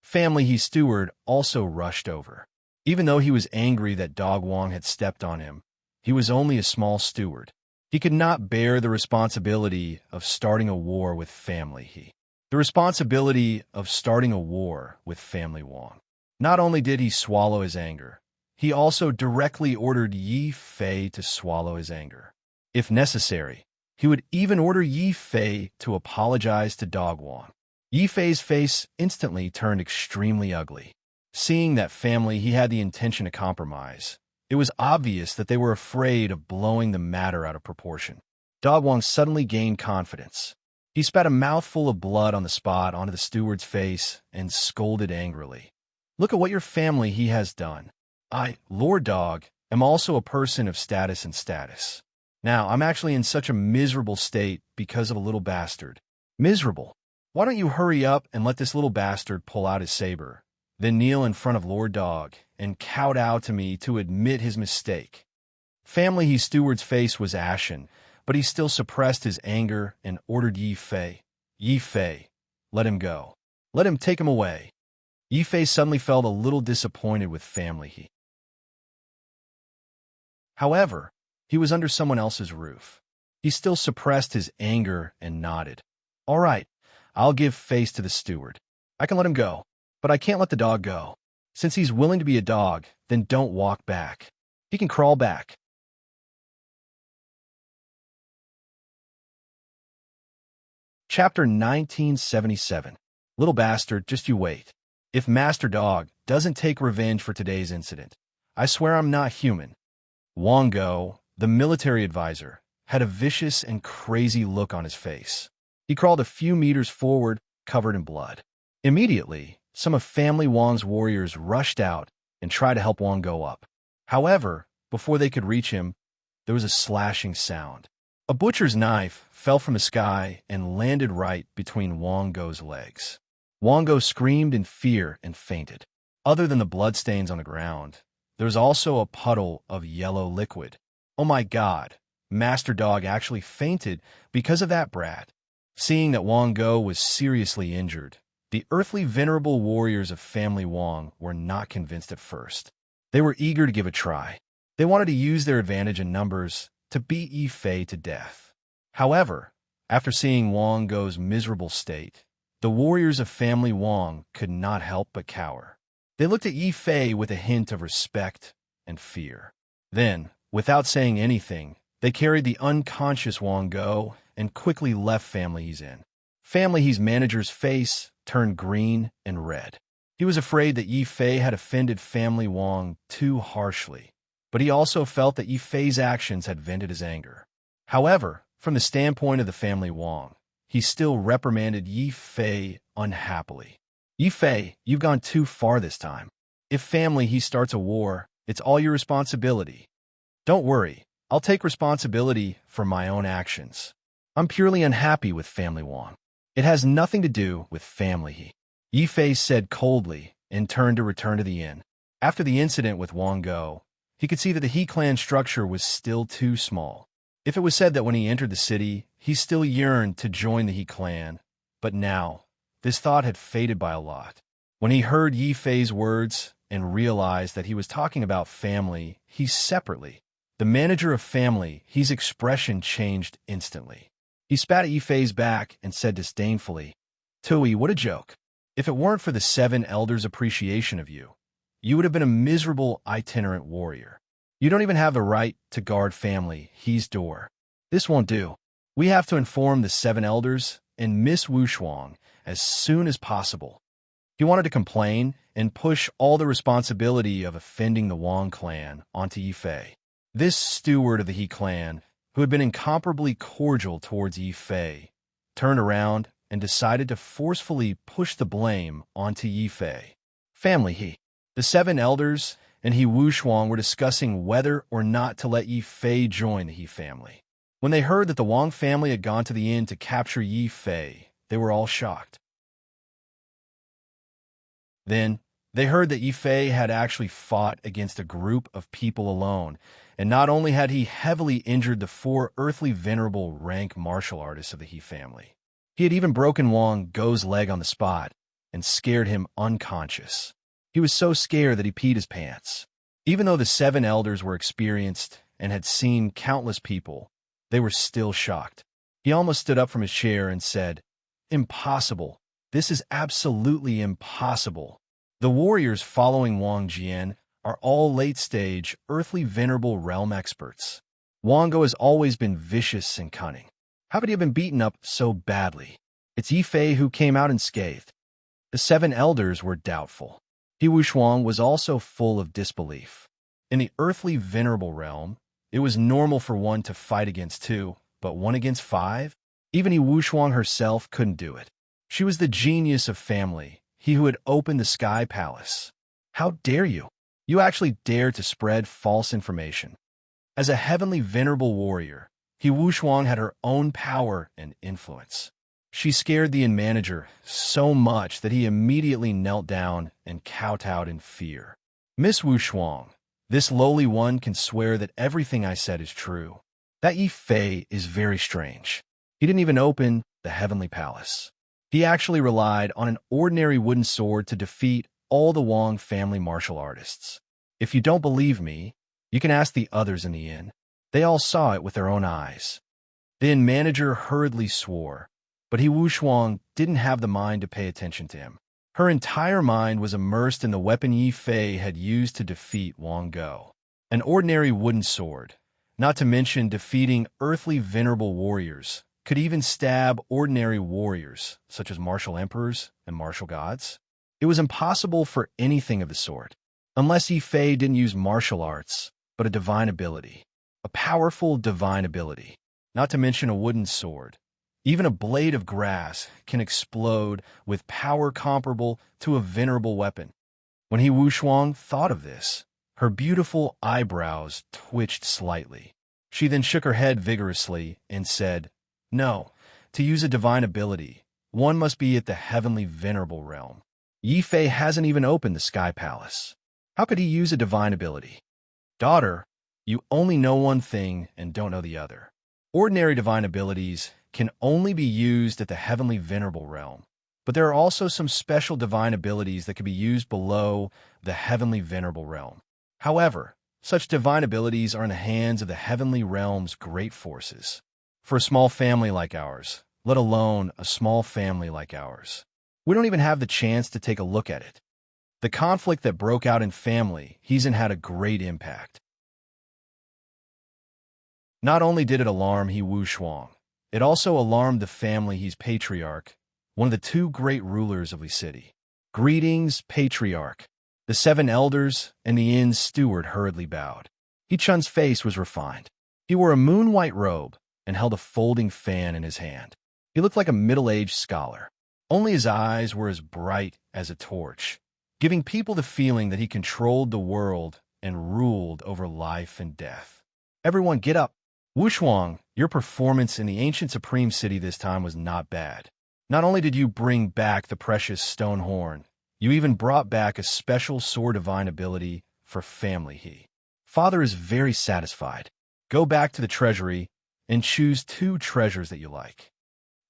Family He steward also rushed over. Even though he was angry that Dog Wang had stepped on him, he was only a small steward. He could not bear the responsibility of starting a war with family He. The responsibility of starting a war with family Wang. Not only did he swallow his anger, he also directly ordered Yifei to swallow his anger. If necessary, he would even order Yifei to apologize to Dog Wang. Yifei's face instantly turned extremely ugly. Seeing that family He had the intention to compromise, it was obvious that they were afraid of blowing the matter out of proportion. Dog Wang suddenly gained confidence. He spat a mouthful of blood on the spot onto the steward's face and scolded angrily. "Look at what your family He has done. I, Lord Dog, am also a person of status and status. Now, I'm actually in such a miserable state because of a little bastard. Miserable. Why don't you hurry up and let this little bastard pull out his saber then kneel in front of Lord Dog and kowtow to me to admit his mistake. Family He Steward's face was ashen, but he still suppressed his anger and ordered Yi Fei, let him go. Let him take him away. Yi Fei suddenly felt a little disappointed with Family He. However, he was under someone else's roof. He still suppressed his anger and nodded. All right, I'll give face to the steward. I can let him go, but I can't let the dog go. Since he's willing to be a dog, then don't walk back. He can crawl back. Chapter 1977. Little bastard, just you wait. If Master Dog doesn't take revenge for today's incident, I swear I'm not human. Wang Go, the military advisor, had a vicious and crazy look on his face. He crawled a few meters forward, covered in blood. Immediately, some of Family Wang's warriors rushed out and tried to help Wang Go up. However, before they could reach him, there was a slashing sound. A butcher's knife fell from the sky and landed right between Wang Go's legs. Wang Go screamed in fear and fainted. Other than the bloodstains on the ground, there was also a puddle of yellow liquid. Oh my God, Master Dog actually fainted because of that brat. Seeing that Wang Go was seriously injured, the earthly venerable warriors of Family Wang were not convinced at first. They were eager to give a try. They wanted to use their advantage in numbers to beat Yi Fei to death. However, after seeing Wang Go's miserable state, the warriors of Family Wang could not help but cower. They looked at Yi Fei with a hint of respect and fear. Then, without saying anything, they carried the unconscious Wang Go and quickly left Family He's in. Family He's manager's face turned green and red. He was afraid that Yi Fei had offended Family Wang too harshly, but he also felt that Yi Fei's actions had vented his anger. However, from the standpoint of the Family Wang, he still reprimanded Yi Fei unhappily. Yi Fei, you've gone too far this time. If Family He starts a war, it's all your responsibility. Don't worry, I'll take responsibility for my own actions. I'm purely unhappy with Family Wang. It has nothing to do with Family He. Yi Fei said coldly and turned to return to the inn. After the incident with Wang Go, he could see that the He clan structure was still too small. If it was said that when he entered the city, he still yearned to join the He clan, but now, this thought had faded by a lot. When he heard Yi Fei's words and realized that he was talking about Family He separately, the manager of Family He's expression changed instantly. He spat at Yi Fei's back and said disdainfully, Tui, what a joke. If it weren't for the 7 elders' appreciation of you, you would have been a miserable itinerant warrior. You don't even have the right to guard Family He's door. This won't do. We have to inform the 7 elders and Miss Wu Shuang as soon as possible. He wanted to complain and push all the responsibility of offending the Wang clan onto Yi Fei. This steward of the He clan, who had been incomparably cordial towards Yi Fei, turned around and decided to forcefully push the blame onto Yi Fei. Family He. The 7 elders and He Wu Shuang were discussing whether or not to let Yi Fei join the He family. When they heard that the Wang family had gone to the inn to capture Yi Fei, they were all shocked. Then, they heard that Yi Fei had actually fought against a group of people alone, and not only had he heavily injured the 4 earthly venerable rank martial artists of the He family, he had even broken Wang Go's leg on the spot and scared him unconscious. He was so scared that he peed his pants. Even though the 7 elders were experienced and had seen countless people, they were still shocked. He almost stood up from his chair and said, Impossible. This is absolutely impossible. The warriors following Wang Jian are all late-stage, earthly venerable realm experts. Wang Go has always been vicious and cunning. How could he have been beaten up so badly? It's Yi Fei who came out unscathed. The 7 elders were doubtful. He Wu Shuang was also full of disbelief. In the earthly venerable realm, it was normal for 1 to fight against 2, but 1 against 5? Even He Wu Shuang herself couldn't do it. She was the genius of Family, he who had opened the Sky Palace. How dare you? You actually dared to spread false information. As a heavenly venerable warrior, He Wu Shuang had her own power and influence. She scared the inn manager so much that he immediately knelt down and kowtowed in fear. Miss Wu Shuang, this lowly one can swear that everything I said is true. That Yi Fei is very strange. He didn't even open the heavenly palace. He actually relied on an ordinary wooden sword to defeat all the Wang family martial artists. If you don't believe me, you can ask the others in the inn. They all saw it with their own eyes. The inn manager hurriedly swore, but Wu Shuang didn't have the mind to pay attention to him. Her entire mind was immersed in the weapon Yi Fei had used to defeat Wang Go. An ordinary wooden sword, not to mention defeating earthly venerable warriors, could even stab ordinary warriors, such as martial emperors and martial gods. It was impossible for anything of the sort, unless Yi Fei didn't use martial arts, but a divine ability. A powerful divine ability, not to mention a wooden sword. Even a blade of grass can explode with power comparable to a venerable weapon. When Wu Shuang thought of this, her beautiful eyebrows twitched slightly. She then shook her head vigorously and said, "No, to use a divine ability, one must be at the heavenly venerable realm. Yi Fei hasn't even opened the Sky Palace. How could he use a divine ability? Daughter, you only know one thing and don't know the other. Ordinary divine abilities can only be used at the heavenly venerable realm, but there are also some special divine abilities that can be used below the heavenly venerable realm. However, such divine abilities are in the hands of the heavenly realm's great forces. For a small family like ours, let alone a small family like ours, we don't even have the chance to take a look at it. The conflict that broke out in family he's in had a great impact. Not only did it alarm Wu Shuang, it also alarmed the family he's patriarch, one of the two great rulers of the city. Greetings, patriarch. The 7 elders and the inn's steward hurriedly bowed. Yi Chun's face was refined. He wore a moon-white robe and held a folding fan in his hand. He looked like a middle-aged scholar. Only his eyes were as bright as a torch, giving people the feeling that he controlled the world and ruled over life and death. Everyone get up. Wu Shuang, your performance in the ancient supreme city this time was not bad. Not only did you bring back the precious stone horn, you even brought back a special sword divine ability for family He. Father is very satisfied. Go back to the treasury and choose 2 treasures that you like.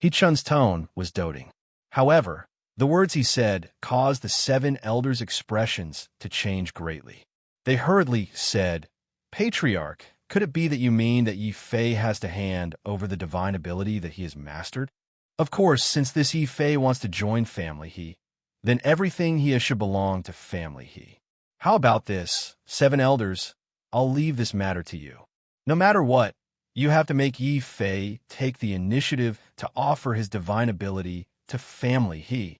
Yi Chun's tone was doting. However, the words he said caused the 7 elders' expressions to change greatly. They hurriedly said, "Patriarch, could it be that you mean that Yi Fei has to hand over the divine ability that he has mastered? Of course, since this Yi Fei wants to join family He, then everything he has should belong to family He. How about this, 7 elders? I'll leave this matter to you. No matter what, you have to make Yi Fei take the initiative to offer his divine ability to family He."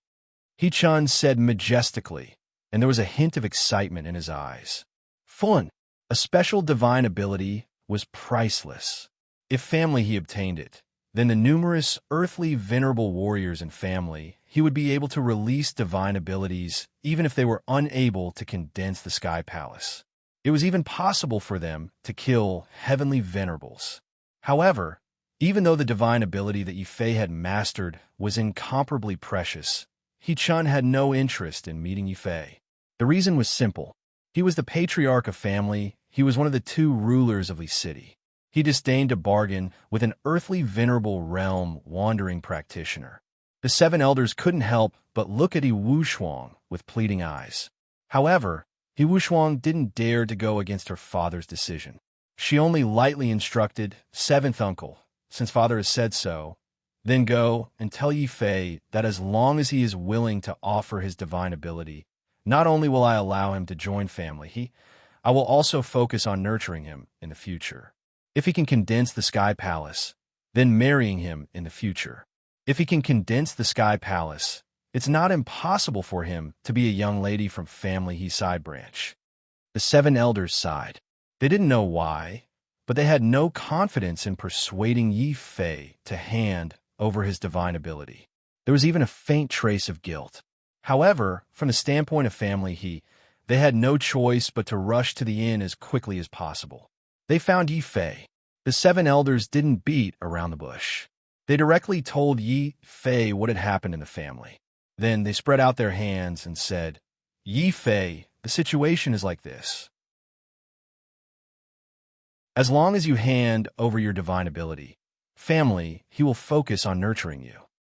Yi Chun said majestically, and there was a hint of excitement in his eyes. Fun. A special divine ability was priceless. If family He obtained it, then the numerous earthly venerable warriors in family, he would be able to release divine abilities even if they were unable to condense the Sky Palace. It was even possible for them to kill heavenly venerables. However, even though the divine ability that Yi Fei had mastered was incomparably precious, Yi Chun had no interest in meeting Yi Fei. The reason was simple. He was the patriarch of family. He was one of the 2 rulers of the city. He disdained to bargain with an earthly venerable realm wandering practitioner. The 7 elders couldn't help but look at Wu Shuang with pleading eyes. However, Wu Shuang didn't dare to go against her father's decision. She only lightly instructed, "7th uncle, since father has said so, then go and tell Yi Fei that as long as he is willing to offer his divine ability, not only will I allow him to join family, I will also focus on nurturing him in the future. If he can condense the Sky Palace, then marrying him in the future. If he can condense the Sky Palace, it's not impossible for him to be a young lady from family He side branch." The 7 elders sighed. They didn't know why, but they had no confidence in persuading Yi Fei to hand over his divine ability. There was even a faint trace of guilt. However, from the standpoint of family they had no choice but to rush to the inn as quickly as possible. They found Yi Fei. The 7 elders didn't beat around the bush. They directly told Yi Fei what had happened in the family. Then they spread out their hands and said, Yi Fei, the situation is like this. As long as you hand over your divine ability, family, he will focus on nurturing you.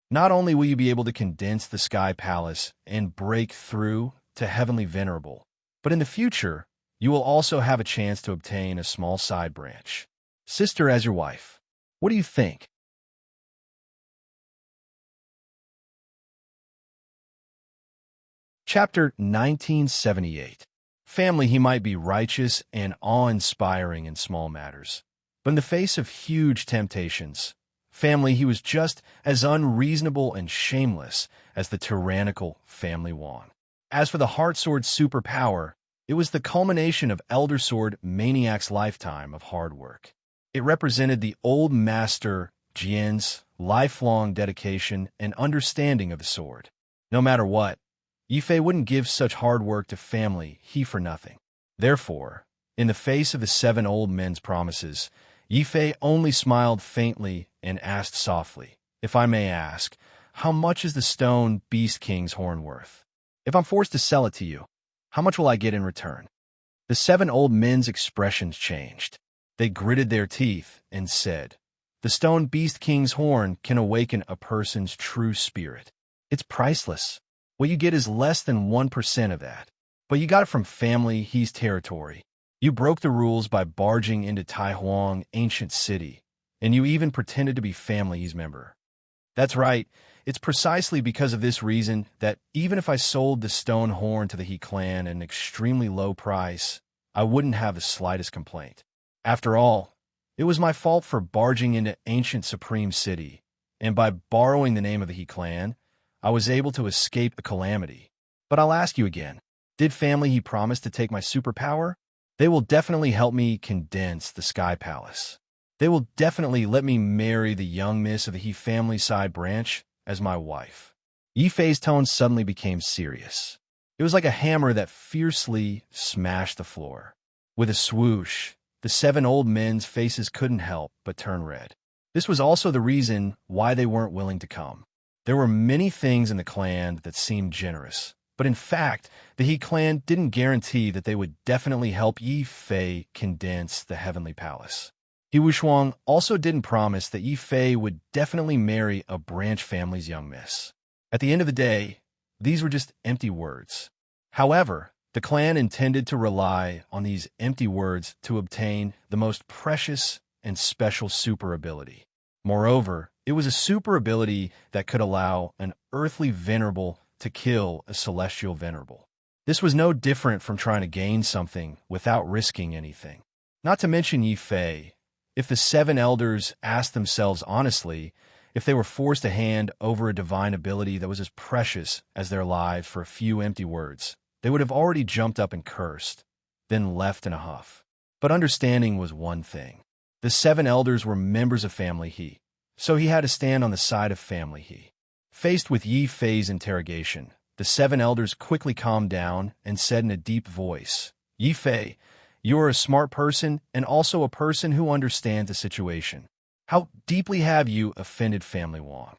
Not only will you be able to condense the Sky Palace and break through to Heavenly Venerable, but in the future, you will also have a chance to obtain a small side branch. Sister as your wife. What do you think? Chapter 1978. Family, he might be righteous and awe-inspiring in small matters, but in the face of huge temptations, family, he was just as unreasonable and shameless as the tyrannical family Wong. As for the Heart Sword superpower, it was the culmination of Elder Sword Maniac's lifetime of hard work. It represented the old master Jian's lifelong dedication and understanding of the sword. No matter what, Yifei wouldn't give such hard work to family he for nothing. Therefore, in the face of the 7 old men's promises, Yifei only smiled faintly and asked softly, if I may ask, how much is the stone Beast King's horn worth? If I'm forced to sell it to you, how much will I get in return? The 7 old men's expressions changed. They gritted their teeth and said, the stone Beast King's horn can awaken a person's true spirit. It's priceless. What you get is less than 1% of that. But you got it from family he's territory. You broke the rules by barging into Taihuang ancient city, and you even pretended to be family he's member. That's right. It's precisely because of this reason that even if I sold the stone horn to the He clan at an extremely low price, I wouldn't have the slightest complaint. After all, it was my fault for barging into ancient supreme city, and by borrowing the name of the He clan, I was able to escape the calamity. But I'll ask you again, did family he promise to take my superpower? They will definitely help me condense the Sky Palace. They will definitely let me marry the young miss of the He family side branch as my wife. Yifei's tone suddenly became serious. It was like a hammer that fiercely smashed the floor. With a swoosh, the 7 old men's faces couldn't help but turn red. This was also the reason why they weren't willing to come. There were many things in the clan that seemed generous, but in fact, the He clan didn't guarantee that they would definitely help Yi Fei condense the Heavenly Palace. He Wushuang also didn't promise that Yi Fei would definitely marry a branch family's young miss. At the end of the day, these were just empty words. However, the clan intended to rely on these empty words to obtain the most precious and special super ability. Moreover, it was a super ability that could allow an earthly venerable to kill a celestial venerable. This was no different from trying to gain something without risking anything. Not to mention Yi Fei, if the 7 elders asked themselves honestly if they were forced to hand over a divine ability that was as precious as their lives for a few empty words, they would have already jumped up and cursed, then left in a huff. But understanding was one thing. The 7 elders were members of family He, so he had to stand on the side of family He. Faced with Yi Fei's interrogation, the 7 elders quickly calmed down and said in a deep voice, Yi Fei, you are a smart person and also a person who understands the situation. How deeply have you offended family Wong?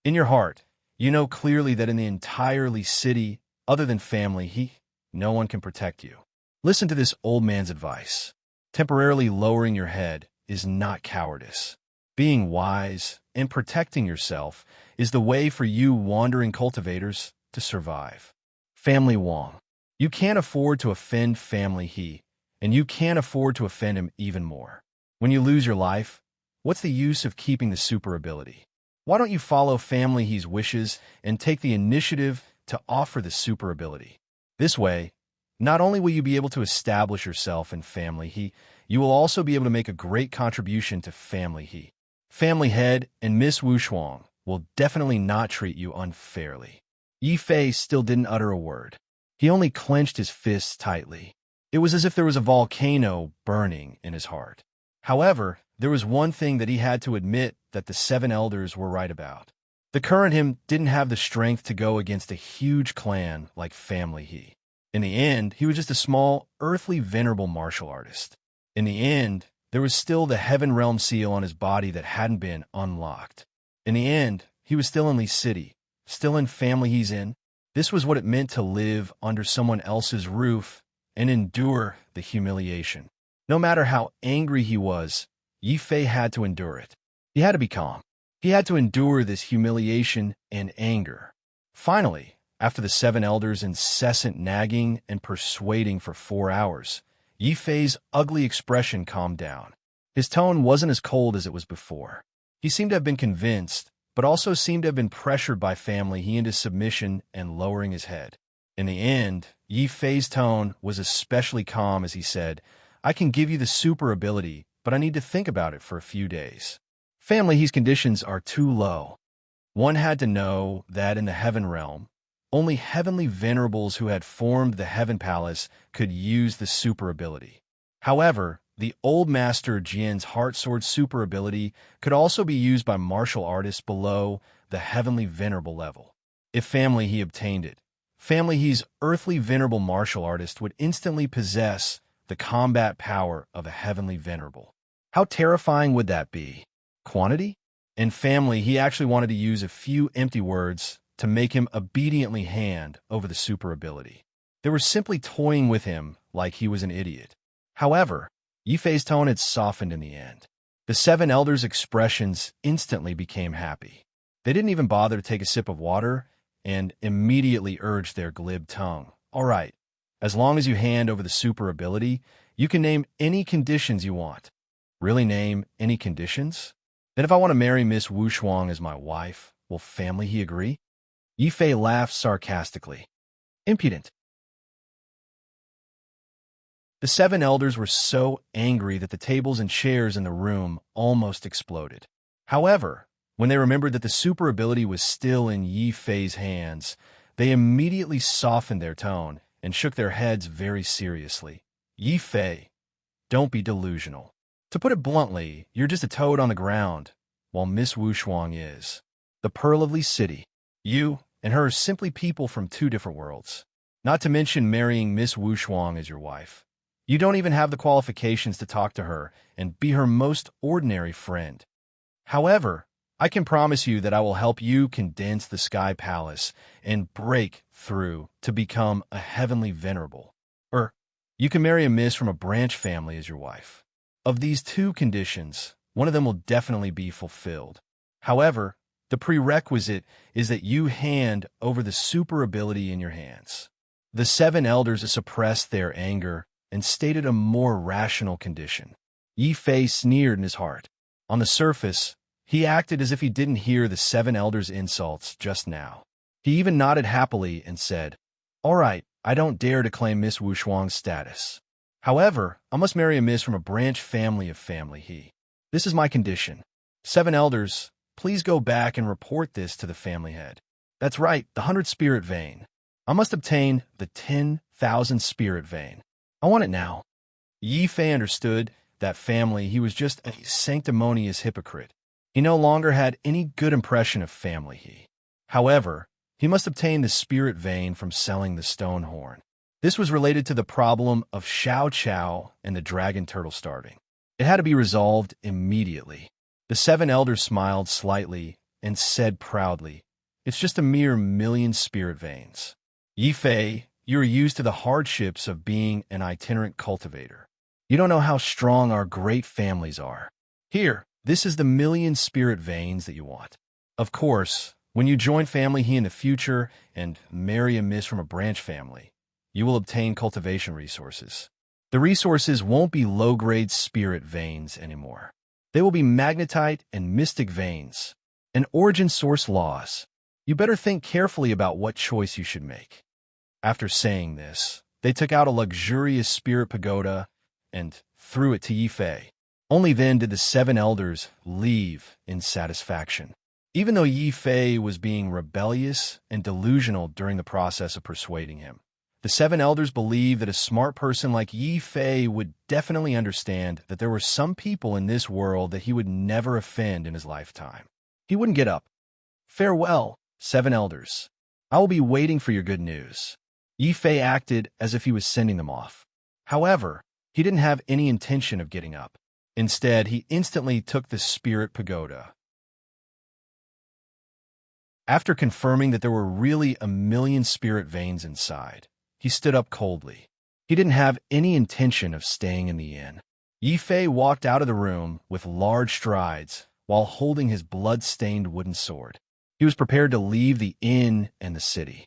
In your heart, you know clearly that in the entirely city, other than family He, no one can protect you. Listen to this old man's advice. Temporarily lowering your head is not cowardice. Being wise and protecting yourself is the way for you wandering cultivators to survive. Family Wong. You can't afford to offend family He, and you can't afford to offend him even more. When you lose your life, what's the use of keeping the super ability? Why don't you follow family He's wishes and take the initiative to offer the super ability? This way, not only will you be able to establish yourself in family He, you will also be able to make a great contribution to family He. Family Head and Miss Wushuang will definitely not treat you unfairly. Yi Fei still didn't utter a word. He only clenched his fists tightly. It was as if there was a volcano burning in his heart. However, there was one thing that he had to admit that the 7 elders were right about. The current him didn't have the strength to go against a huge clan like family He. In the end, he was just a small, earthly, venerable martial artist. In the end, there was still the heaven realm seal on his body that hadn't been unlocked. In the end, he was still in Lee City, still in family he's in. This was what it meant to live under someone else's roof and endure the humiliation. No matter how angry he was, Yi Fei had to endure it. He had to be calm. He had to endure this humiliation and anger. Finally, after the 7 elders' incessant nagging and persuading for 4 hours, Yi Fei's ugly expression calmed down. His tone wasn't as cold as it was before. He seemed to have been convinced, but also seemed to have been pressured by family into submission and lowering his head. In the end, Yi Fei's tone was especially calm as he said, "I can give you the super ability, but I need to think about it for a few days." Family, his conditions are too low. One had to know that in the heaven realm, only heavenly venerables who had formed the heaven palace could use the super ability. However, the old master Jian's heart sword super ability could also be used by martial artists below the heavenly venerable level. If family he obtained it, family he's earthly venerable martial artist would instantly possess the combat power of a heavenly venerable. How terrifying would that be? Quantity? In family, he actually wanted to use a few empty words to make him obediently hand over the super ability. They were simply toying with him like he was an idiot. However, Yi Fei's tone had softened in the end. The 7 elders' expressions instantly became happy. They didn't even bother to take a sip of water and immediately urged their glib tongue. "All right, as long as you hand over the super ability, you can name any conditions you want." "Really name any conditions? Then if I want to marry Miss Wu Shuang as my wife, will family he agree?" Yi Fei laughed sarcastically. "Impudent." The 7 elders were so angry that the tables and chairs in the room almost exploded. However, when they remembered that the super ability was still in Yi Fei's hands, they immediately softened their tone and shook their heads very seriously. "Yi Fei, don't be delusional. To put it bluntly, you're just a toad on the ground, while Miss Wu Shuang is the pearl of Lee City. You and her are simply people from 2 different worlds. Not to mention marrying Miss Wu Shuang as your wife. You don't even have the qualifications to talk to her and be her most ordinary friend. However, I can promise you that I will help you condense the Sky Palace and break through to become a heavenly venerable. Or, you can marry a miss from a branch family as your wife. Of these 2 conditions, one of them will definitely be fulfilled. However, the prerequisite is that you hand over the super ability in your hands." The 7 elders suppressed their anger and stated a more rational condition. Yi Fei sneered in his heart. On the surface, he acted as if he didn't hear the 7 elders' insults just now. He even nodded happily and said, "All right, I don't dare to claim Miss Wu Shuang's status. However, I must marry a miss from a branch family of family he. This is my condition. 7 elders, please go back and report this to the family head. That's right, the 100 spirit vein. I must obtain the 10,000 spirit vein. I want it now." Yi Fei understood that family he was just a sanctimonious hypocrite. He no longer had any good impression of family he. However, he must obtain the spirit vein from selling the stone horn. This was related to the problem of Xiao Chao and the dragon turtle starving. It had to be resolved immediately. The 7 elders smiled slightly and said proudly, "It's just a mere 1,000,000 spirit veins. Yi Fei, you're used to the hardships of being an itinerant cultivator. You don't know how strong our great families are. Here, this is the 1,000,000 spirit veins that you want. Of course, when you join family he in the future and marry a miss from a branch family, you will obtain cultivation resources. The resources won't be low-grade spirit veins anymore. They will be magnetite and mystic veins, and origin source laws. You better think carefully about what choice you should make." After saying this, they took out a luxurious spirit pagoda and threw it to Yi Fei. Only then did the 7 elders leave in satisfaction. Even though Yi Fei was being rebellious and delusional during the process of persuading him, the 7 elders believed that a smart person like Yi Fei would definitely understand that there were some people in this world that he would never offend in his lifetime. He wouldn't get up. "Farewell, 7 elders. I will be waiting for your good news." Yi Fei acted as if he was sending them off. However, he didn't have any intention of getting up. Instead, he instantly took the spirit pagoda. After confirming that there were really a million spirit veins inside, he stood up coldly. He didn't have any intention of staying in the inn. Yifei walked out of the room with large strides while holding his blood-stained wooden sword. He was prepared to leave the inn and the city.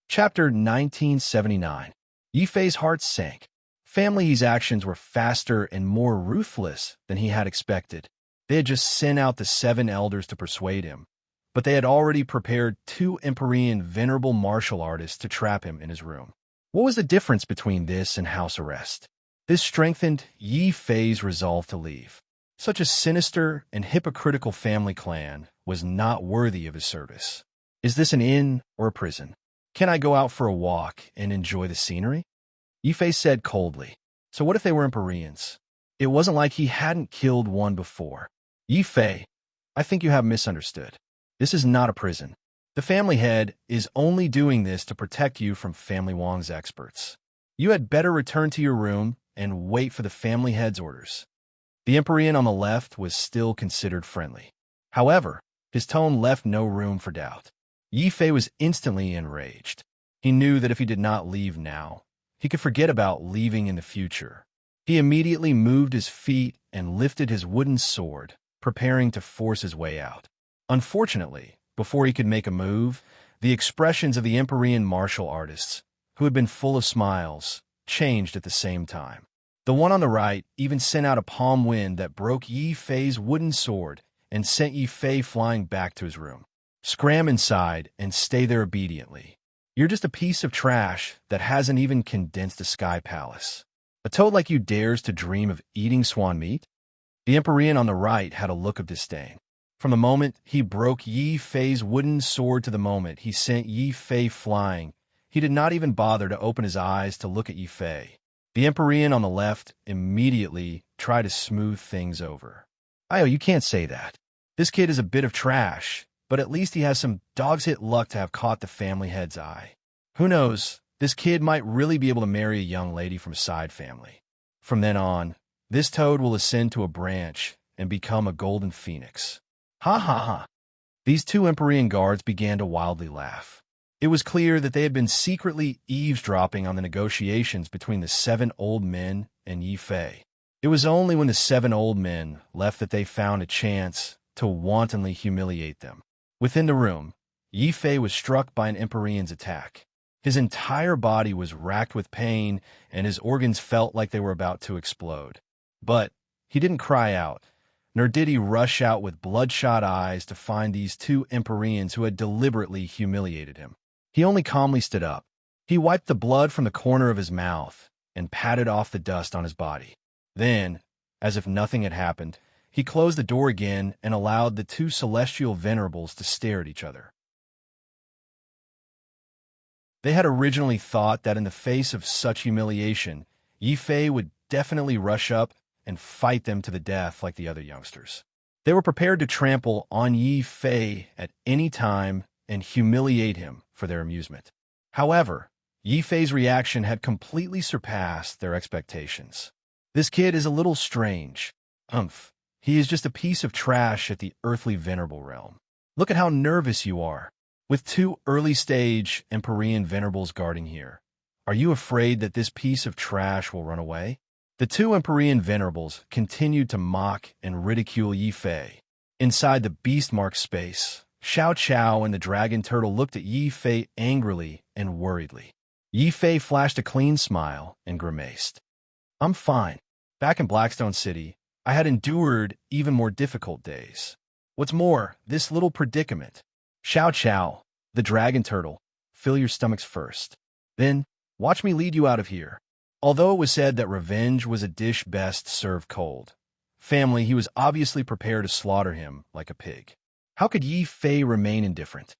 Chapter 1979. Yifei's heart sank. Family's actions were faster and more ruthless than he had expected. They had just sent out the 7 elders to persuade him, but they had already prepared 2 Empyrean venerable martial artists to trap him in his room. What was the difference between this and house arrest? This strengthened Yifei's resolve to leave. Such a sinister and hypocritical family clan was not worthy of his service. Is this an inn or a prison? Can I go out for a walk and enjoy the scenery? Yifei said coldly. So what if they were Empyreans? It wasn't like he hadn't killed one before. Yifei, I think you have misunderstood. This is not a prison. The family head is only doing this to protect you from Family Wang's experts. You had better return to your room and wait for the family head's orders. The Empyrean on the left was still considered friendly. However, his tone left no room for doubt. Yifei was instantly enraged. He knew that if he did not leave now, he could forget about leaving in the future. He immediately moved his feet and lifted his wooden sword, preparing to force his way out. Unfortunately, before he could make a move, the expressions of the Empyrean martial artists, who had been full of smiles, changed at the same time. The one on the right even sent out a palm wind that broke Yifei's wooden sword and sent Yifei flying back to his room. Scram inside and stay there obediently. You're just a piece of trash that hasn't even condensed a sky palace. A toad like you dares to dream of eating swan meat? The Empyrean on the right had a look of disdain. From the moment he broke Yifei's wooden sword to the moment he sent Yifei flying, he did not even bother to open his eyes to look at Yifei. The Empyrean on the left immediately tried to smooth things over. You can't say that. This kid is a bit of trash, but at least he has some dog's-hit luck to have caught the family head's eye. Who knows, this kid might really be able to marry a young lady from a side family. From then on, this toad will ascend to a branch and become a golden phoenix. Ha ha ha. These 2 Empyrean guards began to wildly laugh. It was clear that they had been secretly eavesdropping on the negotiations between the 7 old men and Yifei. It was only when the 7 old men left that they found a chance to wantonly humiliate them. Within the room, Yifei was struck by an Empyrean's attack. His entire body was racked with pain, and his organs felt like they were about to explode. But he didn't cry out, nor did he rush out with bloodshot eyes to find these 2 Empyreans who had deliberately humiliated him. He only calmly stood up. He wiped the blood from the corner of his mouth and patted off the dust on his body. Then, as if nothing had happened, he closed the door again and allowed the 2 celestial venerables to stare at each other. They had originally thought that in the face of such humiliation, Yifei would definitely rush up and fight them to the death like the other youngsters. They were prepared to trample on Yifei at any time and humiliate him for their amusement. However, Yifei's reaction had completely surpassed their expectations. This kid is a little strange. He is just a piece of trash at the earthly venerable realm. Look at how nervous you are. With 2 early-stage Empyrean venerables guarding here, are you afraid that this piece of trash will run away? The 2 Empyrean venerables continued to mock and ridicule Yifei. Inside the beast-marked space, Xiao Qiao and the dragon turtle looked at Yifei angrily and worriedly. Yifei flashed a clean smile and grimaced. I'm fine. Back in Blackstone City, I had endured even more difficult days. What's more, this little predicament. Xiao Qiao, the dragon turtle, fill your stomachs first. Then, watch me lead you out of here. Although it was said that revenge was a dish best served cold, family, he was obviously prepared to slaughter him like a pig. How could Yifei remain indifferent?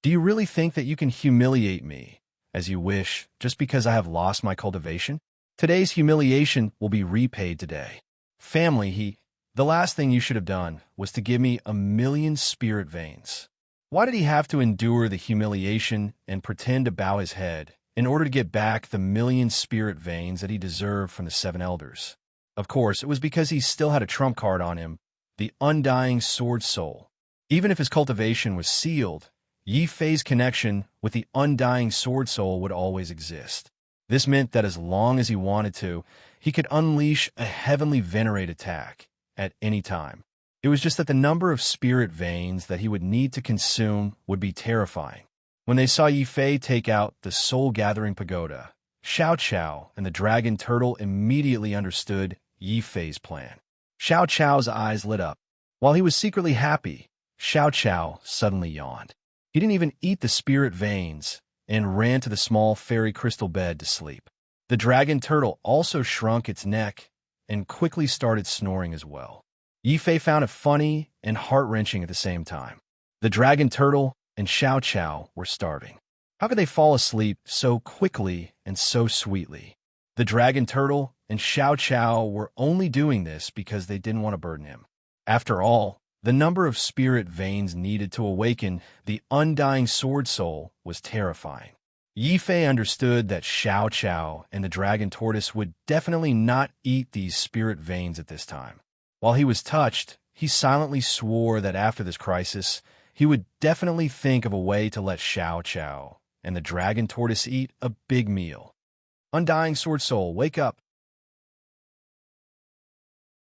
Do you really think that you can humiliate me, as you wish, just because I have lost my cultivation? Today's humiliation will be repaid today. Family, the last thing you should have done was to give me 1,000,000 spirit veins. Why did he have to endure the humiliation and pretend to bow his head in order to get back the million spirit veins that he deserved from the seven elders. Of course, it was because he still had a trump card on him, the undying sword soul. Even if his cultivation was sealed, Yi Fei's connection with the undying sword soul would always exist. This meant that as long as he wanted to, he could unleash a heavenly venerate attack at any time. It was just that the number of spirit veins that he would need to consume would be terrifying. When they saw Yi Fei take out the soul-gathering pagoda, Xiao Qiao and the dragon turtle immediately understood Yi Fei's plan. Xiao Qiao's eyes lit up. While he was secretly happy, Xiao Qiao suddenly yawned. He didn't even eat the spirit veins and ran to the small fairy crystal bed to sleep. The dragon turtle also shrunk its neck and quickly started snoring as well. Yi Fei found it funny and heart-wrenching at the same time. The dragon turtle and Xiao Qiao were starving. How could they fall asleep so quickly and so sweetly? The dragon turtle and Xiao Qiao were only doing this because they didn't want to burden him. After all, the number of spirit veins needed to awaken the undying sword soul was terrifying. Yi Fei understood that Xiao Qiao and the dragon tortoise would definitely not eat these spirit veins at this time. While he was touched, he silently swore that after this crisis, he would definitely think of a way to let Xiao Qiao and the dragon tortoise eat a big meal. Undying sword soul, wake up!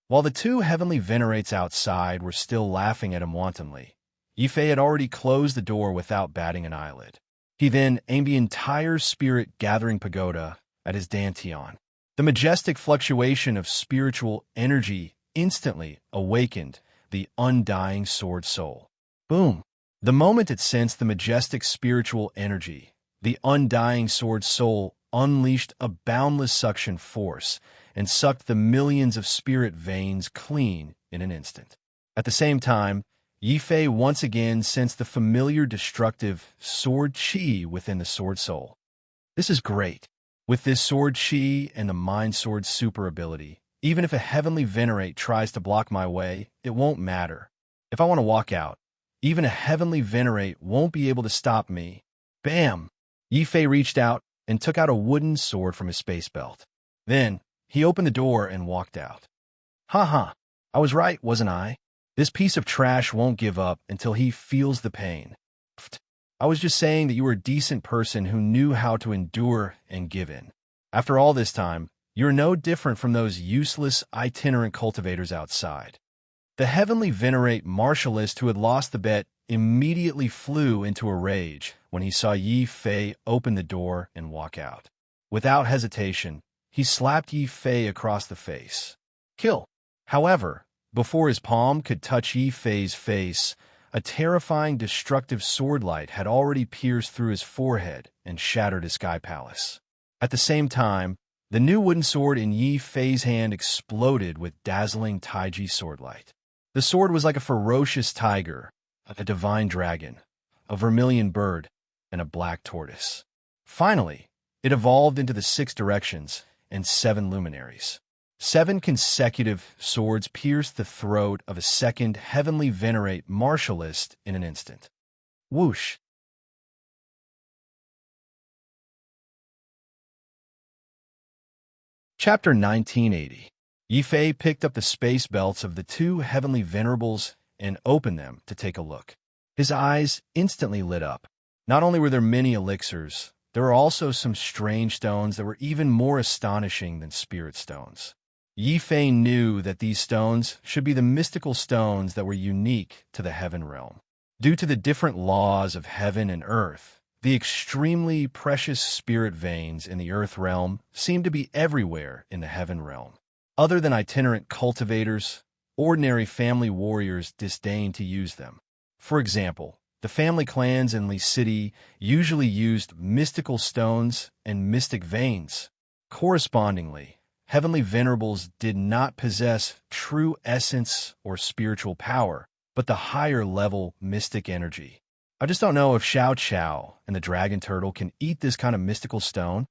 While the two heavenly venerates outside were still laughing at him wantonly, Yi Fei had already closed the door without batting an eyelid. He then aimed the entire spirit-gathering pagoda at his dantian. The majestic fluctuation of spiritual energy instantly awakened the undying sword soul. Boom! The moment it sensed the majestic spiritual energy, the undying sword soul unleashed a boundless suction force and sucked the millions of spirit veins clean in an instant. At the same time, Yi Fei once again sensed the familiar destructive sword qi within the sword soul. This is great. With this sword qi and the mind sword super ability, even if a heavenly venerate tries to block my way, it won't matter. If I want to walk out, even a heavenly venerate won't be able to stop me. Bam! Yi Fei reached out and took out a wooden sword from his space belt. Then, he opened the door and walked out. Ha! I was right, wasn't I? This piece of trash won't give up until he feels the pain. Pfft. I was just saying that you were a decent person who knew how to endure and give in. After all this time, you're no different from those useless itinerant cultivators outside. The heavenly venerate martialist who had lost the bet immediately flew into a rage when he saw Yi Fei open the door and walk out. Without hesitation, he slapped Yi Fei across the face. Kill! However, before his palm could touch Yi Fei's face, a terrifying destructive sword light had already pierced through his forehead and shattered his sky palace. At the same time, the new wooden sword in Yi Fei's hand exploded with dazzling taiji sword light. The sword was like a ferocious tiger, a divine dragon, a vermilion bird, and a black tortoise. Finally, it evolved into the 6 directions and 7 luminaries. 7 consecutive swords pierced the throat of a second heavenly venerate martialist in an instant. Whoosh! Chapter 1980. Yi Fei picked up the space belts of the 2 heavenly venerables and opened them to take a look. His eyes instantly lit up. Not only were there many elixirs, there were also some strange stones that were even more astonishing than spirit stones. Yi Fei knew that these stones should be the mystical stones that were unique to the heaven realm. Due to the different laws of heaven and earth, the extremely precious spirit veins in the earth realm seemed to be everywhere in the heaven realm. Other than itinerant cultivators, ordinary family warriors disdained to use them. For example, the family clans in Lee City usually used mystical stones and mystic veins. Correspondingly, heavenly venerables did not possess true essence or spiritual power, but the higher level mystic energy. I just don't know if Xiao Qiao and the dragon turtle can eat this kind of mystical stone.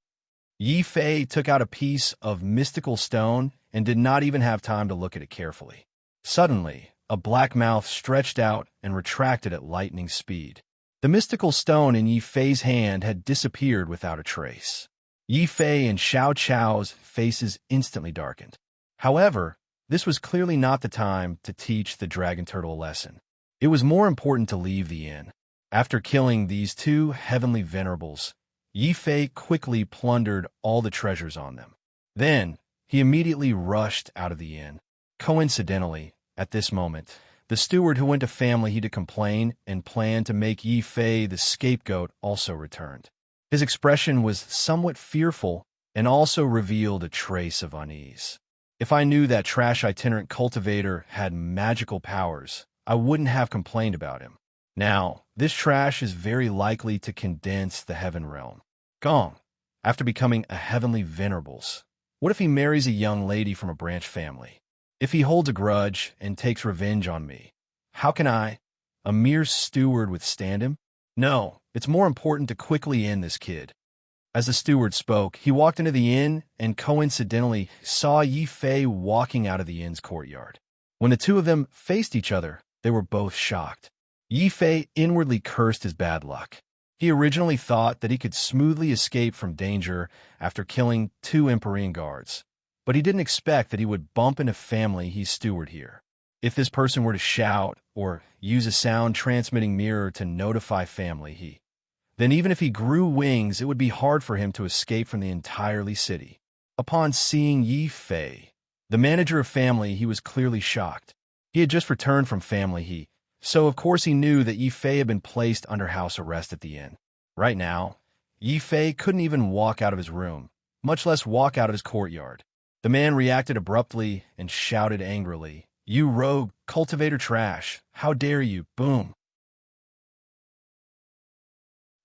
Yi Fei took out a piece of mystical stone and did not even have time to look at it carefully. Suddenly, a black mouth stretched out and retracted at lightning speed. The mystical stone in Yi Fei's hand had disappeared without a trace. Yi Fei and Xiao Chao's faces instantly darkened. However, this was clearly not the time to teach the dragon turtle a lesson. It was more important to leave the inn. After killing these two heavenly venerables, Yi Fei quickly plundered all the treasures on them. Then, he immediately rushed out of the inn. Coincidentally, at this moment, the steward who went to Family He to complain and planned to make Yi Fei the scapegoat also returned. His expression was somewhat fearful and also revealed a trace of unease. If I knew that trash itinerant cultivator had magical powers, I wouldn't have complained about him. Now, this trash is very likely to condense the heaven realm. Gong, after becoming a heavenly venerables, what if he marries a young lady from a branch family? If he holds a grudge and takes revenge on me, how can I, a mere steward, withstand him? No, it's more important to quickly end this kid. As the steward spoke, he walked into the inn and coincidentally saw Yi Fei walking out of the inn's courtyard. When the two of them faced each other, they were both shocked. Yi Fei inwardly cursed his bad luck. He originally thought that he could smoothly escape from danger after killing two Empyrean guards, but he didn't expect that he would bump into Family He's steward here. If this person were to shout or use a sound-transmitting mirror to notify Family He, then even if he grew wings, it would be hard for him to escape from the entirely city. Upon seeing Yi Fei, the manager of Family He was clearly shocked. He had just returned from Family He, so of course he knew that Yi Fei had been placed under house arrest at the inn. Right now, Yi Fei couldn't even walk out of his room, much less walk out of his courtyard. The man reacted abruptly and shouted angrily, "You rogue, cultivator trash! How dare you!" Boom!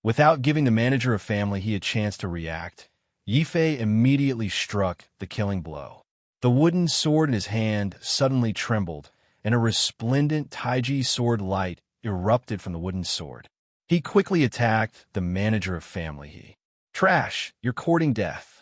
Without giving the manager of Family He a chance to react, Yi Fei immediately struck the killing blow. The wooden sword in his hand suddenly trembled, and a resplendent Taiji sword light erupted from the wooden sword. He quickly attacked the manager of Family He. "Trash, you're courting death."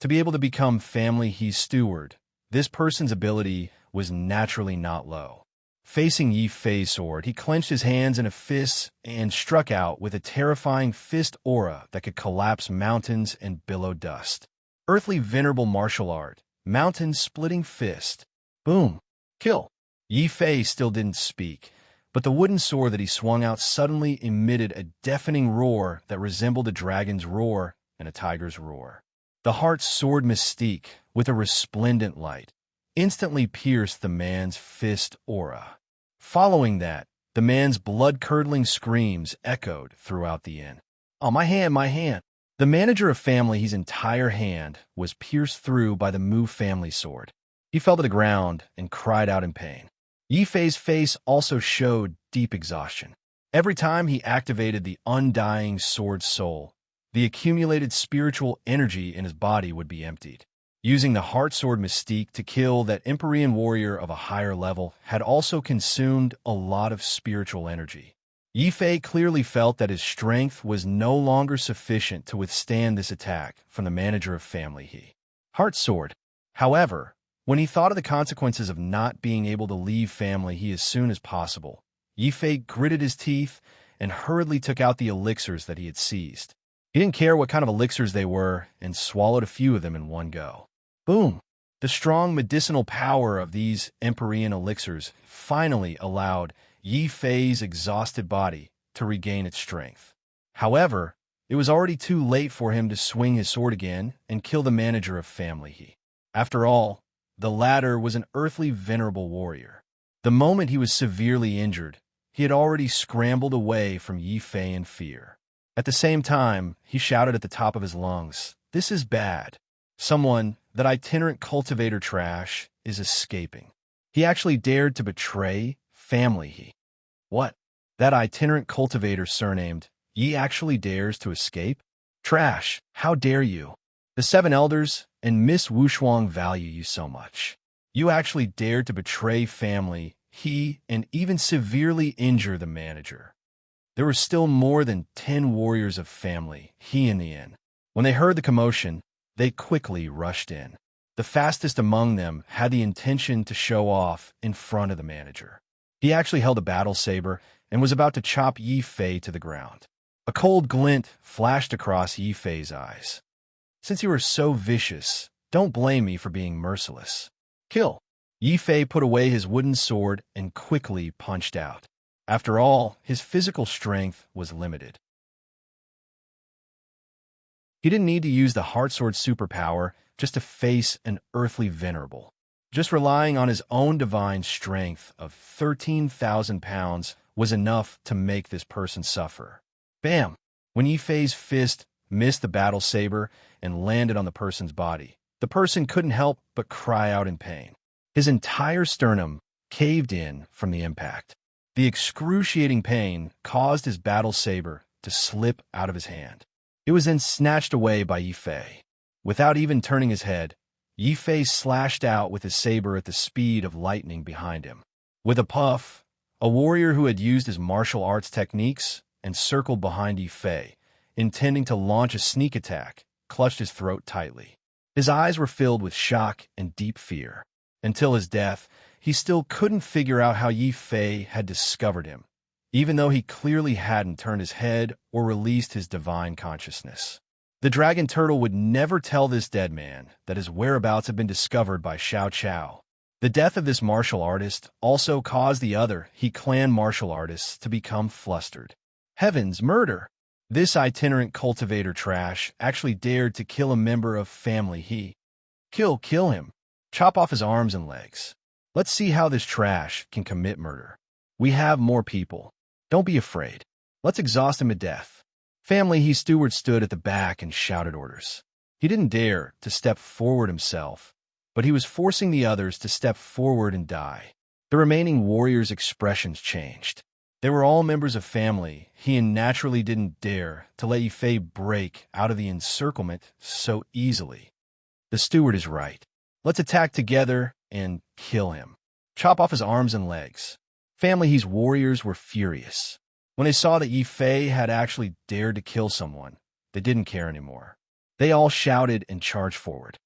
To be able to become Family He's steward, this person's ability was naturally not low. Facing Yi Fei's sword, he clenched his hands in a fist and struck out with a terrifying fist aura that could collapse mountains and billow dust. Earthly venerable martial art, mountain-splitting fist. Boom. Kill. Yi Fei still didn't speak, but the wooden sword that he swung out suddenly emitted a deafening roar that resembled a dragon's roar and a tiger's roar. The heart's sword mystique, with a resplendent light, instantly pierced the man's fist aura. Following that, the man's blood-curdling screams echoed throughout the inn. "Oh, my hand, my hand!" The manager of Family He's entire hand was pierced through by the Mu family sword. He fell to the ground and cried out in pain. Yi Fei's face also showed deep exhaustion. Every time he activated the undying sword soul, the accumulated spiritual energy in his body would be emptied. Using the heart sword mystique to kill that Empyrean warrior of a higher level had also consumed a lot of spiritual energy. Yi Fei clearly felt that his strength was no longer sufficient to withstand this attack from the manager of Family He. Heart sword. However, when he thought of the consequences of not being able to leave Family He as soon as possible, Yi Fei gritted his teeth and hurriedly took out the elixirs that he had seized. He didn't care what kind of elixirs they were and swallowed a few of them in one go. Boom! The strong medicinal power of these Empyrean elixirs finally allowed Yi Fei's exhausted body to regain its strength. However, it was already too late for him to swing his sword again and kill the manager of Family He. After all, the latter was an earthly venerable warrior. The moment he was severely injured, he had already scrambled away from Yi Fei in fear. At the same time, he shouted at the top of his lungs, "This is bad. Someone, that itinerant cultivator trash, is escaping. He actually dared to betray Family He." What? That itinerant cultivator surnamed Yi actually dares to escape? Trash, how dare you? The Seven Elders and Miss Wushuang value you so much. You actually dared to betray Family He and even severely injure the manager. There were still more than 10 warriors of Family He in the inn. When they heard the commotion, they quickly rushed in. The fastest among them had the intention to show off in front of the manager. He actually held a battle saber and was about to chop Yi Fei to the ground. A cold glint flashed across Yi Fei's eyes. Since you are so vicious, don't blame me for being merciless. Kill. Yi Fei put away his wooden sword and quickly punched out. After all, his physical strength was limited. He didn't need to use the Heartsword superpower just to face an earthly venerable. Just relying on his own divine strength of 13,000 pounds was enough to make this person suffer. Bam! When Yi Fei's fist missed the battle saber and landed on the person's body, the person couldn't help but cry out in pain. His entire sternum caved in from the impact. The excruciating pain caused his battle saber to slip out of his hand. It was then snatched away by Yi Fei. Without even turning his head, Yi Fei slashed out with his saber at the speed of lightning behind him. With a puff, a warrior who had used his martial arts techniques and circled behind Yi Fei, intending to launch a sneak attack, clutched his throat tightly. His eyes were filled with shock and deep fear. Until his death, he still couldn't figure out how Yi Fei had discovered him, even though he clearly hadn't turned his head or released his divine consciousness. The dragon turtle would never tell this dead man that his whereabouts had been discovered by Xiao Chao. The death of this martial artist also caused the other He clan martial artists to become flustered. Heavens, murder! This itinerant cultivator trash actually dared to kill a member of family He. Kill him. Chop off his arms and legs. Let's see how this trash can commit murder. We have more people. Don't be afraid. Let's exhaust him to death. Family He steward stood at the back and shouted orders. He didn't dare to step forward himself, but he was forcing the others to step forward and die. The remaining warriors' expressions changed. They were all members of family He and naturally didn't dare to let Yi Fei break out of the encirclement so easily. The steward is right. Let's attack together and kill him. Chop off his arms and legs. Family He's warriors were furious. When they saw that Yi Fei had actually dared to kill someone, they didn't care anymore. They all shouted and charged forward.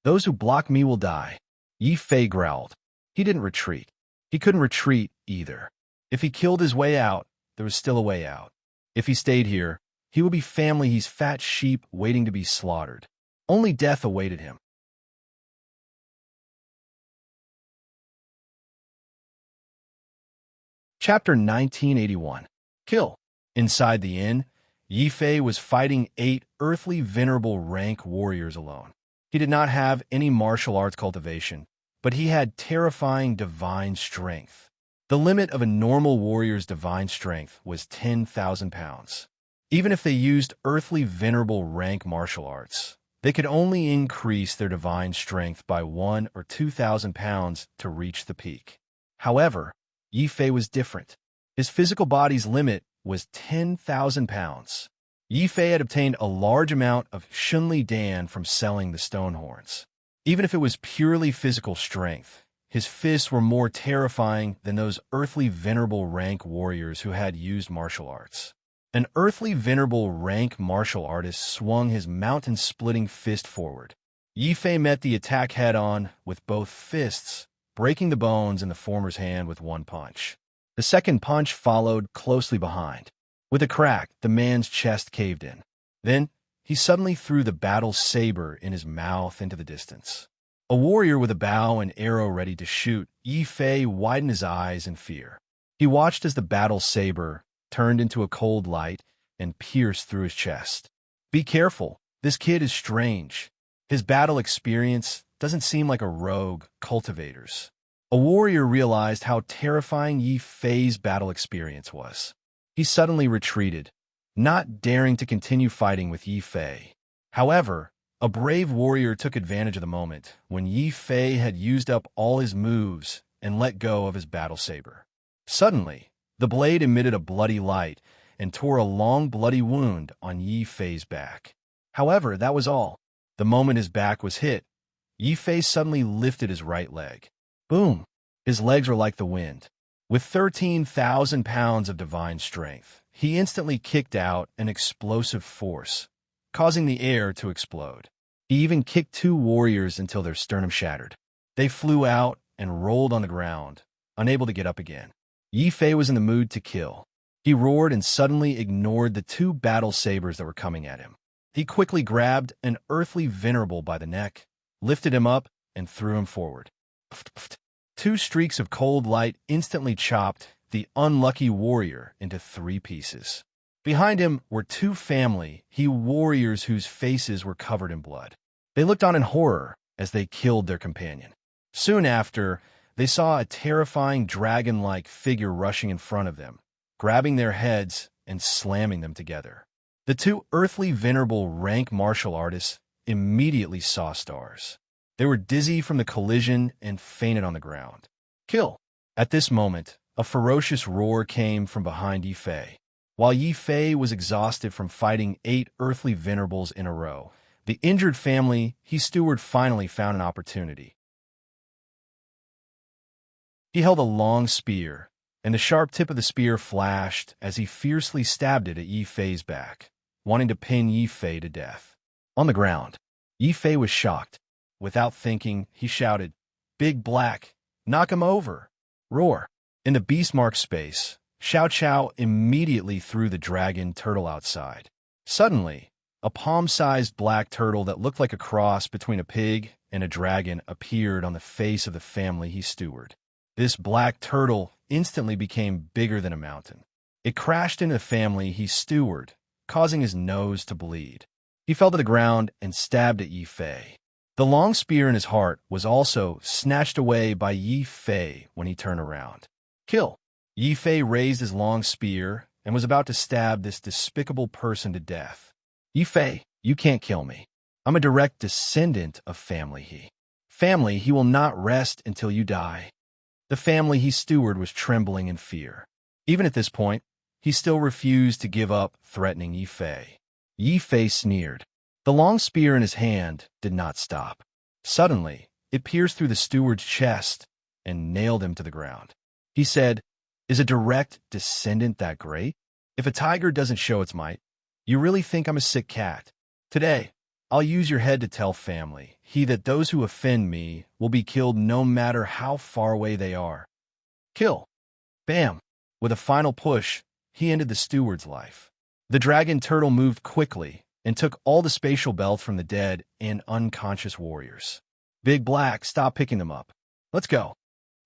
Those who block me will die. Yi Fei growled. He didn't retreat. He couldn't retreat either. If he killed his way out, there was still a way out. If he stayed here, he would be family He's fat sheep waiting to be slaughtered. Only death awaited him. Chapter 1981. Kill. Inside the inn, Yi Fei was fighting 8 earthly venerable rank warriors alone. He did not have any martial arts cultivation, but he had terrifying divine strength. The limit of a normal warrior's divine strength was 10,000 pounds. Even if they used earthly venerable rank martial arts, they could only increase their divine strength by 1 or 2,000 pounds to reach the peak. However, Yi Fei was different. His physical body's limit was 10,000 pounds. Yi Fei had obtained a large amount of Shunli Dan from selling the stone horns. Even if it was purely physical strength, his fists were more terrifying than those earthly venerable rank warriors who had used martial arts. An earthly venerable rank martial artist swung his mountain-splitting fist forward. Yi Fei met the attack head-on with both fists, breaking the bones in the former's hand with one punch. The second punch followed closely behind. With a crack, the man's chest caved in. Then, he suddenly threw the battle saber in his mouth into the distance. A warrior with a bow and arrow ready to shoot, Yi Fei widened his eyes in fear. He watched as the battle saber turned into a cold light and pierced through his chest. Be careful, this kid is strange. His battle experience doesn't seem like a rogue cultivator's. A warrior realized how terrifying Yi Fei's battle experience was. He suddenly retreated, not daring to continue fighting with Yi Fei. However, a brave warrior took advantage of the moment when Yi Fei had used up all his moves and let go of his battle saber. Suddenly, the blade emitted a bloody light and tore a long bloody wound on Yi Fei's back. However, that was all. The moment his back was hit, Yi Fei suddenly lifted his right leg. Boom! His legs were like the wind. With 13,000 pounds of divine strength, he instantly kicked out an explosive force, causing the air to explode. He even kicked 2 warriors until their sternum shattered. They flew out and rolled on the ground, unable to get up again. Fei was in the mood to kill. He roared and suddenly ignored the two battle sabers that were coming at him. He quickly grabbed an earthly venerable by the neck, lifted him up, and threw him forward. Two streaks of cold light instantly chopped the unlucky warrior into 3 pieces. Behind him were 2 family warriors whose faces were covered in blood. They looked on in horror as they killed their companion. Soon after, they saw a terrifying dragon-like figure rushing in front of them, grabbing their heads and slamming them together. The 2 earthly venerable rank martial artists immediately saw stars. They were dizzy from the collision and fainted on the ground. Kill! At this moment, a ferocious roar came from behind Yi Fei. While Yi Fei was exhausted from fighting 8 earthly venerables in a row, the injured family steward finally found an opportunity. He held a long spear, and the sharp tip of the spear flashed as he fiercely stabbed it at Yi Fei's back, wanting to pin Yi Fei to death. On the ground, Yi Fei was shocked. Without thinking, he shouted, "Big Black, knock him over!" Roar! In the beast-marked space, Xiao Qiao immediately threw the dragon turtle outside. Suddenly, a palm-sized black turtle that looked like a cross between a pig and a dragon appeared on the face of the family he steward. This black turtle instantly became bigger than a mountain. It crashed into the family he steward, causing his nose to bleed. He fell to the ground and stabbed at Yi Fei. The long spear in his heart was also snatched away by Yi Fei when he turned around. Kill! Yi Fei raised his long spear and was about to stab this despicable person to death. Yi Fei, you can't kill me. I'm a direct descendant of family he. Family he will not rest until you die. The family he steward was trembling in fear. Even at this point, he still refused to give up, threatening Yi Fei. Yi Fei sneered. The long spear in his hand did not stop. Suddenly, it pierced through the steward's chest and nailed him to the ground. He said, "Is a direct descendant that great? If a tiger doesn't show its might, you really think I'm a sick cat? Today, I'll use your head to tell family that those who offend me will be killed no matter how far away they are." Kill! Bam! With a final push, he ended the steward's life. The dragon turtle moved quickly and took all the spatial belts from the dead and unconscious warriors. Big Black, stop picking them up. Let's go.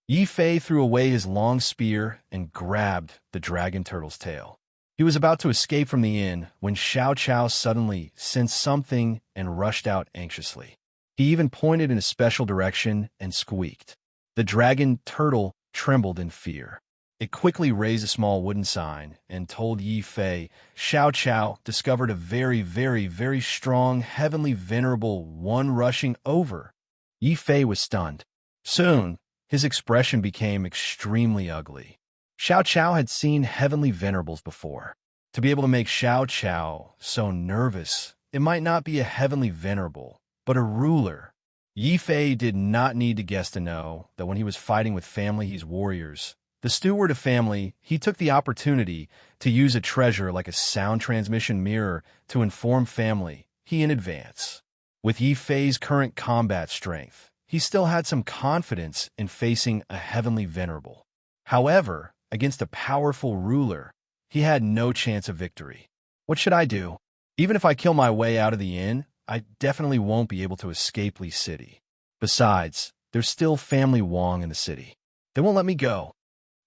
Yi Fei threw away his long spear and grabbed the dragon turtle's tail. He was about to escape from the inn when Xiao Qiao suddenly sensed something and rushed out anxiously. He even pointed in a special direction and squeaked. The dragon turtle trembled in fear. It quickly raised a small wooden sign and told Yi Fei, "Xiao Qiao discovered a very, very, very strong, heavenly venerable one rushing over." Yi Fei was stunned. Soon, his expression became extremely ugly. Xiao Qiao had seen heavenly venerables before. To be able to make Xiao Qiao so nervous, it might not be a heavenly venerable, but a ruler. Yi Fei did not need to guess to know that when he was fighting with family warriors, the steward of family, he took the opportunity to use a treasure like a sound transmission mirror to inform family in advance. With Yi Fei's current combat strength, he still had some confidence in facing a heavenly venerable. However, against a powerful ruler, he had no chance of victory. What should I do? Even if I kill my way out of the inn, I definitely won't be able to escape Li City. Besides, there's still family Wong in the city. They won't let me go.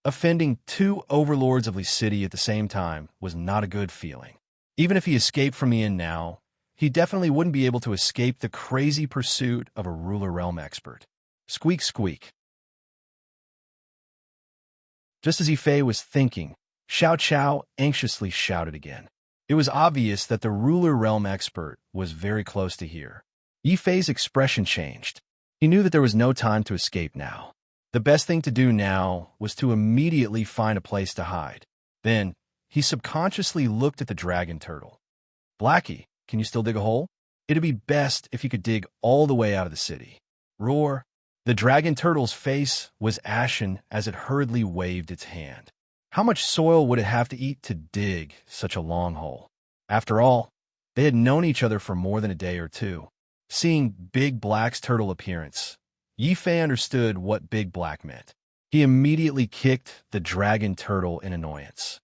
Offending 2 overlords of Li City at the same time was not a good feeling. Even if he escaped from the inn now, he definitely wouldn't be able to escape the crazy pursuit of a ruler realm expert. Squeak, squeak. Just as Yi Fei was thinking, Xiao Qiao anxiously shouted again. It was obvious that the ruler realm expert was very close to here. Yi Fei's expression changed. He knew that there was no time to escape now. The best thing to do now was to immediately find a place to hide. Then, he subconsciously looked at the dragon turtle. "Blackie, can you still dig a hole? It'd be best if you could dig all the way out of the city." Roar! The dragon turtle's face was ashen as it hurriedly waved its hand. How much soil would it have to eat to dig such a long hole? After all, they had known each other for more than a day or two. Seeing Big Black's turtle appearance, Yi Fei understood what Big Black meant. He immediately kicked the dragon turtle in annoyance.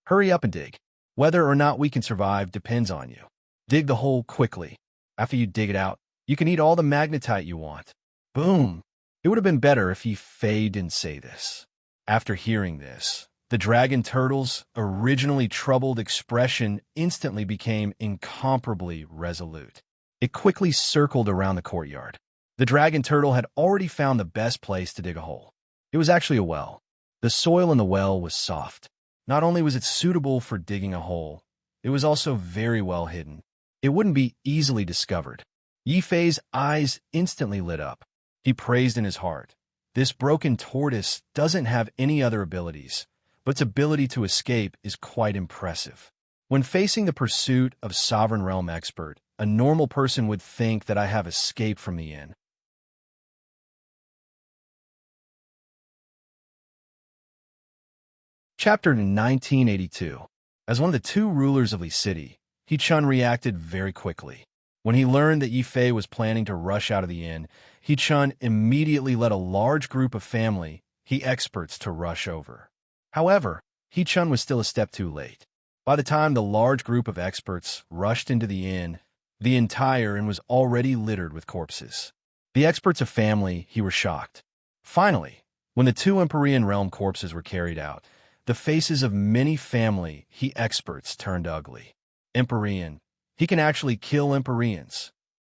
Hurry up and dig. Whether or not we can survive depends on you. Dig the hole quickly. After you dig it out, you can eat all the magnetite you want. Boom! It would have been better if Yi-Fei didn't say this. After hearing this, the dragon turtle's originally troubled expression instantly became incomparably resolute. It quickly circled around the courtyard. The dragon turtle had already found the best place to dig a hole. It was actually a well. The soil in the well was soft. Not only was it suitable for digging a hole, it was also very well hidden. It wouldn't be easily discovered. Yi-Fei's eyes instantly lit up. He praised in his heart. This broken tortoise doesn't have any other abilities, but its ability to escape is quite impressive. When facing the pursuit of Sovereign Realm Expert, a normal person would think that I have escaped from the inn. Chapter 1982. As one of the two rulers of Li City, He-Chun reacted very quickly. When he learned that Yi-Fei was planning to rush out of the inn, He-Chun immediately led a large group of family experts to rush over. However, He-Chun was still a step too late. By the time the large group of experts rushed into the inn, the entire inn was already littered with corpses. The experts of family were shocked. Finally, when the two Empyrean realm corpses were carried out, the faces of many family experts turned ugly. Empyrean. He can actually kill Empyreans.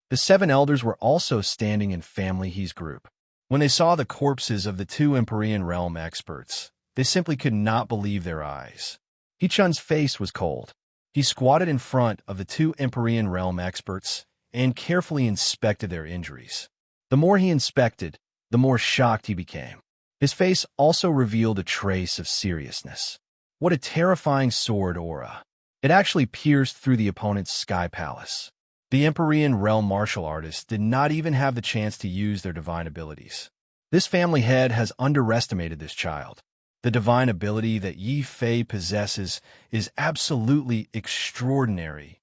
The seven elders were also standing in family group. When they saw the corpses of the two Empyrean realm experts, they simply could not believe their eyes. He-Chun's face was cold. He squatted in front of the two Empyrean realm experts and carefully inspected their injuries. The more he inspected, the more shocked he became. His face also revealed a trace of seriousness. What a terrifying sword aura. It actually pierced through the opponent's sky palace. The Empyrean realm martial artists did not even have the chance to use their divine abilities. This family head has underestimated this child. The divine ability that Yi-Fei possesses is absolutely extraordinary.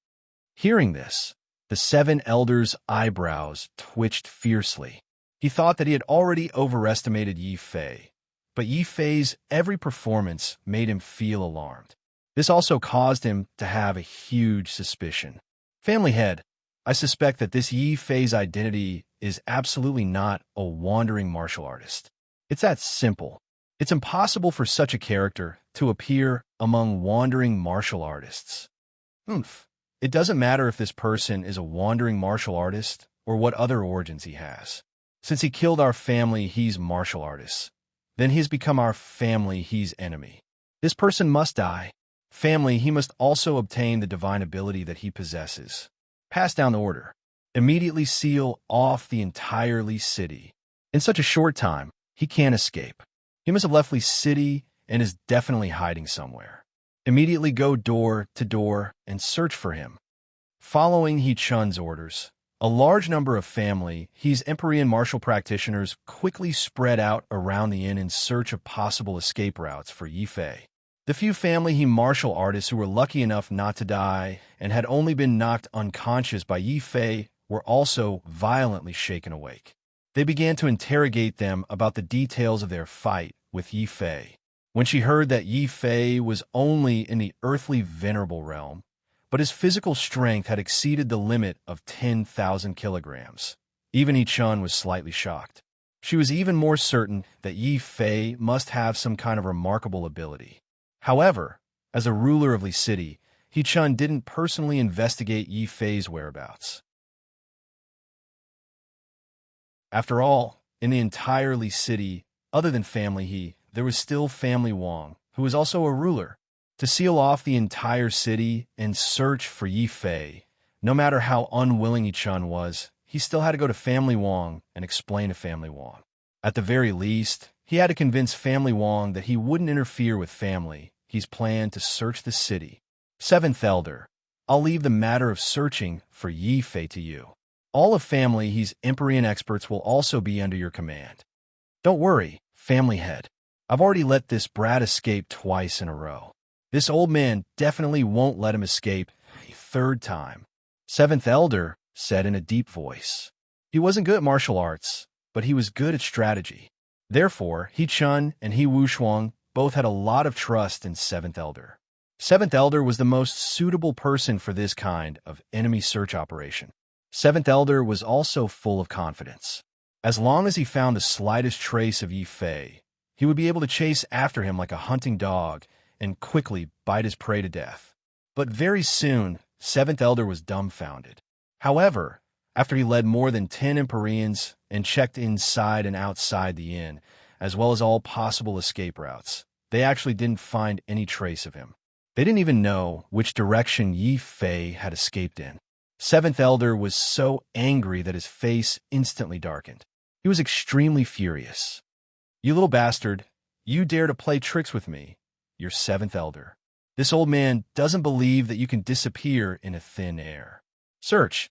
Hearing this, the seven elders' eyebrows twitched fiercely. He thought that he had already overestimated Yi-Fei, but Yi-Fei's every performance made him feel alarmed. This also caused him to have a huge suspicion. Family head, I suspect that this Yi-Fei's identity is absolutely not a wandering martial artist. It's that simple. It's impossible for such a character to appear among wandering martial artists. It doesn't matter if this person is a wandering martial artist or what other origins he has. Since he killed our family martial artists, then he has become our family enemy. This person must die. Family, he must also obtain the divine ability that he possesses. Pass down the order. Immediately seal off the entire Li City. In such a short time, he can't escape. He must have left Li City and is definitely hiding somewhere. Immediately go door to door and search for him. Following He-Chun's orders, a large number of family Empyrean martial practitioners quickly spread out around the inn in search of possible escape routes for Yi-Fei. The few family martial artists who were lucky enough not to die and had only been knocked unconscious by Yi-Fei were also violently shaken awake. They began to interrogate them about the details of their fight with Yi-Fei. When she heard that Yi-Fei was only in the earthly venerable realm, but his physical strength had exceeded the limit of 10,000 kilograms, even He-Chun was slightly shocked. She was even more certain that Yi-Fei must have some kind of remarkable ability. However, as a ruler of Li City, He-Chun didn't personally investigate Yi-Fei's whereabouts. After all, in the entire Li City, other than family there was still family Wang, who was also a ruler. To seal off the entire city and search for Yi-Fei, no matter how unwilling He-Chun was, he still had to go to family Wang and explain to family Wang. At the very least, he had to convince family Wang that he wouldn't interfere with family. He's planned to search the city. Seventh Elder, I'll leave the matter of searching for Yi-Fei to you. All of family Empyrean experts will also be under your command. Don't worry, family head. I've already let this brat escape twice in a row. This old man definitely won't let him escape a third time. Seventh Elder said in a deep voice. He wasn't good at martial arts, but he was good at strategy. Therefore, He Chun and He Wushuang both had a lot of trust in Seventh Elder. Seventh Elder was the most suitable person for this kind of enemy search operation. Seventh Elder was also full of confidence. As long as he found the slightest trace of Yi Fei, he would be able to chase after him like a hunting dog and quickly bite his prey to death. But very soon, Seventh Elder was dumbfounded. However, after he led more than 10 Empyreans and checked inside and outside the inn, as well as all possible escape routes, they actually didn't find any trace of him. They didn't even know which direction Yi Fei had escaped in. Seventh Elder was so angry that his face instantly darkened. He was extremely furious. "You little bastard, you dare to play tricks with me. You're Seventh Elder. This old man doesn't believe that you can disappear in a thin air. Search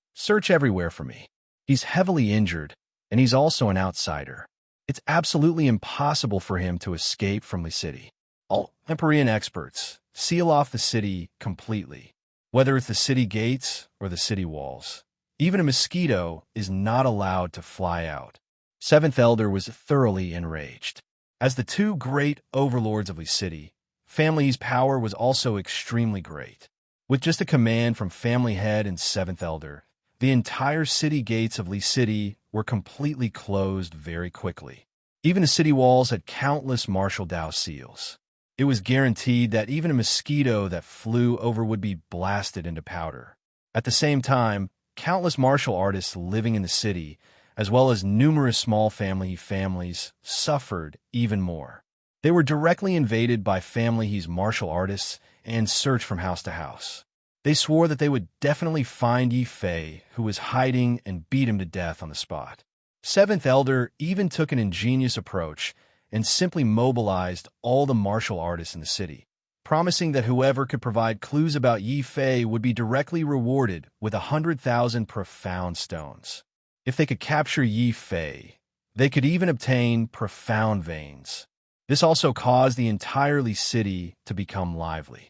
everywhere for me. He's heavily injured, and he's also an outsider. It's absolutely impossible for him to escape from the city. All Empyrean experts seal off the city completely, whether it's the city gates or the city walls. Even a mosquito is not allowed to fly out." Seventh Elder was thoroughly enraged. As the two great overlords of the city, Family Yi's power was also extremely great. With just a command from Family Head and Seventh Elder, the entire city gates of Li City were completely closed very quickly. Even the city walls had countless martial Dao seals. It was guaranteed that even a mosquito that flew over would be blasted into powder. At the same time, countless martial artists living in the city, as well as numerous small families, suffered even more. They were directly invaded by Family Yi's martial artists and searched from house to house. They swore that they would definitely find Yi Fei, who was hiding, and beat him to death on the spot. Seventh Elder even took an ingenious approach and simply mobilized all the martial artists in the city, promising that whoever could provide clues about Yi Fei would be directly rewarded with 100,000 profound stones. If they could capture Yi Fei, they could even obtain profound veins. This also caused the entire city to become lively.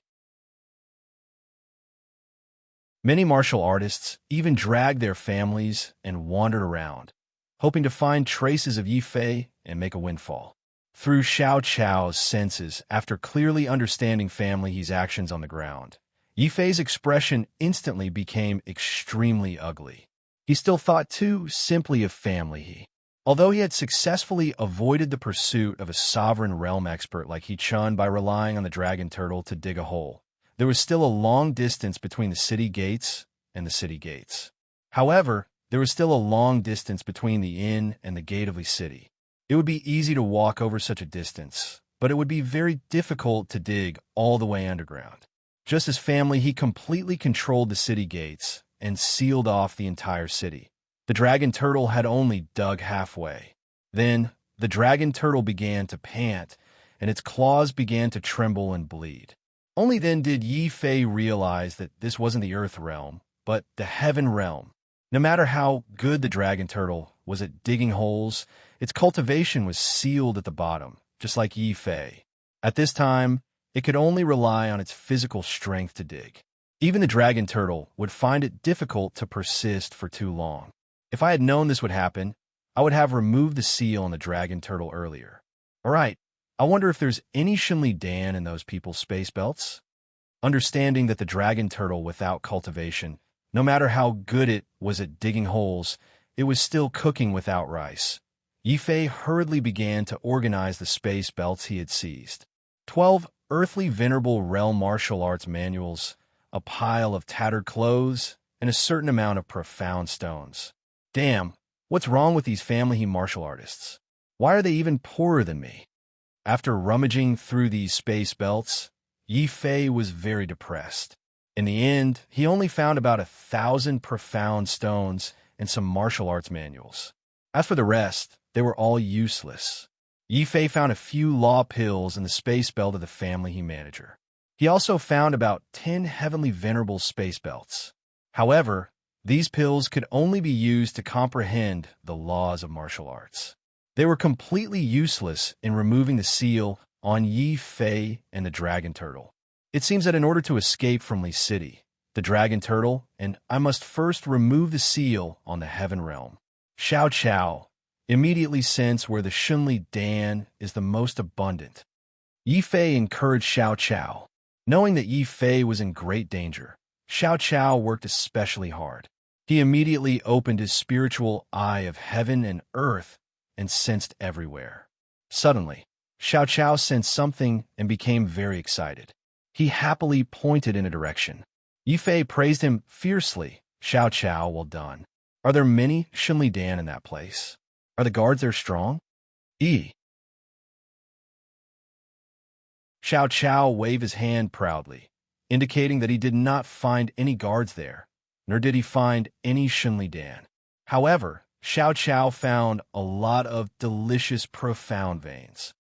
Many martial artists even dragged their families and wandered around, hoping to find traces of Yi Fei and make a windfall. Through Xiao Chao's senses, after clearly understanding Family Yi's actions on the ground, Yi Fei's expression instantly became extremely ugly. He still thought too simply of Family Yi. Although he had successfully avoided the pursuit of a sovereign realm expert like He Chun by relying on the dragon turtle to dig a hole, there was still a long distance between the city gates and the city gates. However, there was still a long distance between the inn and the gate of the city. It would be easy to walk over such a distance, but it would be very difficult to dig all the way underground. Just as Family Yi completely controlled the city gates and sealed off the entire city, the dragon turtle had only dug halfway. Then, the dragon turtle began to pant, and its claws began to tremble and bleed. Only then did Yi Fei realize that this wasn't the earth realm, but the heaven realm. No matter how good the dragon turtle was at digging holes, its cultivation was sealed at the bottom, just like Yi Fei. At this time, it could only rely on its physical strength to dig. Even the dragon turtle would find it difficult to persist for too long. If I had known this would happen, I would have removed the seal on the dragon turtle earlier. All right, I wonder if there's any Shinli Dan in those people's space belts? Understanding that the dragon turtle without cultivation, no matter how good it was at digging holes, it was still cooking without rice. Yi Fei hurriedly began to organize the space belts he had seized. 12 earthly venerable realm martial arts manuals, a pile of tattered clothes, and a certain amount of profound stones. Damn, what's wrong with these Family Yi martial artists? Why are they even poorer than me? After rummaging through these space belts, Yi Fei was very depressed. In the end, he only found about 1,000 profound stones and some martial arts manuals. As for the rest, they were all useless. Yi Fei found a few law pills in the space belt of the Family Yi manager. He also found about 10 heavenly venerable space belts. However, these pills could only be used to comprehend the laws of martial arts. They were completely useless in removing the seal on Yi Fei and the dragon turtle. It seems that in order to escape from Li City, the dragon turtle, and I must first remove the seal on the heaven realm. Xiao Chao, immediately sense where the Shunli Dan is the most abundant. Yi Fei encouraged Xiao Qiao. Knowing that Yi Fei was in great danger, Xiao Qiao worked especially hard. He immediately opened his spiritual eye of heaven and earth and sensed everywhere. Suddenly, Xiao Qiao sensed something and became very excited. He happily pointed in a direction. Yi Fei praised him fiercely. Xiao Qiao, well done. Are there many Shunli Dan in that place? Are the guards there strong? Xiao Qiao waved his hand proudly, indicating that he did not find any guards there, nor did he find any Shunli Dan. However, Xiao Qiao found a lot of delicious profound veins.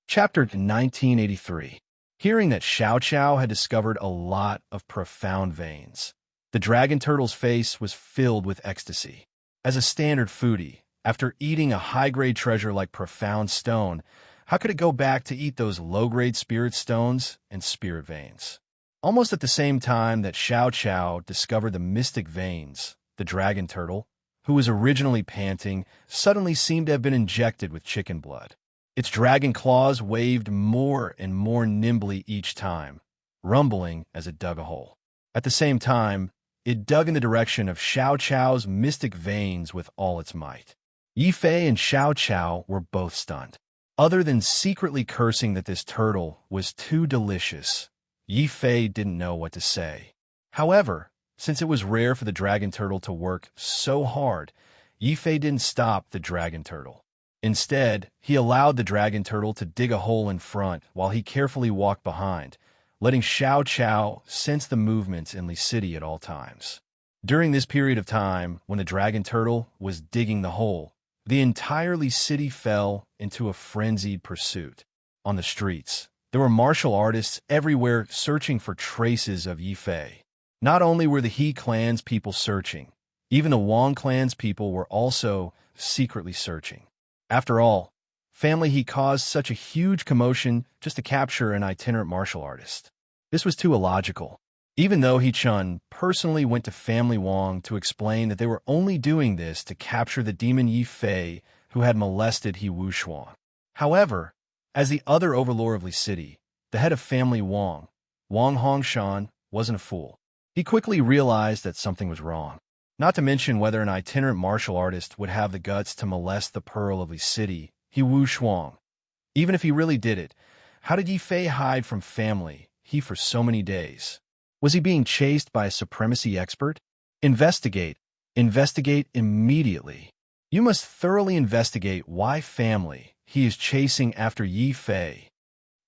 Chapter 1983. Hearing that Xiao Qiao had discovered a lot of profound veins, the dragon turtle's face was filled with ecstasy. As a standard foodie, after eating a high-grade treasure like profound stone, how could it go back to eat those low-grade spirit stones and spirit veins? Almost at the same time that Xiao Qiao discovered the mystic veins, the dragon turtle, who was originally panting, suddenly seemed to have been injected with chicken blood. Its dragon claws waved more and more nimbly each time, rumbling as it dug a hole. At the same time, it dug in the direction of Xiao Qiao's mystic veins with all its might. Yi Fei and Xiao Qiao were both stunned. Other than secretly cursing that this turtle was too delicious, Yi Fei didn't know what to say. However, since it was rare for the dragon turtle to work so hard, Yi Fei didn't stop the dragon turtle. Instead, he allowed the dragon turtle to dig a hole in front while he carefully walked behind, letting Xiao Qiao sense the movements in Li City at all times. During this period of time, when the dragon turtle was digging the hole, the entire Li City fell into a frenzied pursuit. On the streets, there were martial artists everywhere searching for traces of Yi Fei. Not only were the He clan's people searching, even the Wang clan's people were also secretly searching. After all, family He caused such a huge commotion just to capture an itinerant martial artist. This was too illogical. Even though He Chun personally went to family Wang to explain that they were only doing this to capture the demon Yi Fei who had molested He Wuxuan. However, as the other overlord of Li City, the head of family Wang, Wang Hongshan, wasn't a fool. He quickly realized that something was wrong. Not to mention whether an itinerant martial artist would have the guts to molest the Pearl of Li City, He Wuxuan. Even if he really did it, how did Yi Fei hide from family He for so many days? Was he being chased by a supremacy expert? Investigate. Investigate immediately. You must thoroughly investigate why family He is chasing after Yi Fei.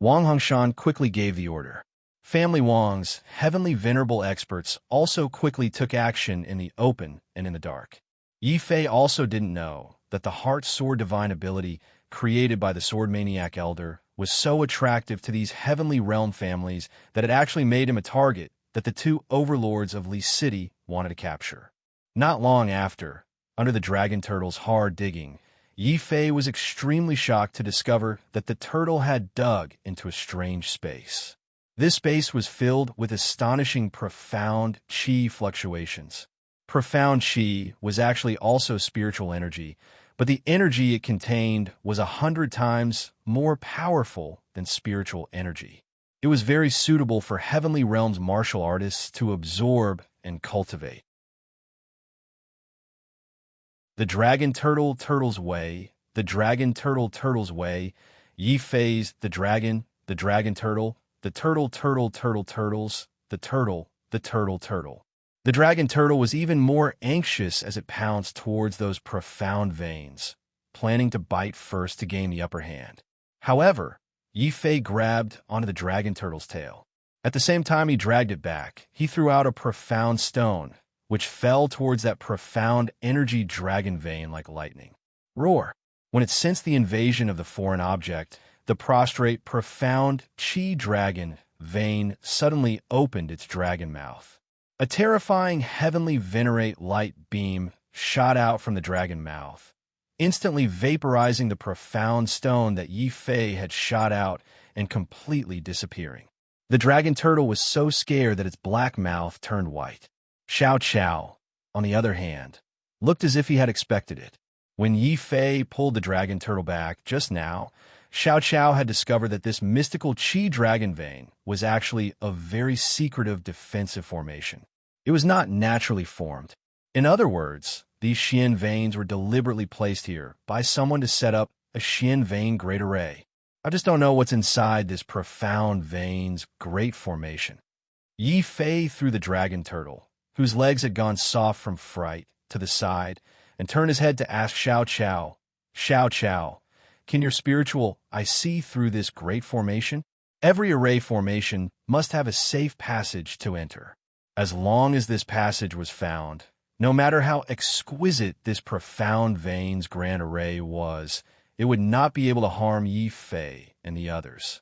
Wang Hongshan quickly gave the order. Family Wang's heavenly venerable experts also quickly took action in the open and in the dark. Yi Fei also didn't know that the heart sword divine ability created by the sword maniac elder was so attractive to these heavenly realm families that it actually made him a target that the two overlords of Li City wanted to capture. Not long after, under the dragon turtle's hard digging, Yi Fei was extremely shocked to discover that the turtle had dug into a strange space. This space was filled with astonishing profound qi fluctuations. Profound qi was actually also spiritual energy, but the energy it contained was 100 times more powerful than spiritual energy. It was very suitable for heavenly realms martial artists to absorb and cultivate. The Dragon Turtle's Way, the Dragon Turtle's Way, Yi Fei's the Dragon Turtle, the turtles, the turtle. The dragon turtle was even more anxious as it pounced towards those profound veins, planning to bite first to gain the upper hand. However, Yi Fei grabbed onto the dragon turtle's tail. At the same time he dragged it back, he threw out a profound stone, which fell towards that profound energy dragon vein like lightning. Roar! When it sensed the invasion of the foreign object, the prostrate, profound Qi dragon vein suddenly opened its dragon mouth. A terrifying, heavenly venerate light beam shot out from the dragon mouth, instantly vaporizing the profound stone that Yi Fei had shot out and completely disappearing. The dragon turtle was so scared that its black mouth turned white. Xiao Chao, on the other hand, looked as if he had expected it. When Yi Fei pulled the dragon turtle back just now, Xiao Chao had discovered that this mystical Qi dragon vein was actually a very secretive defensive formation. It was not naturally formed. In other words, these Xian veins were deliberately placed here by someone to set up a Xian vein great array. I just don't know what's inside this profound veins great formation. Yi Fei threw the dragon turtle, whose legs had gone soft from fright, to the side, and turned his head to ask Xiao Chao, Xiao Chao, can your spiritual eye see through this great formation? Every array formation must have a safe passage to enter. As long as this passage was found, no matter how exquisite this profound veins grand array was, it would not be able to harm Yi Fei and the others.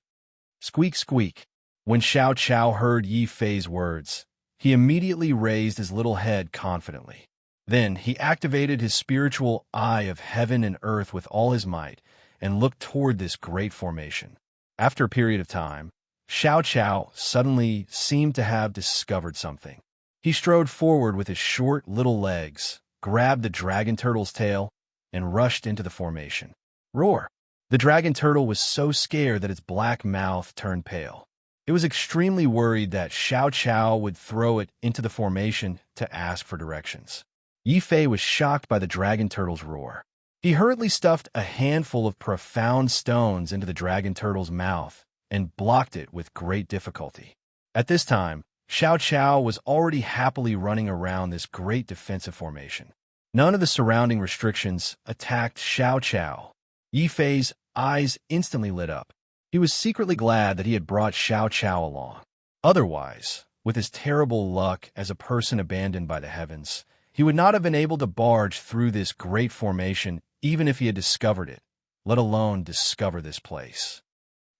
Squeak, squeak. When Xiao Chao heard Yi Fei's words, he immediately raised his little head confidently. Then he activated his spiritual eye of heaven and earth with all his might and looked toward this great formation. After a period of time, Xiao Chao suddenly seemed to have discovered something. He strode forward with his short little legs, grabbed the dragon turtle's tail, and rushed into the formation. Roar! The dragon turtle was so scared that its black mouth turned pale. It was extremely worried that Xiao Chao would throw it into the formation to ask for directions. Yi Fei was shocked by the dragon turtle's roar. He hurriedly stuffed a handful of profound stones into the dragon turtle's mouth and blocked it with great difficulty. At this time, Xiao Chao was already happily running around this great defensive formation. None of the surrounding restrictions attacked Xiao Chao. Yi Fei's eyes instantly lit up. He was secretly glad that he had brought Xiao Chao along. Otherwise, with his terrible luck as a person abandoned by the heavens, he would not have been able to barge through this great formation even if he had discovered it, let alone discover this place.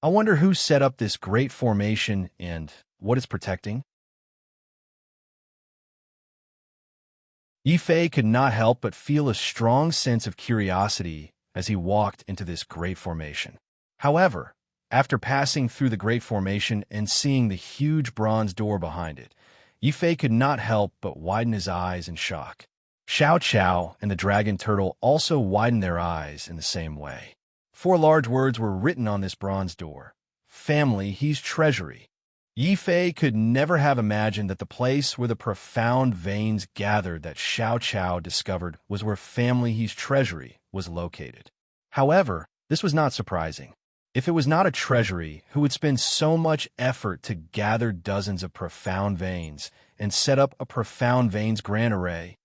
I wonder who set up this great formation and what it's protecting? Yi Fei could not help but feel a strong sense of curiosity as he walked into this great formation. However, after passing through the great formation and seeing the huge bronze door behind it, Yi Fei could not help but widen his eyes in shock. Xiao Chao and the dragon turtle also widened their eyes in the same way. 4 large words were written on this bronze door. Family He's Treasury. Yi Fei could never have imagined that the place where the profound veins gathered that Xiao Chao discovered was where Family He's Treasury was located. However, this was not surprising. If it was not a treasury, who would spend so much effort to gather dozens of profound veins and set up a profound veins grand array?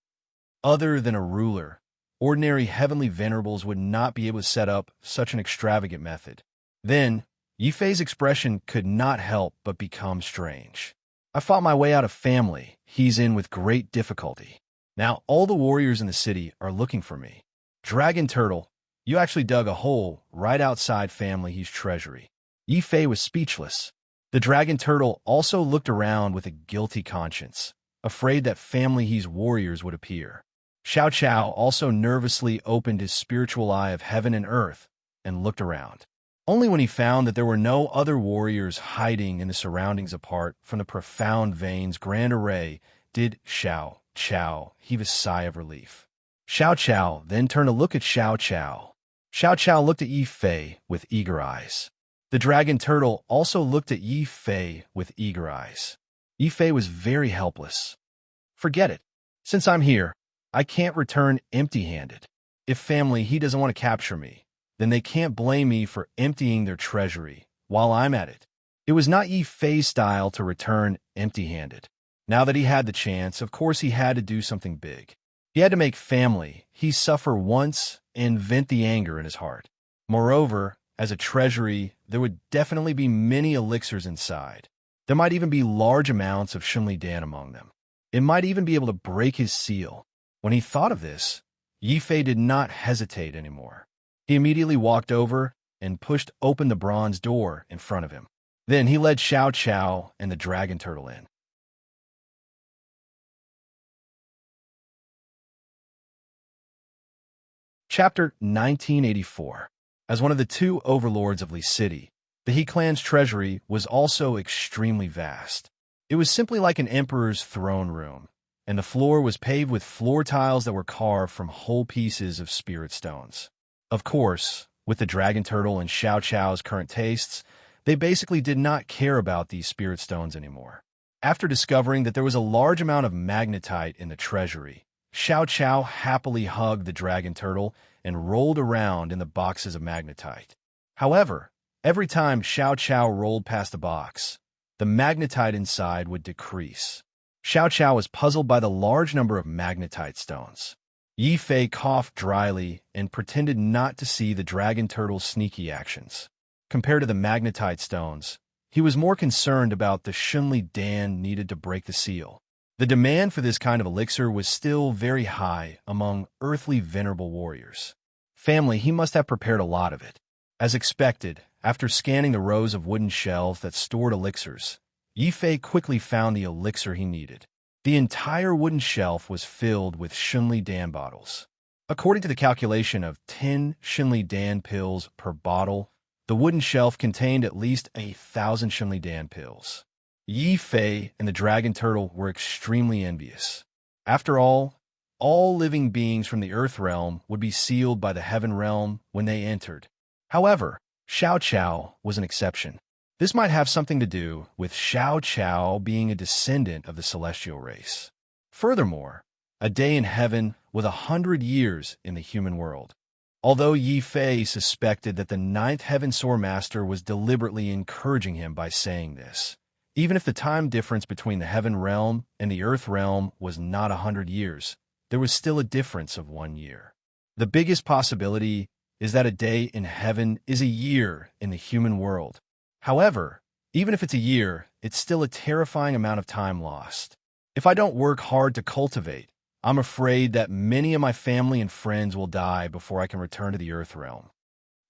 Other than a ruler, ordinary heavenly venerables would not be able to set up such an extravagant method. Then, Yi Fei's expression could not help but become strange. I fought my way out of Family He's in with great difficulty. Now all the warriors in the city are looking for me. Dragon Turtle, you actually dug a hole right outside Family He's treasury. Yi Fei was speechless. The dragon turtle also looked around with a guilty conscience, afraid that Family He's warriors would appear. Xiao Chao also nervously opened his spiritual eye of heaven and earth and looked around. Only when he found that there were no other warriors hiding in the surroundings apart from the profound veins grand array did Xiao Chao heave a sigh of relief. Xiao Chao then turned to look at Xiao Chao. Xiao Chao looked at Yi Fei with eager eyes. The dragon turtle also looked at Yi Fei with eager eyes. Yi Fei was very helpless. Forget it. Since I'm here, I can't return empty-handed. If Family He doesn't want to capture me, then they can't blame me for emptying their treasury while I'm at it. It was not Yi Fei's style to return empty-handed. Now that he had the chance, of course he had to do something big. He had to make Family He suffer once and vent the anger in his heart. Moreover, as a treasury, there would definitely be many elixirs inside. There might even be large amounts of Shunli Dan among them. It might even be able to break his seal. When he thought of this, Yi Fei did not hesitate anymore. He immediately walked over and pushed open the bronze door in front of him. Then he led Xiao Chao and the dragon turtle in. Chapter 1984. As one of the 2 overlords of Li City, The He clan's treasury was also extremely vast. It was simply like an emperor's throne room, and the floor was paved with floor tiles that were carved from whole pieces of spirit stones. Of course, with the dragon turtle and Xiao Chao's current tastes, they basically did not care about these spirit stones anymore. After discovering that there was a large amount of magnetite in the treasury, Xiao Chao happily hugged the dragon turtle and rolled around in the boxes of magnetite. However, every time Xiao Chao rolled past a box, the magnetite inside would decrease. Xiao Chao was puzzled by the large number of magnetite stones. Yi Fei coughed dryly and pretended not to see the dragon turtle's sneaky actions. Compared to the magnetite stones, he was more concerned about the Shunli Dan needed to break the seal. The demand for this kind of elixir was still very high among earthly venerable warriors. Family, he must have prepared a lot of it. As expected, after scanning the rows of wooden shelves that stored elixirs, Yi Fei quickly found the elixir he needed. The entire wooden shelf was filled with Shunli Dan bottles. According to the calculation of 10 Shunli Dan pills per bottle, the wooden shelf contained at least 1,000 Shunli Dan pills. Yi Fei and the dragon turtle were extremely envious. After all living beings from the earth realm would be sealed by the heaven realm when they entered. However, Xiao Chao was an exception. This might have something to do with Xiao Chao being a descendant of the celestial race. Furthermore, a day in heaven was 100 years in the human world. Although Yi Fei suspected that the ninth heaven Sword Master was deliberately encouraging him by saying this, even if the time difference between the heaven realm and the earth realm was not 100 years, there was still a difference of 1 year. The biggest possibility is that a day in heaven is a year in the human world. However, even if it's a year, it's still a terrifying amount of time lost. If I don't work hard to cultivate, I'm afraid that many of my family and friends will die before I can return to the earth realm.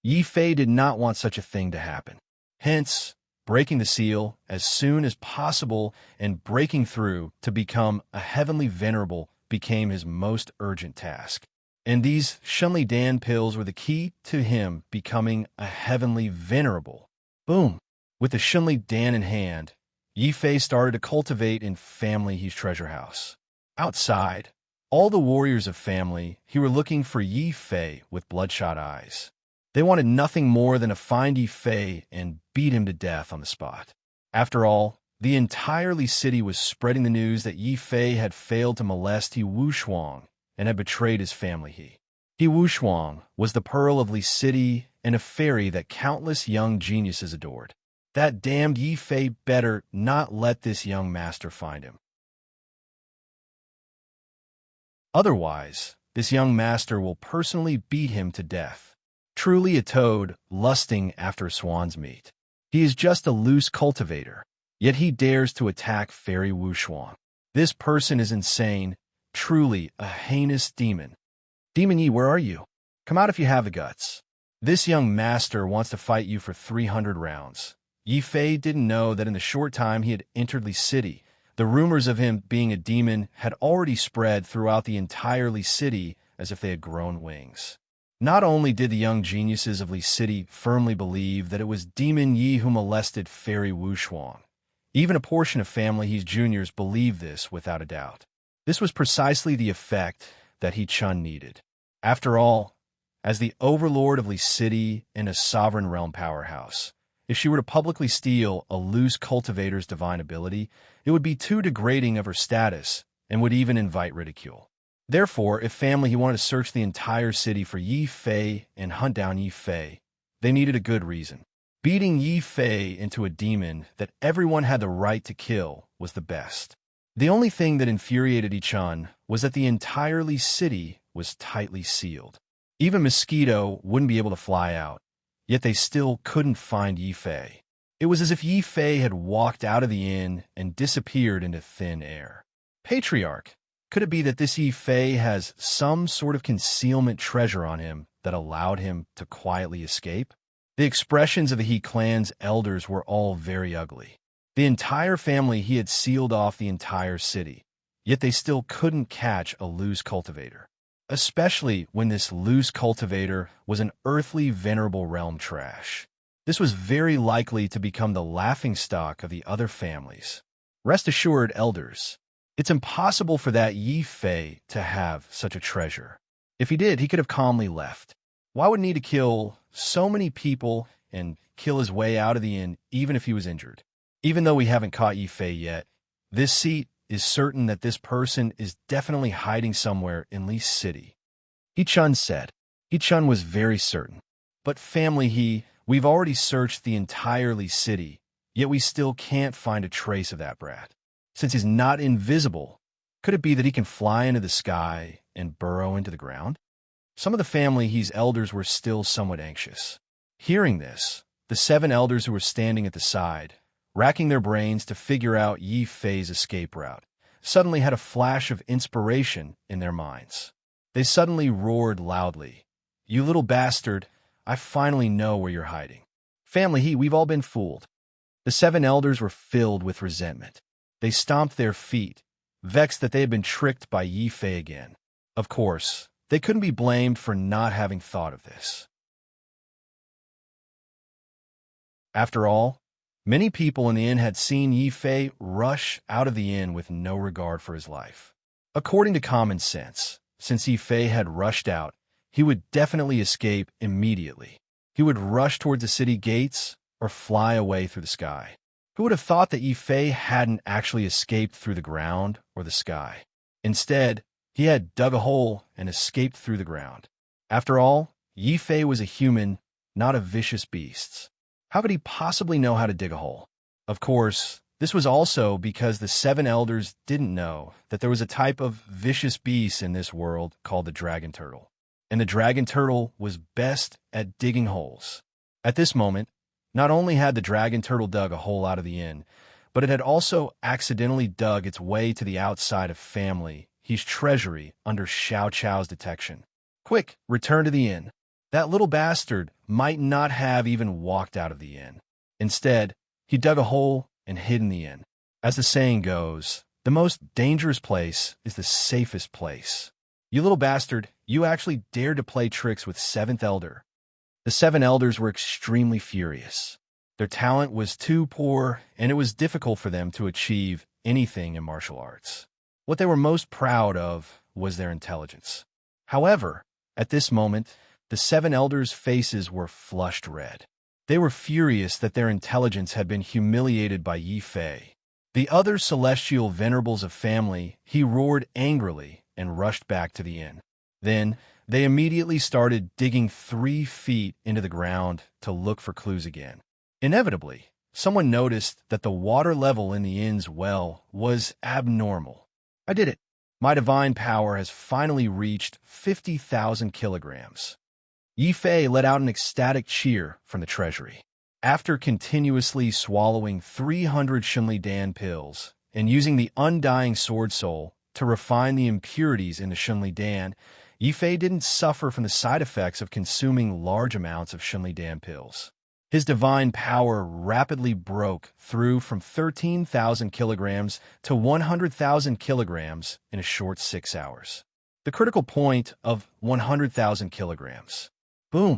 Yi Fei did not want such a thing to happen. Hence, breaking the seal as soon as possible and breaking through to become a heavenly venerable became his most urgent task. And these Shunli Dan pills were the key to him becoming a heavenly venerable. Boom! With the Shunli Dan in hand, Yi Fei started to cultivate in Family He's treasure house. Outside, all the warriors of Family He were looking for Yi Fei with bloodshot eyes. They wanted nothing more than to find Yi Fei and beat him to death on the spot. After all, the entire Li city was spreading the news that Yi Fei had failed to molest He Wushuang and had betrayed his family. He Wushuang was the pearl of Li city and a fairy that countless young geniuses adored. That damned Yi Fei better not let this young master find him. Otherwise, this young master will personally beat him to death. Truly a toad lusting after a swan's meat. He is just a loose cultivator, yet he dares to attack Fairy Wushuang. This person is insane, truly a heinous demon. Demon Yi, where are you? Come out if you have the guts. This young master wants to fight you for 300 rounds. Yi Fei didn't know that in the short time he had entered Li city, the rumors of him being a demon had already spread throughout the entire Li city as if they had grown wings. Not only did the young geniuses of Li city firmly believe that it was Demon Yi who molested Fairy Wushuang, even a portion of Family He's juniors believed this without a doubt. This was precisely the effect that He Chun needed. After all, as the overlord of Li city and a sovereign realm powerhouse, if she were to publicly steal a loose cultivator's divine ability, it would be too degrading of her status and would even invite ridicule. Therefore, if Family He wanted to search the entire city for Yi Fei and hunt down Yi Fei, they needed a good reason. Beating Yi Fei into a demon that everyone had the right to kill was the best. The only thing that infuriated Yi Chun was that the entire Li city was tightly sealed. Even mosquito wouldn't be able to fly out, yet they still couldn't find Yi Fei. It was as if Yi Fei had walked out of the inn and disappeared into thin air. Patriarch, could it be that this Yi Fei has some sort of concealment treasure on him that allowed him to quietly escape? The expressions of the He clan's elders were all very ugly. The entire family He had sealed off the entire city, yet they still couldn't catch a loose cultivator. Especially when this loose cultivator was an earthly venerable realm trash. This was very likely to become the laughingstock of the other families. Rest assured, elders, it's impossible for that Yi Fei to have such a treasure. If he did, he could have calmly left. Why would he need to kill so many people and kill his way out of the inn even if he was injured? Even though we haven't caught Yi Fei yet, this seat is certain that this person is definitely hiding somewhere in Li City. He Chun said. He Chun was very certain. But family, we've already searched the entire Li City, yet we still can't find a trace of that brat. Since he's not invisible, could it be that he can fly into the sky and burrow into the ground? Some of the family's elders were still somewhat anxious. Hearing this, the 7 elders who were standing at the side, racking their brains to figure out Yi Fei's escape route, suddenly had a flash of inspiration in their minds. They suddenly roared loudly, "You little bastard, I finally know where you're hiding." Family, we've all been fooled. The 7 elders were filled with resentment. They stomped their feet, vexed that they had been tricked by Yi Fei again. Of course, they couldn't be blamed for not having thought of this. After all, many people in the inn had seen Yi Fei rush out of the inn with no regard for his life. According to common sense, since Yi Fei had rushed out, he would definitely escape immediately. He would rush towards the city gates or fly away through the sky. Who would have thought that Yi Fei hadn't actually escaped through the ground or the sky? Instead, he had dug a hole and escaped through the ground. After all, Yi Fei was a human, not a vicious beast. How could he possibly know how to dig a hole? Of course, this was also because the 7 elders didn't know that there was a type of vicious beast in this world called the dragon turtle. And the dragon turtle was best at digging holes. At this moment, not only had the dragon turtle dug a hole out of the inn, but it had also accidentally dug its way to the outside of his treasury under Xiao Chao's detection. Quick, return to the inn. That little bastard might not have even walked out of the inn. Instead, he dug a hole and hid in the inn. As the saying goes, the most dangerous place is the safest place. You little bastard, you actually dared to play tricks with 7th elder. The 7 elders were extremely furious. Their talent was too poor, and it was difficult for them to achieve anything in martial arts. What they were most proud of was their intelligence. However, at this moment, the 7 elders' faces were flushed red. They were furious that their intelligence had been humiliated by Yi Fei. The other celestial venerables of family, he roared angrily and rushed back to the inn. Then, they immediately started digging 3 feet into the ground to look for clues again. Inevitably, someone noticed that the water level in the inn's well was abnormal. I did it. My divine power has finally reached 50,000 kilograms. Yi Fei let out an ecstatic cheer from the treasury. After continuously swallowing 300 Shunli Dan pills and using the undying sword soul to refine the impurities in the Shunli Dan, Yi Fei didn't suffer from the side effects of consuming large amounts of Shunli Dan pills. His divine power rapidly broke through from 13,000 kilograms to 100,000 kilograms in a short 6 hours. The critical point of 100,000 kilograms. Boom.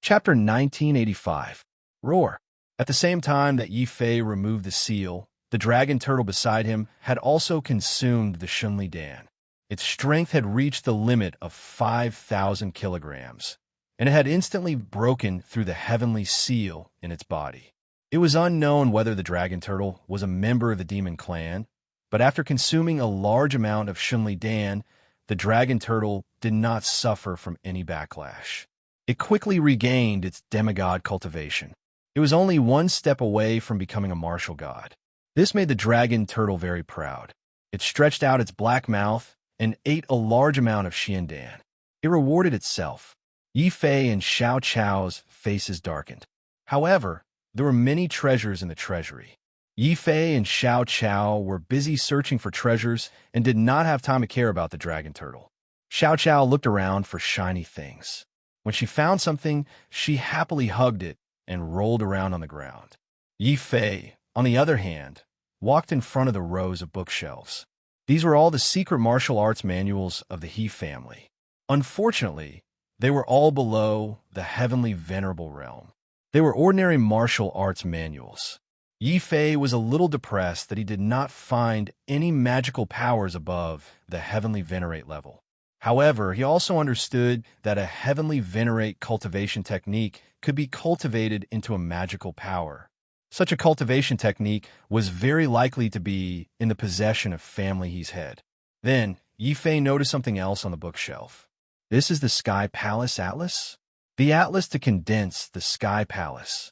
Chapter 1985. Roar. At the same time that Yi Fei removed the seal, the dragon turtle beside him had also consumed the Shunli Dan. Its strength had reached the limit of 5,000 kilograms, and it had instantly broken through the heavenly seal in its body. It was unknown whether the dragon turtle was a member of the demon clan, but after consuming a large amount of Shunli Dan, the dragon turtle did not suffer from any backlash. It quickly regained its demigod cultivation. It was only one step away from becoming a martial god. This made the dragon turtle very proud. It stretched out its black mouth and ate a large amount of Xiandan. It rewarded itself. Yi Fei and Xiao Chao's faces darkened. However, there were many treasures in the treasury. Yi Fei and Xiao Chao were busy searching for treasures and did not have time to care about the dragon turtle. Xiao Chao looked around for shiny things. When she found something, she happily hugged it and rolled around on the ground. Yi Fei, on the other hand, walked in front of the rows of bookshelves. These were all the secret martial arts manuals of the He family. Unfortunately, they were all below the heavenly venerable realm. They were ordinary martial arts manuals. Yi Fei was a little depressed that he did not find any magical powers above the heavenly venerate level. However, he also understood that a heavenly venerate cultivation technique could be cultivated into a magical power. Such a cultivation technique was very likely to be in the possession of family he's head. Then, Yi Fei noticed something else on the bookshelf. This is the Sky Palace Atlas? The atlas to condense the Sky Palace.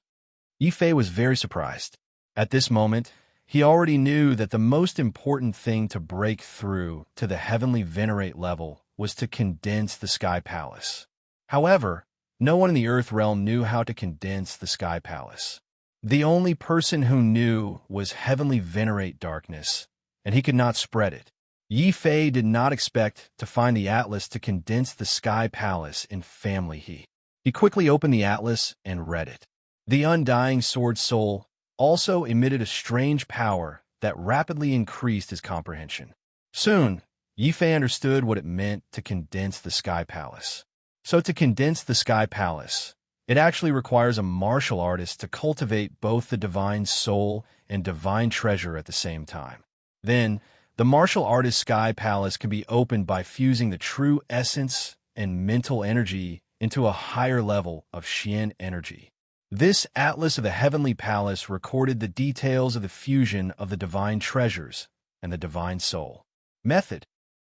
Yi Fei was very surprised. At this moment, he already knew that the most important thing to break through to the heavenly venerate level was to condense the Sky Palace. However, no one in the Earth realm knew how to condense the Sky Palace. The only person who knew was heavenly venerate darkness, and he could not spread it. Yi Fei did not expect to find the atlas to condense the Sky Palace in family heat. He quickly opened the atlas and read it. The undying sword soul also emitted a strange power that rapidly increased his comprehension. Soon, Yi Fei understood what it meant to condense the Sky Palace. So to condense the Sky Palace, it actually requires a martial artist to cultivate both the divine soul and divine treasure at the same time. Then, the martial artist's Sky Palace can be opened by fusing the true essence and mental energy into a higher level of Xian energy. This Atlas of the Heavenly Palace recorded the details of the fusion of the divine treasures and the divine soul. Method.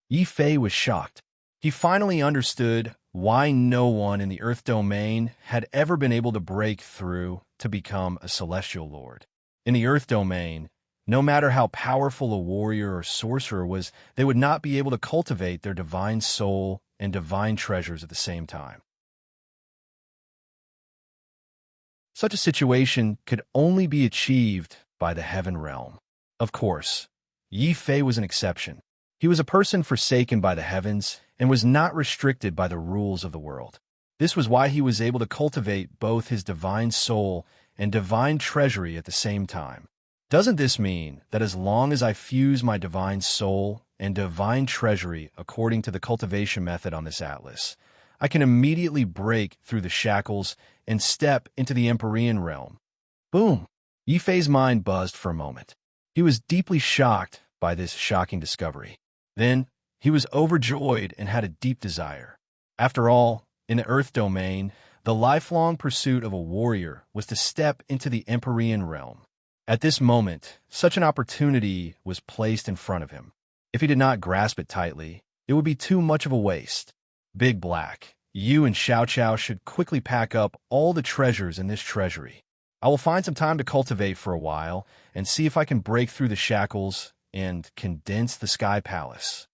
Yi Fei was shocked. He finally understood why no one in the Earth domain had ever been able to break through to become a celestial lord. In the Earth domain, no matter how powerful a warrior or sorcerer was, they would not be able to cultivate their divine soul and divine treasures at the same time. Such a situation could only be achieved by the heaven realm. Of course, Yi Fei was an exception. He was a person forsaken by the heavens and was not restricted by the rules of the world. This was why he was able to cultivate both his divine soul and divine treasury at the same time. Doesn't this mean that as long as I fuse my divine soul and divine treasury according to the cultivation method on this atlas, I can immediately break through the shackles and step into the Empyrean realm? Boom! Yi Fei's mind buzzed for a moment. He was deeply shocked by this shocking discovery. Then, he was overjoyed and had a deep desire. After all, in the Earth domain, the lifelong pursuit of a warrior was to step into the Empyrean realm. At this moment, such an opportunity was placed in front of him. If he did not grasp it tightly, it would be too much of a waste. Big Black, you and Xiao Qiao should quickly pack up all the treasures in this treasury. I will find some time to cultivate for a while and see if I can break through the shackles and condense the Sky Palace.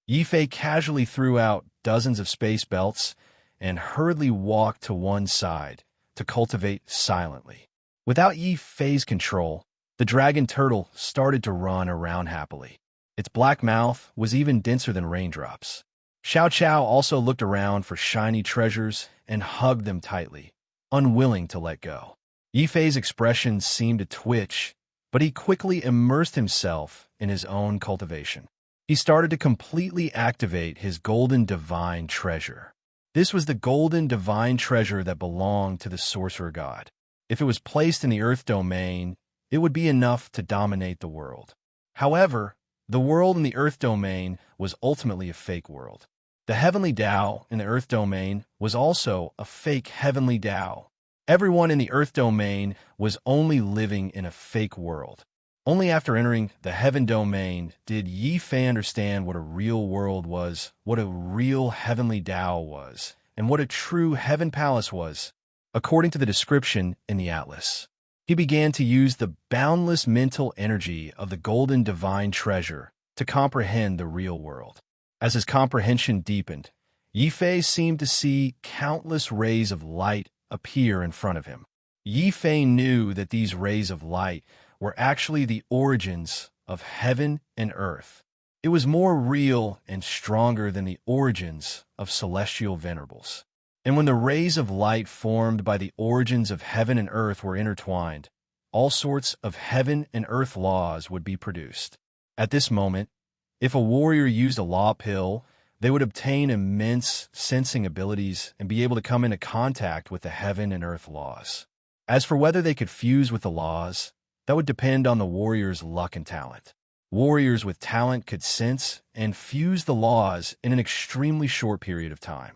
Yi Fei casually threw out dozens of space belts and hurriedly walked to one side to cultivate silently. Without Yi Fei's control, the dragon turtle started to run around happily. Its black mouth was even denser than raindrops. Xiao Qiao also looked around for shiny treasures and hugged them tightly, unwilling to let go. Yi Fei's expression seemed to twitch, but he quickly immersed himself in his own cultivation. He started to completely activate his golden divine treasure. This was the golden divine treasure that belonged to the sorcerer god. If it was placed in the Earth domain, it would be enough to dominate the world. However, the world in the Earth domain was ultimately a fake world. The heavenly Tao in the Earth domain was also a fake heavenly Tao. Everyone in the Earth domain was only living in a fake world. Only after entering the heaven domain did Yi Fei understand what a real world was, what a real heavenly Tao was, and what a true heaven palace was, according to the description in the Atlas. He began to use the boundless mental energy of the golden divine treasure to comprehend the real world. As his comprehension deepened, Yi Fei seemed to see countless rays of light appear in front of him. Yi Fei knew that these rays of light were actually the origins of heaven and earth. It was more real and stronger than the origins of celestial venerables. And when the rays of light formed by the origins of heaven and earth were intertwined, all sorts of heaven and earth laws would be produced. At this moment, if a warrior used a law pill, They would obtain immense sensing abilities and be able to come into contact with the heaven and earth laws. As for whether they could fuse with the laws, that would depend on the warrior's luck and talent. Warriors with talent could sense and fuse the laws in an extremely short period of time.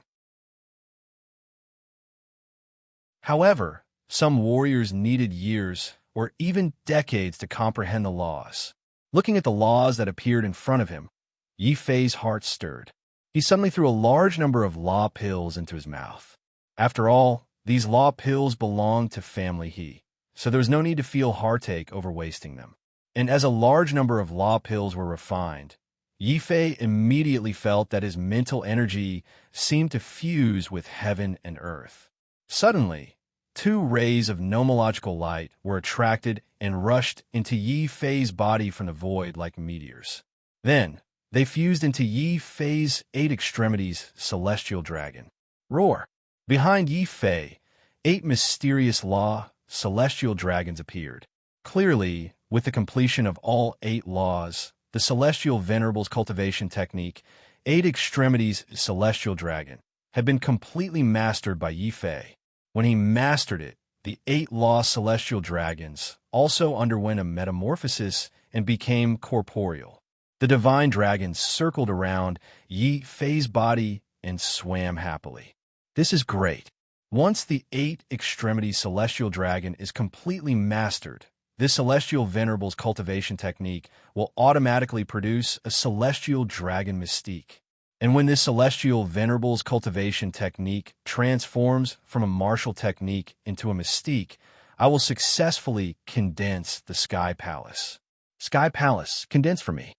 However, some warriors needed years or even decades to comprehend the laws. Looking at the laws that appeared in front of him, Yi Fei's heart stirred. He suddenly threw a large number of law pills into his mouth. After all, these law pills belonged to family He, so there was no need to feel heartache over wasting them. And as a large number of law pills were refined, Yi Fei immediately felt that his mental energy seemed to fuse with heaven and earth. Suddenly, two rays of nomological light were attracted and rushed into Yi Fei's body from the void like meteors. Then, they fused into Yi Fei's 8 extremities celestial dragon. Roar! Behind Yi Fei, 8 mysterious law celestial dragons appeared. Clearly, with the completion of all 8 laws, the celestial venerables cultivation technique, 8 extremities celestial dragon, had been completely mastered by Yi Fei. When he mastered it, the 8 law celestial dragons also underwent a metamorphosis and became corporeal. The divine dragons circled around Yi Fei's body and swam happily. This is great. Once the 8 extremity celestial dragon is completely mastered, this celestial venerables cultivation technique will automatically produce a celestial dragon mystique. And when this celestial venerables cultivation technique transforms from a martial technique into a mystique, I will successfully condense the Sky Palace. Sky Palace, condense for me.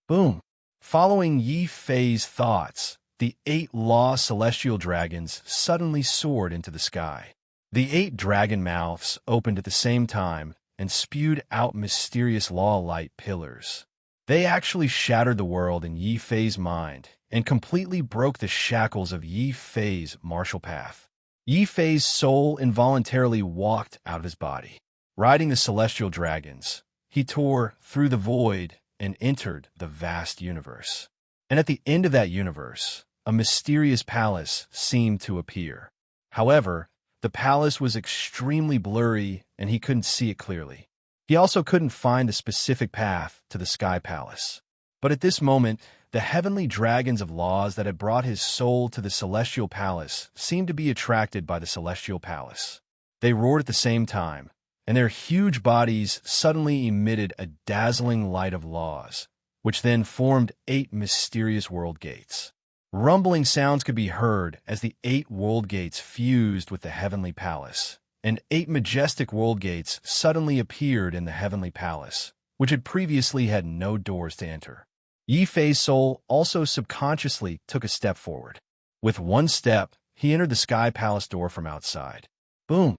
Boom. Following Yi Fei's thoughts, the 8 law celestial dragons suddenly soared into the sky. The 8 dragon mouths opened at the same time and spewed out mysterious law-light pillars. They actually shattered the world in Yi Fei's mind and completely broke the shackles of Yi Fei's martial path. Yi Fei's soul involuntarily walked out of his body. Riding the celestial dragons, he tore through the void and entered the vast universe. And at the end of that universe, a mysterious palace seemed to appear. However, the palace was extremely blurry and he couldn't see it clearly. He also couldn't find the specific path to the Sky Palace. But at this moment, the heavenly dragons of laws that had brought his soul to the celestial palace seemed to be attracted by the celestial palace. They roared at the same time, and their huge bodies suddenly emitted a dazzling light of laws, which then formed 8 mysterious world gates. Rumbling sounds could be heard as the 8 world gates fused with the heavenly palace, and 8 majestic world gates suddenly appeared in the heavenly palace, which had previously had no doors to enter. Yi Fei's soul also subconsciously took a step forward. With one step, he entered the Sky Palace door from outside. Boom!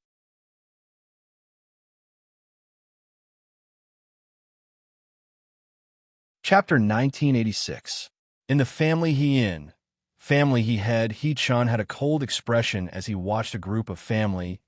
Chapter 1986. In the family he had, He-chan had a cold expression as he watched a group of heavenly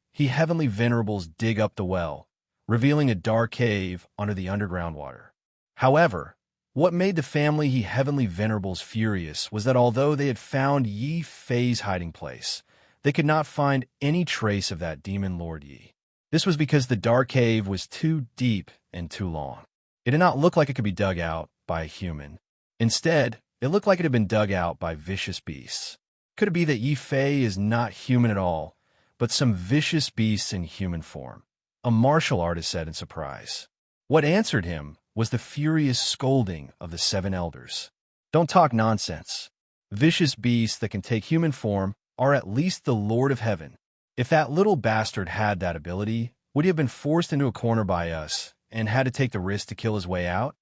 venerables dig up the well, revealing a dark cave under the underground water. However, what made the heavenly venerables furious was that although they had found Yi Fei's hiding place, they could not find any trace of that demon Lord Yi. This was because the dark cave was too deep and too long. It did not look like it could be dug out by a human. Instead, it looked like it had been dug out by vicious beasts. Could it be that Yi Fei is not human at all, but some vicious beasts in human form? A martial artist said in surprise. What answered him was the furious scolding of the 7 elders. Don't talk nonsense. Vicious beasts that can take human form are at least the Lord of Heaven. If that little bastard had that ability, would he have been forced into a corner by us and had to take the risk to kill his way out?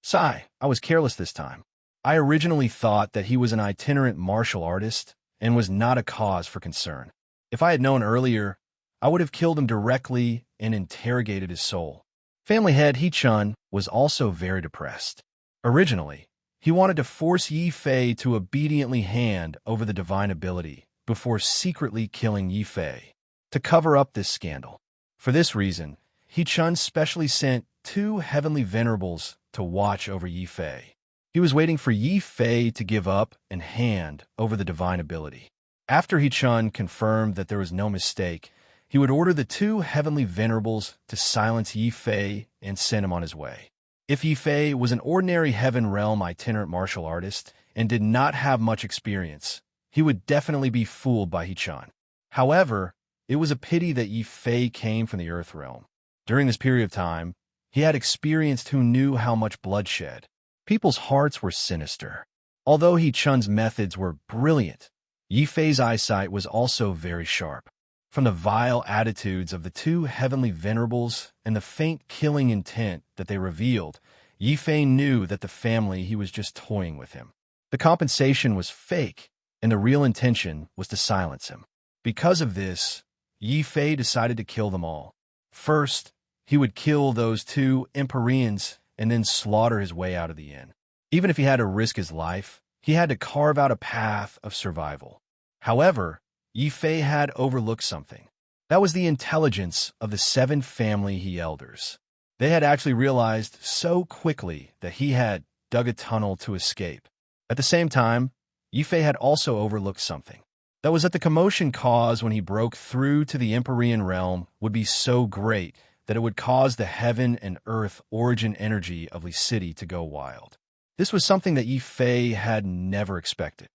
Sigh, I was careless this time. I originally thought that he was an itinerant martial artist and was not a cause for concern. If I had known earlier, I would have killed him directly and interrogated his soul. Family head He-chan was also very depressed. Originally, he wanted to force Yi Fei to obediently hand over the divine ability before secretly killing Yi Fei to cover up this scandal. For this reason, He-chan specially sent 2 heavenly venerables to watch over Yi Fei. He was waiting for Yi Fei to give up and hand over the divine ability. After He Chun confirmed that there was no mistake, he would order the two heavenly venerables to silence Yi Fei and send him on his way. If Yi Fei was an ordinary heaven realm itinerant martial artist and did not have much experience, he would definitely be fooled by He Chun. However, it was a pity that Yi Fei came from the earth realm. During this period of time, he had experienced who knew how much bloodshed. People's hearts were sinister. Although He Chun's methods were brilliant, Yi Fei's eyesight was also very sharp. From the vile attitudes of the two heavenly venerables and the faint killing intent that they revealed, Yi Fei knew that the family he was just toying with him. The compensation was fake, and the real intention was to silence him. Because of this, Yi Fei decided to kill them all. First, he would kill those two Empyreans and then slaughter his way out of the inn. Even if he had to risk his life, he had to carve out a path of survival. However, Yi Fei had overlooked something. That was the intelligence of the 7 family he elders. They had actually realized so quickly that he had dug a tunnel to escape. At the same time, Yi Fei had also overlooked something. That was that the commotion caused when he broke through to the Empyrean realm would be so great that it would cause the heaven and earth origin energy of Li City to go wild. This was something that Yi Fei had never expected.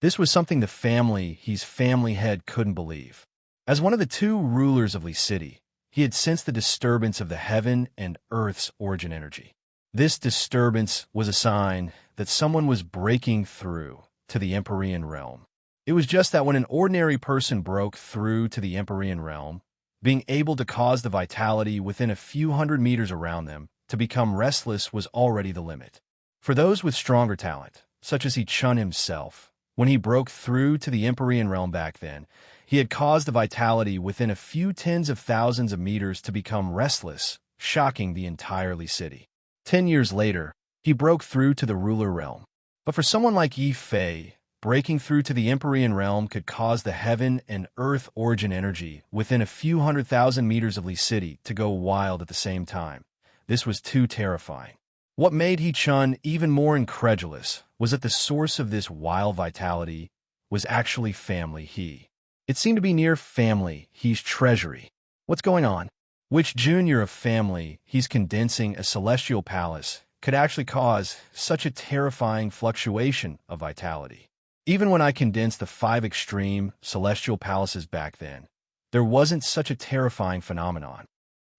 This was something the his family head couldn't believe. As one of the 2 rulers of Li City, he had sensed the disturbance of the heaven and earth's origin energy. This disturbance was a sign that someone was breaking through to the Empyrean realm. It was just that when an ordinary person broke through to the Empyrean realm, being able to cause the vitality within a few hundred meters around them to become restless was already the limit. For those with stronger talent, such as He Chun himself, when he broke through to the Empyrean realm back then, he had caused the vitality within a few tens of thousands of meters to become restless, shocking the entire Li City. 10 years later, he broke through to the ruler realm. But for someone like Yi Fei, breaking through to the Empyrean realm could cause the heaven and earth origin energy within a few 100,000 meters of Li City to go wild at the same time. This was too terrifying. What made He Chun even more incredulous was that the source of this wild vitality was actually family He. It seemed to be near family He's treasury. What's going on? Which junior of family He's condensing a celestial palace could actually cause such a terrifying fluctuation of vitality? Even when I condensed the 5 extreme celestial palaces back then, there wasn't such a terrifying phenomenon.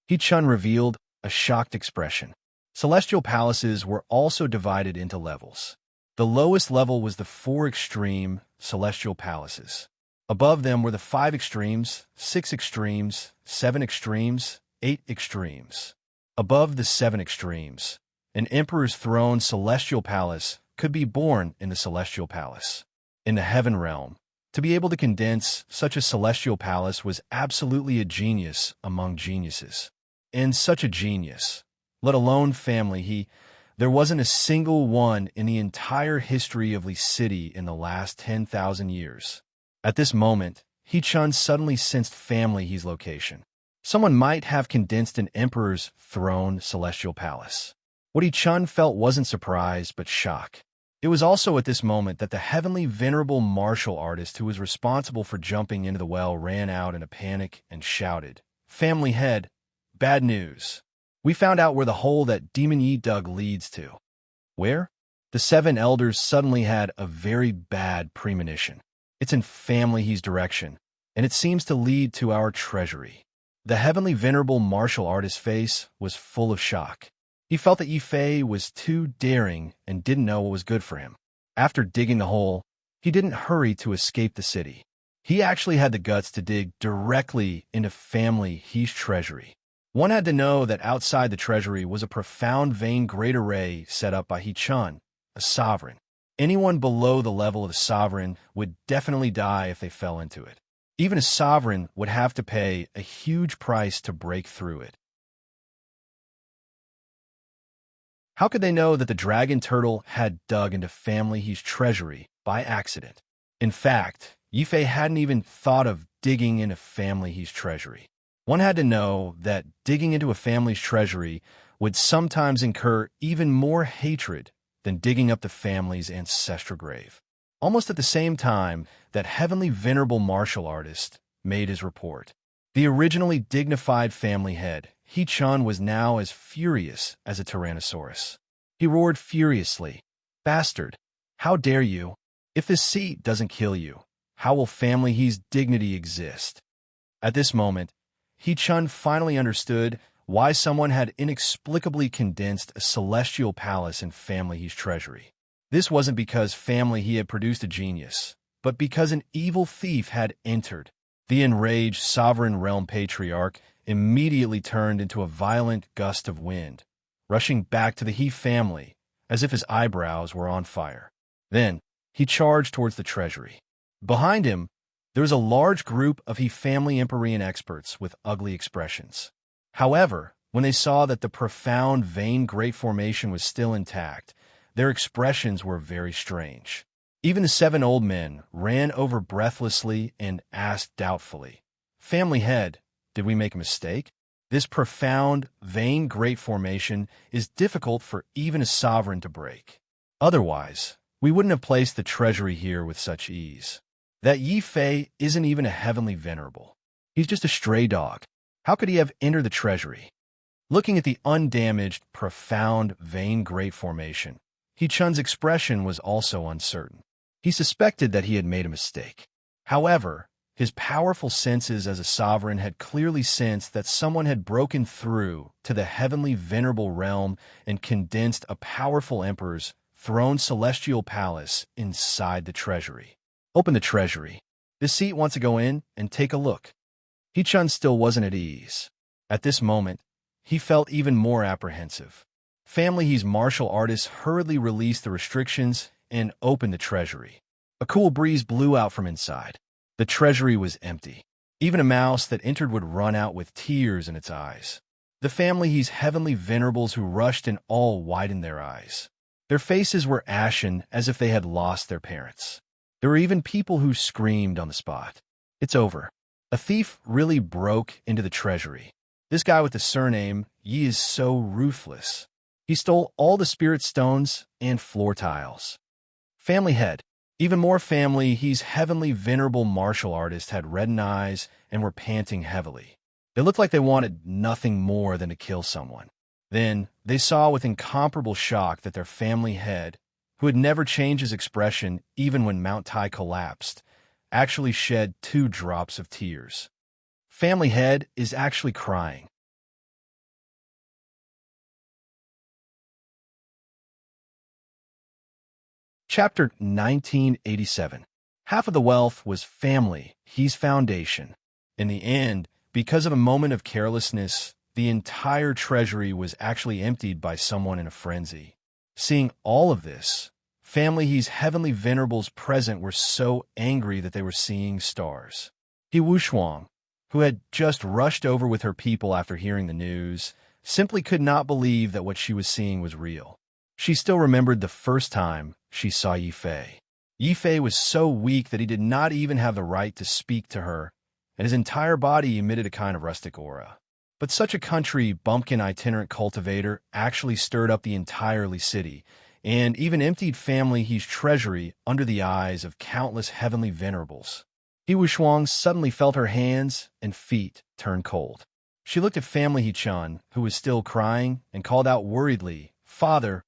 He Chun revealed a shocked expression. Celestial palaces were also divided into levels. The lowest level was the 4 extreme celestial palaces. Above them were the 5 extremes, 6 extremes, 7 extremes, 8 extremes. Above the 7 extremes, an emperor's throne celestial palace could be born in the celestial palace. In the heaven realm, to be able to condense such a celestial palace was absolutely a genius among geniuses. And such a genius, let alone family there wasn't a single one in the entire history of Li City in the last 10,000 years. At this moment, He Chun suddenly sensed family He's location. Someone might have condensed an emperor's throne celestial palace. What He Chun felt wasn't surprise, but shock. It was also at this moment that the heavenly venerable martial artist who was responsible for jumping into the well ran out in a panic and shouted, "Family head, bad news. We found out where the hole that Demon Yi dug leads to." Where? The 7 elders suddenly had a very bad premonition. It's in family He's direction, and it seems to lead to our treasury. The heavenly venerable martial artist's face was full of shock. He felt that Yi Fei was too daring and didn't know what was good for him. After digging the hole, he didn't hurry to escape the city. He actually had the guts to dig directly into family He's treasury. One had to know that outside the treasury was a profound vein great array set up by He Chun, a sovereign. Anyone below the level of the sovereign would definitely die if they fell into it. Even a sovereign would have to pay a huge price to break through it. How could they know that the dragon turtle had dug into family He's treasury by accident? In fact, Yi Fei hadn't even thought of digging into family He's treasury. One had to know that digging into a family's treasury would sometimes incur even more hatred than digging up the family's ancestral grave. Almost at the same time, that heavenly venerable martial artist made his report. The originally dignified family head, He-Chun, was now as furious as a tyrannosaurus. He roared furiously, "Bastard! How dare you? If this seat doesn't kill you, how will family He's dignity exist?" At this moment, He-Chun finally understood why someone had inexplicably condensed a celestial palace in family He's treasury. This wasn't because family He had produced a genius, but because an evil thief had entered. The enraged sovereign realm patriarch immediately turned into a violent gust of wind, rushing back to the He family as if his eyebrows were on fire. Then, he charged towards the treasury. Behind him, there was a large group of He family Empyrean experts with ugly expressions. However, when they saw that the profound vein great formation was still intact, their expressions were very strange. Even the 7 old men ran over breathlessly and asked doubtfully, "Family head, did we make a mistake? This profound, vein great formation is difficult for even a sovereign to break. Otherwise, we wouldn't have placed the treasury here with such ease. That Yi Fei isn't even a heavenly venerable. He's just a stray dog. How could he have entered the treasury?" Looking at the undamaged, profound, vein great formation, He-Chun's expression was also uncertain. He suspected that he had made a mistake. However, his powerful senses as a sovereign had clearly sensed that someone had broken through to the heavenly venerable realm and condensed a powerful emperor's throne celestial palace inside the treasury. "Open the treasury. This seat wants to go in and take a look." He-Chun still wasn't at ease. At this moment, he felt even more apprehensive. Family He's martial artists hurriedly released the restrictions and opened the treasury. A cool breeze blew out from inside. The treasury was empty. Even a mouse that entered would run out with tears in its eyes. The family He's heavenly venerables who rushed in all widened their eyes. Their faces were ashen as if they had lost their parents. There were even people who screamed on the spot. "It's over. A thief really broke into the treasury. This guy with the surname Yi is so ruthless. He stole all the spirit stones and floor tiles." Family head. Even more family He's heavenly venerable martial artists had reddened eyes and were panting heavily. They looked like they wanted nothing more than to kill someone. Then, they saw with incomparable shock that their family head, who had never changed his expression even when Mount Tai collapsed, actually shed 2 drops of tears. Family head is actually crying. Chapter 1987. Half of the wealth was family He's foundation. In the end, because of a moment of carelessness, the entire treasury was actually emptied by someone in a frenzy. Seeing all of this, family He's heavenly venerables present were so angry that they were seeing stars. He Wushuang, who had just rushed over with her people after hearing the news, simply could not believe that what she was seeing was real. She still remembered the first time she saw Yi Fei. Yi Fei was so weak that he did not even have the right to speak to her, and his entire body emitted a kind of rustic aura. But such a country bumpkin itinerant cultivator actually stirred up the entirely city, and even emptied family He's treasury under the eyes of countless heavenly venerables. He Wushuang suddenly felt her hands and feet turn cold. She looked at family He-Chun, who was still crying, and called out worriedly, "Father,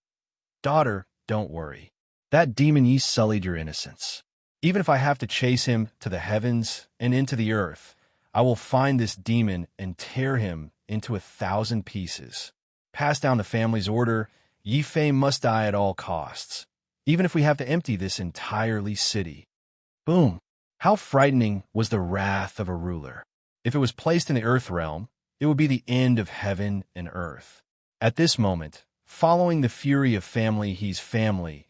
daughter, don't worry. That demon Yi sullied your innocence. Even if I have to chase him to the heavens and into the earth, I will find this demon and tear him into 1,000 pieces. Pass down the family's order, Yi Fei must die at all costs, even if we have to empty this entirely city." Boom! How frightening was the wrath of a ruler. If it was placed in the earth realm, it would be the end of heaven and earth. At this moment, following the fury of family He's family,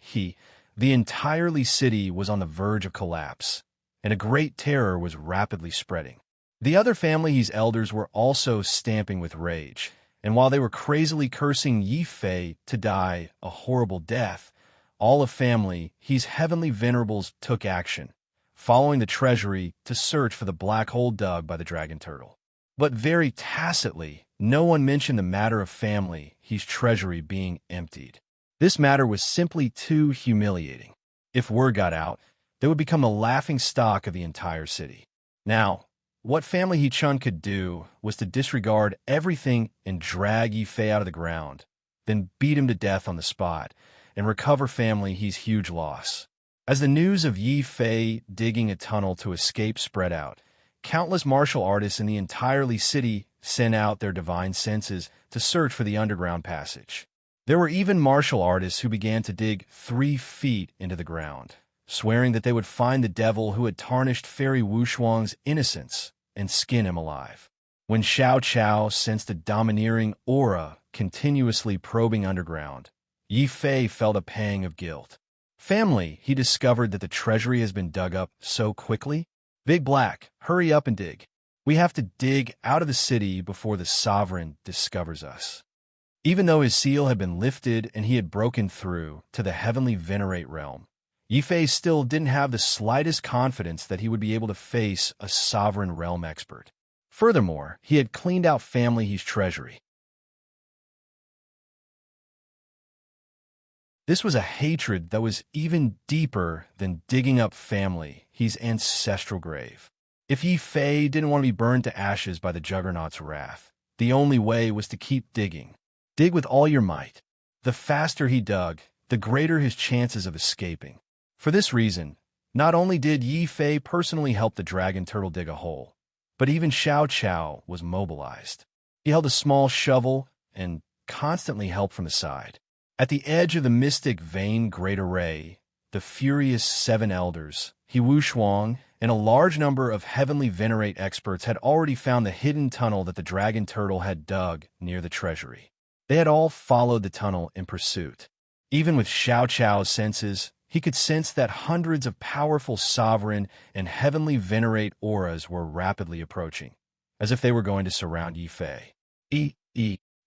the entirely city was on the verge of collapse, and a great terror was rapidly spreading. The other family He's elders were also stamping with rage, and while they were crazily cursing Yi Fei to die a horrible death, all of family He's heavenly venerables took action, following the treasury to search for the black hole dug by the dragon turtle. But very tacitly, no one mentioned the matter of family, his treasury being emptied. This matter was simply too humiliating. If word got out, they would become the laughing stock of the entire city. Now, what family He Chun could do was to disregard everything and drag Yi Fei out of the ground, then beat him to death on the spot, and recover family his huge loss. As the news of Yi Fei digging a tunnel to escape spread out, countless martial artists in the entire city sent out their divine senses to search for the underground passage. There were even martial artists who began to dig 3 feet into the ground, swearing that they would find the devil who had tarnished Fairy Wu Shuang's innocence and skin him alive. When Xiao Chao sensed a domineering aura continuously probing underground, Yi Fei felt a pang of guilt. Family, he discovered that the treasury has been dug up so quickly. Big Black, hurry up and dig. We have to dig out of the city before the sovereign discovers us. Even though his seal had been lifted and he had broken through to the heavenly venerate realm, Yi Fei still didn't have the slightest confidence that he would be able to face a sovereign realm expert. Furthermore, he had cleaned out family his treasury. This was a hatred that was even deeper than digging up family, his ancestral grave. If Yi Fei didn't want to be burned to ashes by the Juggernaut's wrath, the only way was to keep digging. Dig with all your might. The faster he dug, the greater his chances of escaping. For this reason, not only did Yi Fei personally help the dragon turtle dig a hole, but even Xiao Chao was mobilized. He held a small shovel and constantly helped from the side. At the edge of the mystic vein great array, the furious 7 elders, He Wu Shuang, and a large number of heavenly venerate experts had already found the hidden tunnel that the dragon turtle had dug near the treasury. They had all followed the tunnel in pursuit. Even with Xiao Chao's senses, he could sense that hundreds of powerful sovereign and heavenly venerate auras were rapidly approaching, as if they were going to surround Yi Fei.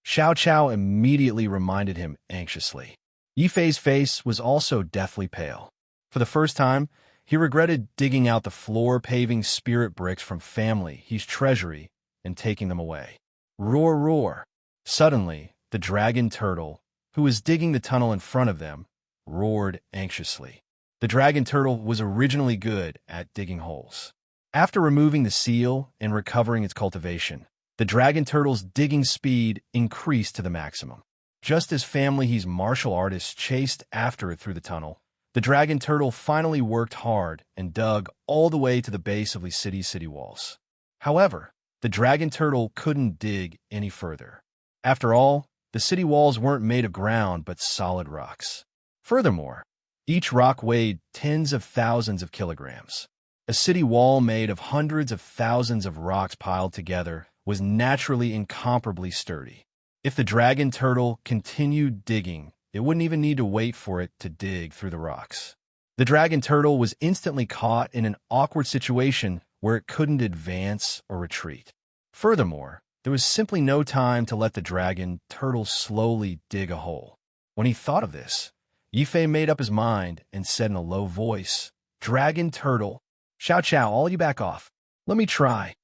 Xiao Chao immediately reminded him anxiously. Yi Fei's face was also deathly pale. For the first time, he regretted digging out the floor-paving spirit bricks from family, his treasury, and taking them away. Roar, roar! Suddenly, the dragon turtle, who was digging the tunnel in front of them, roared anxiously. The dragon turtle was originally good at digging holes. After removing the seal and recovering its cultivation, the dragon turtle's digging speed increased to the maximum. Just as family his martial artists chased after it through the tunnel, the dragon turtle finally worked hard and dug all the way to the base of the city's city walls. However, the dragon turtle couldn't dig any further. After all, the city walls weren't made of ground but solid rocks. Furthermore, each rock weighed tens of thousands of kilograms. A city wall made of hundreds of thousands of rocks piled together was naturally incomparably sturdy. If the dragon turtle continued digging, it wouldn't even need to wait for it to dig through the rocks. The dragon turtle was instantly caught in an awkward situation where it couldn't advance or retreat. Furthermore, there was simply no time to let the dragon turtle slowly dig a hole. When he thought of this, Yi Fei made up his mind and said in a low voice, "Dragon turtle, Xiao Chao, all you back off. Let me try."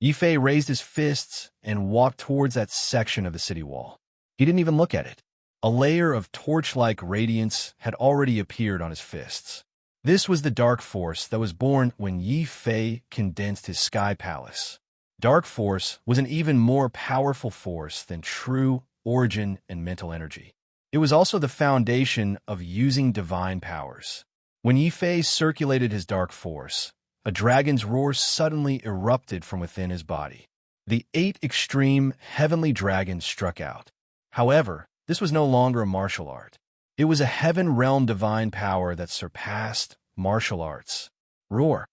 Yi Fei raised his fists and walked towards that section of the city wall. He didn't even look at it. A layer of torch-like radiance had already appeared on his fists. This was the dark force that was born when Yi Fei condensed his sky palace. Dark force was an even more powerful force than true origin and mental energy. It was also the foundation of using divine powers. When Yi Fei circulated his dark force, a dragon's roar suddenly erupted from within his body. The 8 extreme heavenly dragons struck out. However, this was no longer a martial art. It was a heaven realm divine power that surpassed martial arts. Roar!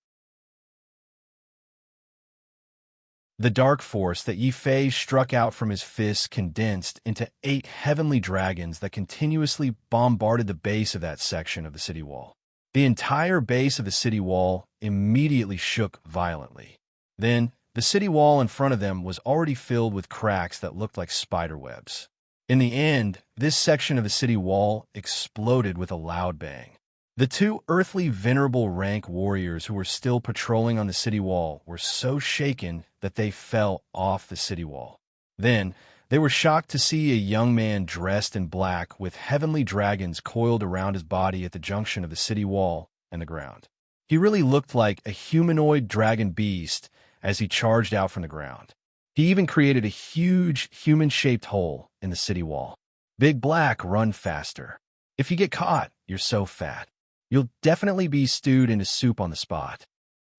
The dark force that Yi Fei struck out from his fists condensed into 8 heavenly dragons that continuously bombarded the base of that section of the city wall. The entire base of the city wall immediately shook violently. Then, the city wall in front of them was already filled with cracks that looked like spider webs. In the end, this section of the city wall exploded with a loud bang. The two earthly venerable rank warriors who were still patrolling on the city wall were so shaken that they fell off the city wall. Then, they were shocked to see a young man dressed in black with heavenly dragons coiled around his body at the junction of the city wall and the ground. He really looked like a humanoid dragon beast as he charged out from the ground. He even created a huge human-shaped hole in the city wall. Big Black, run faster. If you get caught, you're so fat. You'll definitely be stewed into soup on the spot.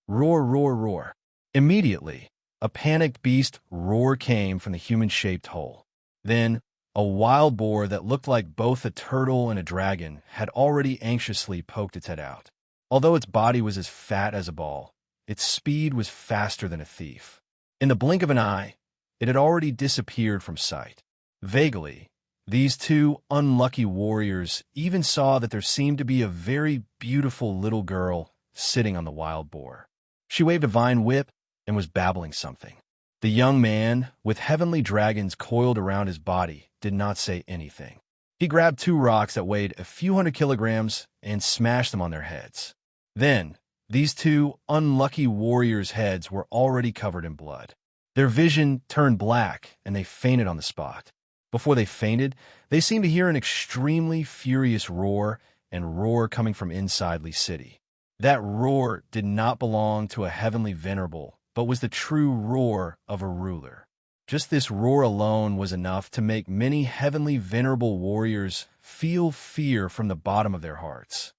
Roar, roar, roar. Immediately, a panicked beast roar came from the human-shaped hole. Then, a wild boar that looked like both a turtle and a dragon had already anxiously poked its head out. Although its body was as fat as a ball, its speed was faster than a thief. In the blink of an eye, it had already disappeared from sight. Vaguely, these two unlucky warriors even saw that there seemed to be a very beautiful little girl sitting on the wild boar. She waved a vine whip and was babbling something. The young man, with heavenly dragons coiled around his body, did not say anything. He grabbed two rocks that weighed a few hundred kilograms and smashed them on their heads. Then, these two unlucky warriors' heads were already covered in blood. Their vision turned black and they fainted on the spot. Before they fainted, they seemed to hear an extremely furious roar and roar coming from inside Lee City. That roar did not belong to a heavenly venerable, but was the true roar of a ruler. Just this roar alone was enough to make many heavenly venerable warriors feel fear from the bottom of their hearts.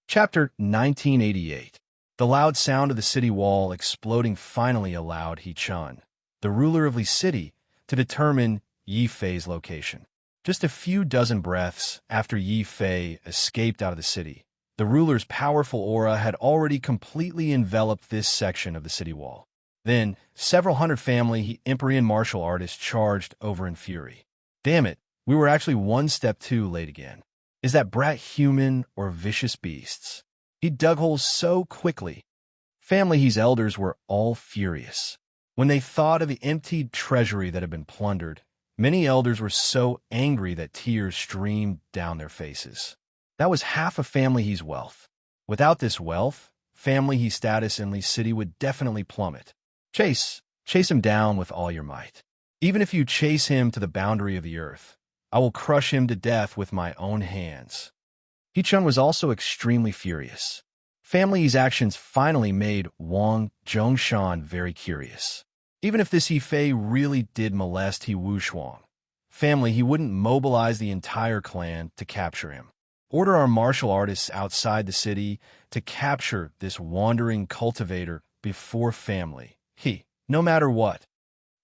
Chapter 1988. The loud sound of the city wall exploding finally allowed He Chun, the ruler of Lee City, to determine Yi Fei's location. Just a few dozen breaths after Yi Fei escaped out of the city, the ruler's powerful aura had already completely enveloped this section of the city wall. Then, several hundred family Empyrean martial artists charged over in fury. Damn it, we were actually one step too late again. Is that brat human or vicious beasts? He dug holes so quickly. Family He's elders were all furious. When they thought of the emptied treasury that had been plundered, many elders were so angry that tears streamed down their faces. That was half of Family He's wealth. Without this wealth, Family He's status in Lee City would definitely plummet. Chase him down with all your might. Even if you chase him to the boundary of the earth, I will crush him to death with my own hands. He Chun was also extremely furious. Family He's actions finally made Wang Zhongshan very curious. Even if this Yi Fei really did molest He Wuxuang, Family He wouldn't mobilize the entire clan to capture him. Order our martial artists outside the city to capture this wandering cultivator before Family He, no matter what.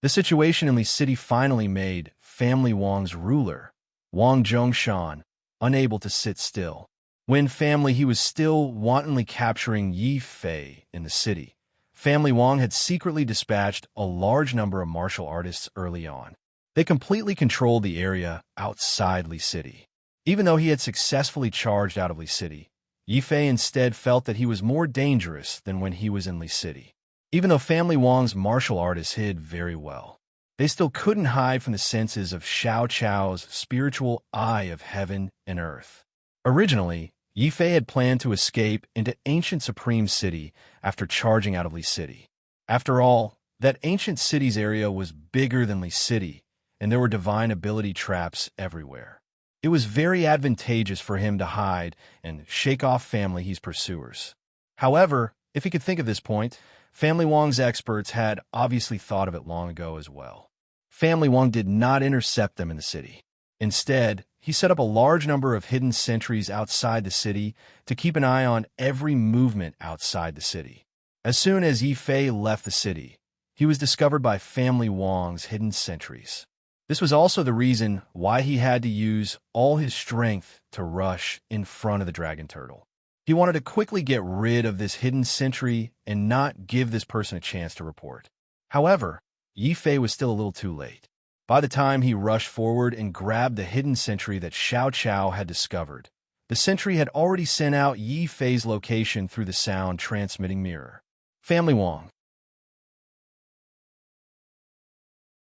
The situation in Lee City finally made Family Wang's ruler, Wang Zhongshan, unable to sit still. When Family He was still wantonly capturing Yi Fei in the city, Family Wang had secretly dispatched a large number of martial artists early on. They completely controlled the area outside Lee City. Even though he had successfully charged out of Lee City, Yi Fei instead felt that he was more dangerous than when he was in Lee City. Even though Family Wang's martial artists hid very well, they still couldn't hide from the senses of Xiao Chao's spiritual eye of heaven and earth. Originally, Yi Fei had planned to escape into ancient Supreme City after charging out of Lee City. After all, that ancient city's area was bigger than Lee City, and there were divine ability traps everywhere. It was very advantageous for him to hide and shake off Family He's pursuers. However, if he could think of this point, Family Wang's experts had obviously thought of it long ago as well. Family Wang did not intercept them in the city. Instead, he set up a large number of hidden sentries outside the city to keep an eye on every movement outside the city. As soon as Yi Fei left the city, he was discovered by Family Wang's hidden sentries. This was also the reason why he had to use all his strength to rush in front of the dragon turtle. He wanted to quickly get rid of this hidden sentry and not give this person a chance to report. However, Yi Fei was still a little too late. By the time he rushed forward and grabbed the hidden sentry that Xiao Chao had discovered, the sentry had already sent out Yi Fei's location through the sound transmitting mirror. Family Wang.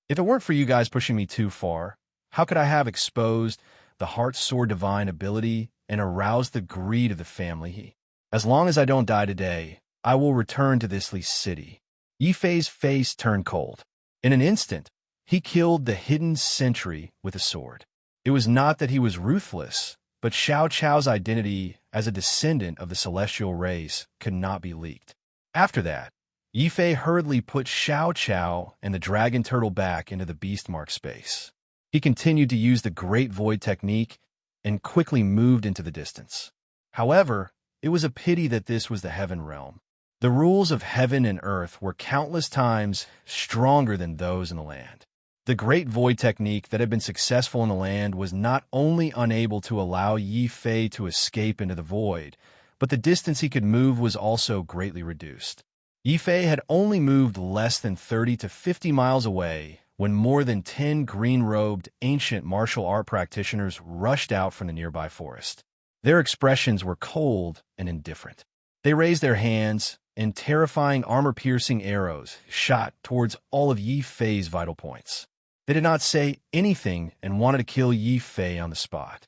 If it weren't for you guys pushing me too far, how could I have exposed the heart's sword divine ability and aroused the greed of the family? As long as I don't die today, I will return to this city. Yifei's face turned cold. In an instant, he killed the hidden sentry with a sword. It was not that he was ruthless, but Xiao Chao's identity as a descendant of the celestial race could not be leaked. After that, Yifei hurriedly put Xiao Chao and the dragon turtle back into the beastmark space. He continued to use the Great Void technique and quickly moved into the distance. However, it was a pity that this was the heaven realm. The rules of heaven and earth were countless times stronger than those in the land. The Great Void technique that had been successful in the land was not only unable to allow Yifei to escape into the void, but the distance he could move was also greatly reduced. Yifei had only moved less than 30 to 50 miles away when more than 10 green-robed ancient martial art practitioners rushed out from the nearby forest. Their expressions were cold and indifferent. They raised their hands, and terrifying armor-piercing arrows shot towards all of Yifei's vital points. They did not say anything and wanted to kill Yifei on the spot.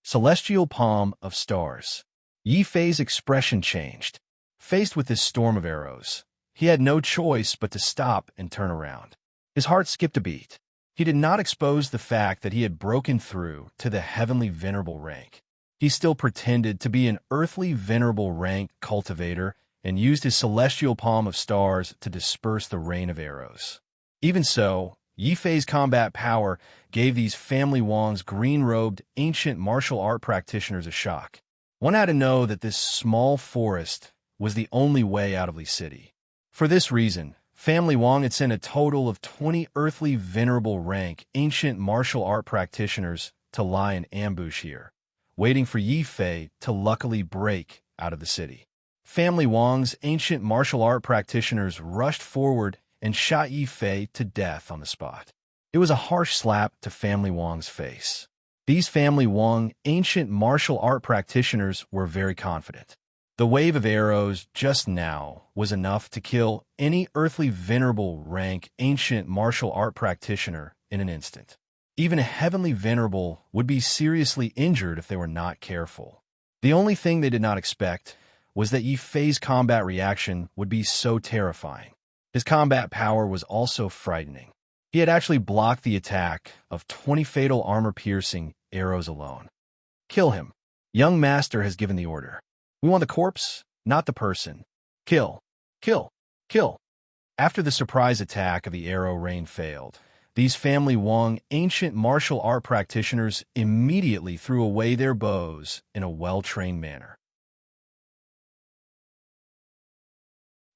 Celestial Palm of Stars. Yifei's expression changed. Faced with this storm of arrows, he had no choice but to stop and turn around. His heart skipped a beat. He did not expose the fact that he had broken through to the heavenly venerable rank. He still pretended to be an earthly venerable rank cultivator and used his celestial palm of stars to disperse the rain of arrows. Even so, Yifei's combat power gave these family Wang's green-robed ancient martial art practitioners a shock. One had to know that this small forest was the only way out of Li City. For this reason, family Wang had sent a total of 20 earthly venerable rank ancient martial art practitioners to lie in ambush here, waiting for Yifei to luckily break out of the city. Family Wang's ancient martial art practitioners rushed forward and shot Yifei to death on the spot. It was a harsh slap to family Wang's face. These family Wang ancient martial art practitioners were very confident. The wave of arrows just now was enough to kill any earthly venerable rank ancient martial art practitioner in an instant. Even a heavenly venerable would be seriously injured if they were not careful. The only thing they did not expect was that Yifei's combat reaction would be so terrifying. His combat power was also frightening. He had actually blocked the attack of 20 fatal armor-piercing arrows alone. Kill him. Young Master has given the order. We want the corpse, not the person. Kill. Kill. Kill. After the surprise attack of the arrow rain failed, these family Wang ancient martial art practitioners immediately threw away their bows in a well-trained manner.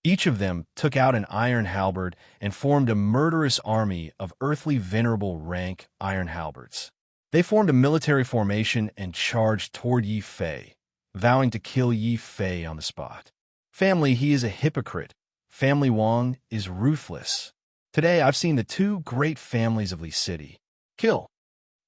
Each of them took out an iron halberd and formed a murderous army of earthly venerable rank iron halberds. They formed a military formation and charged toward Yifei, vowing to kill Yifei on the spot. Family, he is a hypocrite. Family Wang is ruthless. Today, I've seen the two great families of Li City. Kill.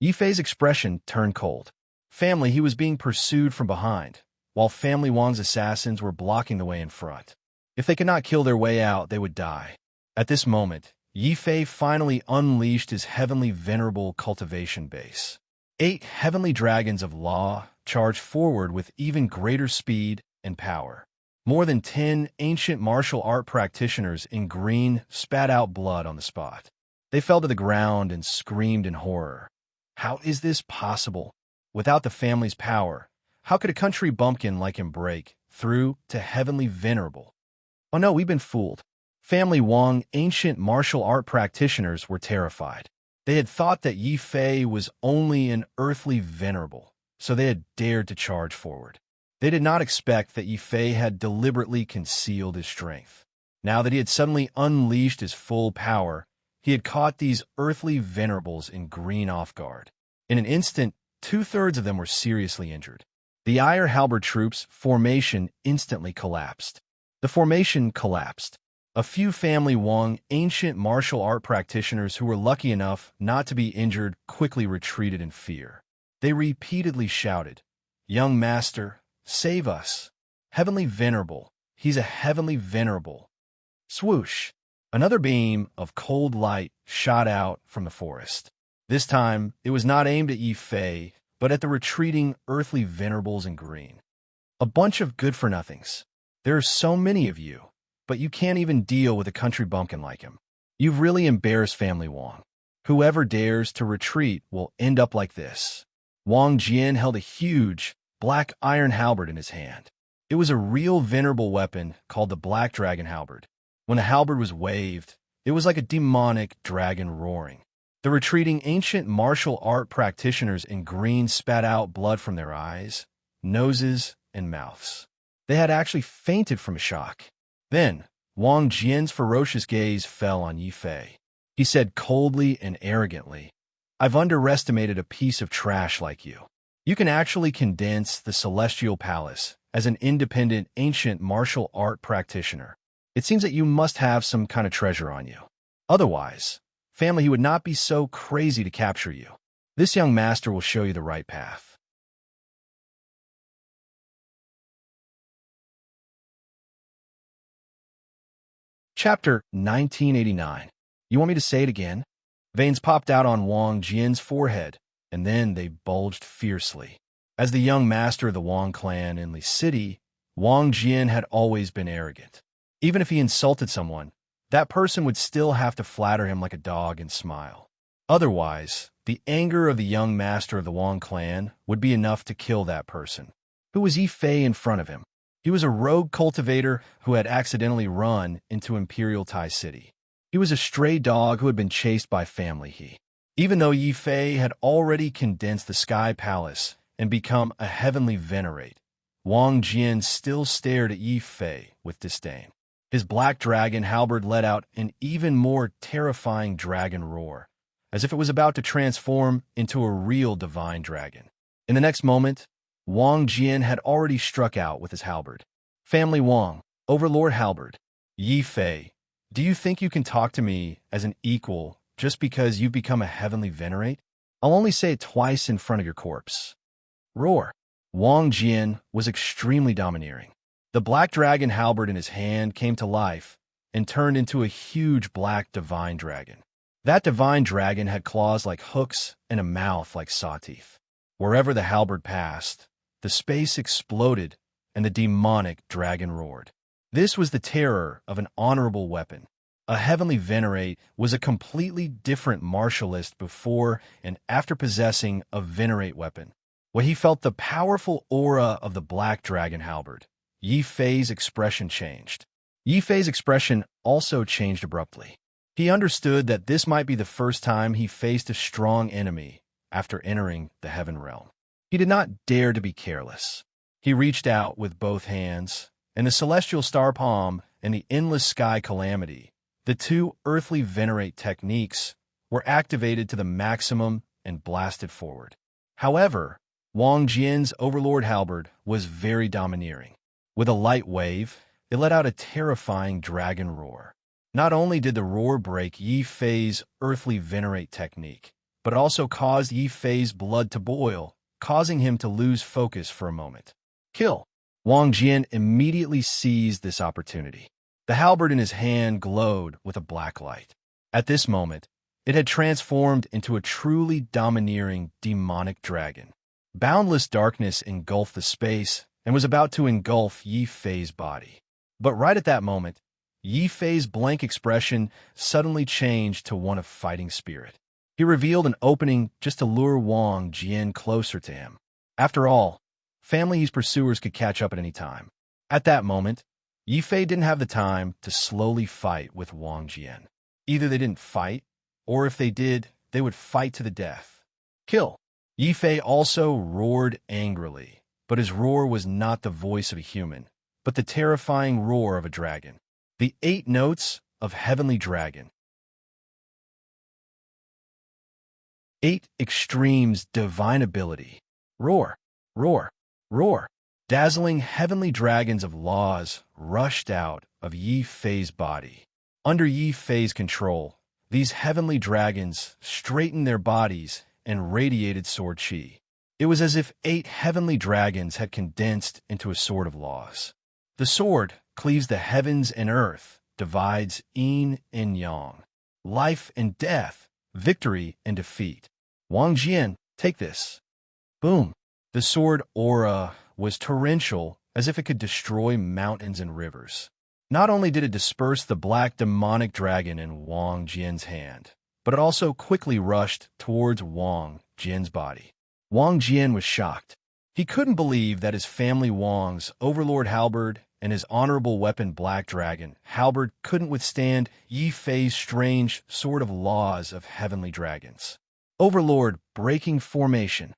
Yifei's expression turned cold. Family, he was being pursued from behind, while family Wang's assassins were blocking the way in front. If they could not kill their way out, they would die. At this moment, Yifei finally unleashed his heavenly venerable cultivation base. 8 heavenly dragons of law charged forward with even greater speed and power. More than 10 ancient martial art practitioners in green spat out blood on the spot. They fell to the ground and screamed in horror. How is this possible? Without the family's power, how could a country bumpkin like him break through to heavenly venerable? Oh no, we've been fooled. Family Wang ancient martial art practitioners were terrified. They had thought that Yifei was only an earthly venerable, so they had dared to charge forward. They did not expect that Yifei had deliberately concealed his strength. Now that he had suddenly unleashed his full power, he had caught these earthly venerables in green off guard. In an instant, 2/3 of them were seriously injured. The Iron Halberd troops' formation instantly collapsed. The formation collapsed. A few family Wang ancient martial art practitioners who were lucky enough not to be injured quickly retreated in fear. They repeatedly shouted, "Young Master, save us! Heavenly Venerable, he's a heavenly venerable!" Swoosh! Another beam of cold light shot out from the forest. This time, it was not aimed at Yi Fei, but at the retreating earthly venerables in green. A bunch of good-for-nothings. There are so many of you, but you can't even deal with a country bumpkin like him. You've really embarrassed Family Wang. Whoever dares to retreat will end up like this. Wang Jian held a huge, black iron halberd in his hand. It was a real venerable weapon called the Black Dragon Halberd. When the halberd was waved, it was like a demonic dragon roaring. The retreating ancient martial art practitioners in green spat out blood from their eyes, noses, and mouths. They had actually fainted from shock. Then, Wang Jian's ferocious gaze fell on Yi Fei. He said coldly and arrogantly, "I've underestimated a piece of trash like you. You can actually condense the Celestial Palace as an independent ancient martial art practitioner. It seems that you must have some kind of treasure on you. Otherwise, family, he would not be so crazy to capture you. This young master will show you the right path." Chapter 1989. You want me to say it again? Veins popped out on Wang Jian's forehead, and then they bulged fiercely. As the young master of the Wang clan in Li City, Wang Jian had always been arrogant. Even if he insulted someone, that person would still have to flatter him like a dog and smile. Otherwise, the anger of the young master of the Wang clan would be enough to kill that person. Who was Yi Fei in front of him? He was a rogue cultivator who had accidentally run into Imperial Tai City. He was a stray dog who had been chased by Family He. Even though Yi Fei had already condensed the Sky Palace and become a heavenly venerate, Wang Jian still stared at Yi Fei with disdain. His black dragon halberd let out an even more terrifying dragon roar, as if it was about to transform into a real divine dragon. In the next moment, Wang Jian had already struck out with his halberd. "Family Wang, Overlord Halberd, Yi Fei, do you think you can talk to me as an equal just because you've become a heavenly venerate? I'll only say it twice in front of your corpse." Roar. Wang Jian was extremely domineering. The black dragon halberd in his hand came to life and turned into a huge black divine dragon. That divine dragon had claws like hooks and a mouth like saw teeth. Wherever the halberd passed, the space exploded and the demonic dragon roared. This was the terror of an honorable weapon. A heavenly venerate was a completely different martialist before and after possessing a venerate weapon. When he felt the powerful aura of the black dragon halberd, Yi Fei's expression changed. Yi Fei's expression also changed abruptly. He understood that this might be the first time he faced a strong enemy after entering the heaven realm. He did not dare to be careless. He reached out with both hands, and the celestial star palm and the endless sky calamity, the two earthly venerate techniques, were activated to the maximum and blasted forward. However, Wang Jian's Overlord Halberd was very domineering. With a light wave, it let out a terrifying dragon roar. Not only did the roar break Yi Fei's earthly venerate technique, but it also caused Yi Fei's blood to boil, causing him to lose focus for a moment. Kill! Wang Jian immediately seized this opportunity. The halberd in his hand glowed with a black light. At this moment, it had transformed into a truly domineering demonic dragon. Boundless darkness engulfed the space and was about to engulf Yi Fei's body. But right at that moment, Yi Fei's blank expression suddenly changed to one of fighting spirit. He revealed an opening just to lure Wang Jian closer to him. After all, Family's pursuers could catch up at any time. At that moment, Yi Fei didn't have the time to slowly fight with Wang Jian. Either they didn't fight, or if they did, they would fight to the death. Kill! Yi Fei also roared angrily, but his roar was not the voice of a human, but the terrifying roar of a dragon. The 8 notes of Heavenly Dragon. 8 extremes divine ability. Roar, roar, roar. Dazzling heavenly dragons of laws rushed out of Yi Fei's body. Under Yi Fei's control, these heavenly dragons straightened their bodies and radiated sword chi. It was as if 8 heavenly dragons had condensed into a sword of laws. The sword cleaves the heavens and earth divides yin and yang, life and death, victory and defeat. Wang Jian, take this. Boom. The sword aura was torrential, as if it could destroy mountains and rivers. Not only did it disperse the black demonic dragon in Wang Jian's hand, but it also quickly rushed towards Wang Jian's body. Wang Jian was shocked. He couldn't believe that his family Wang's overlord halberd and his honorable weapon Black Dragon halberd couldn't withstand Yi Fei's strange sort of laws of heavenly dragons. Overlord breaking formation.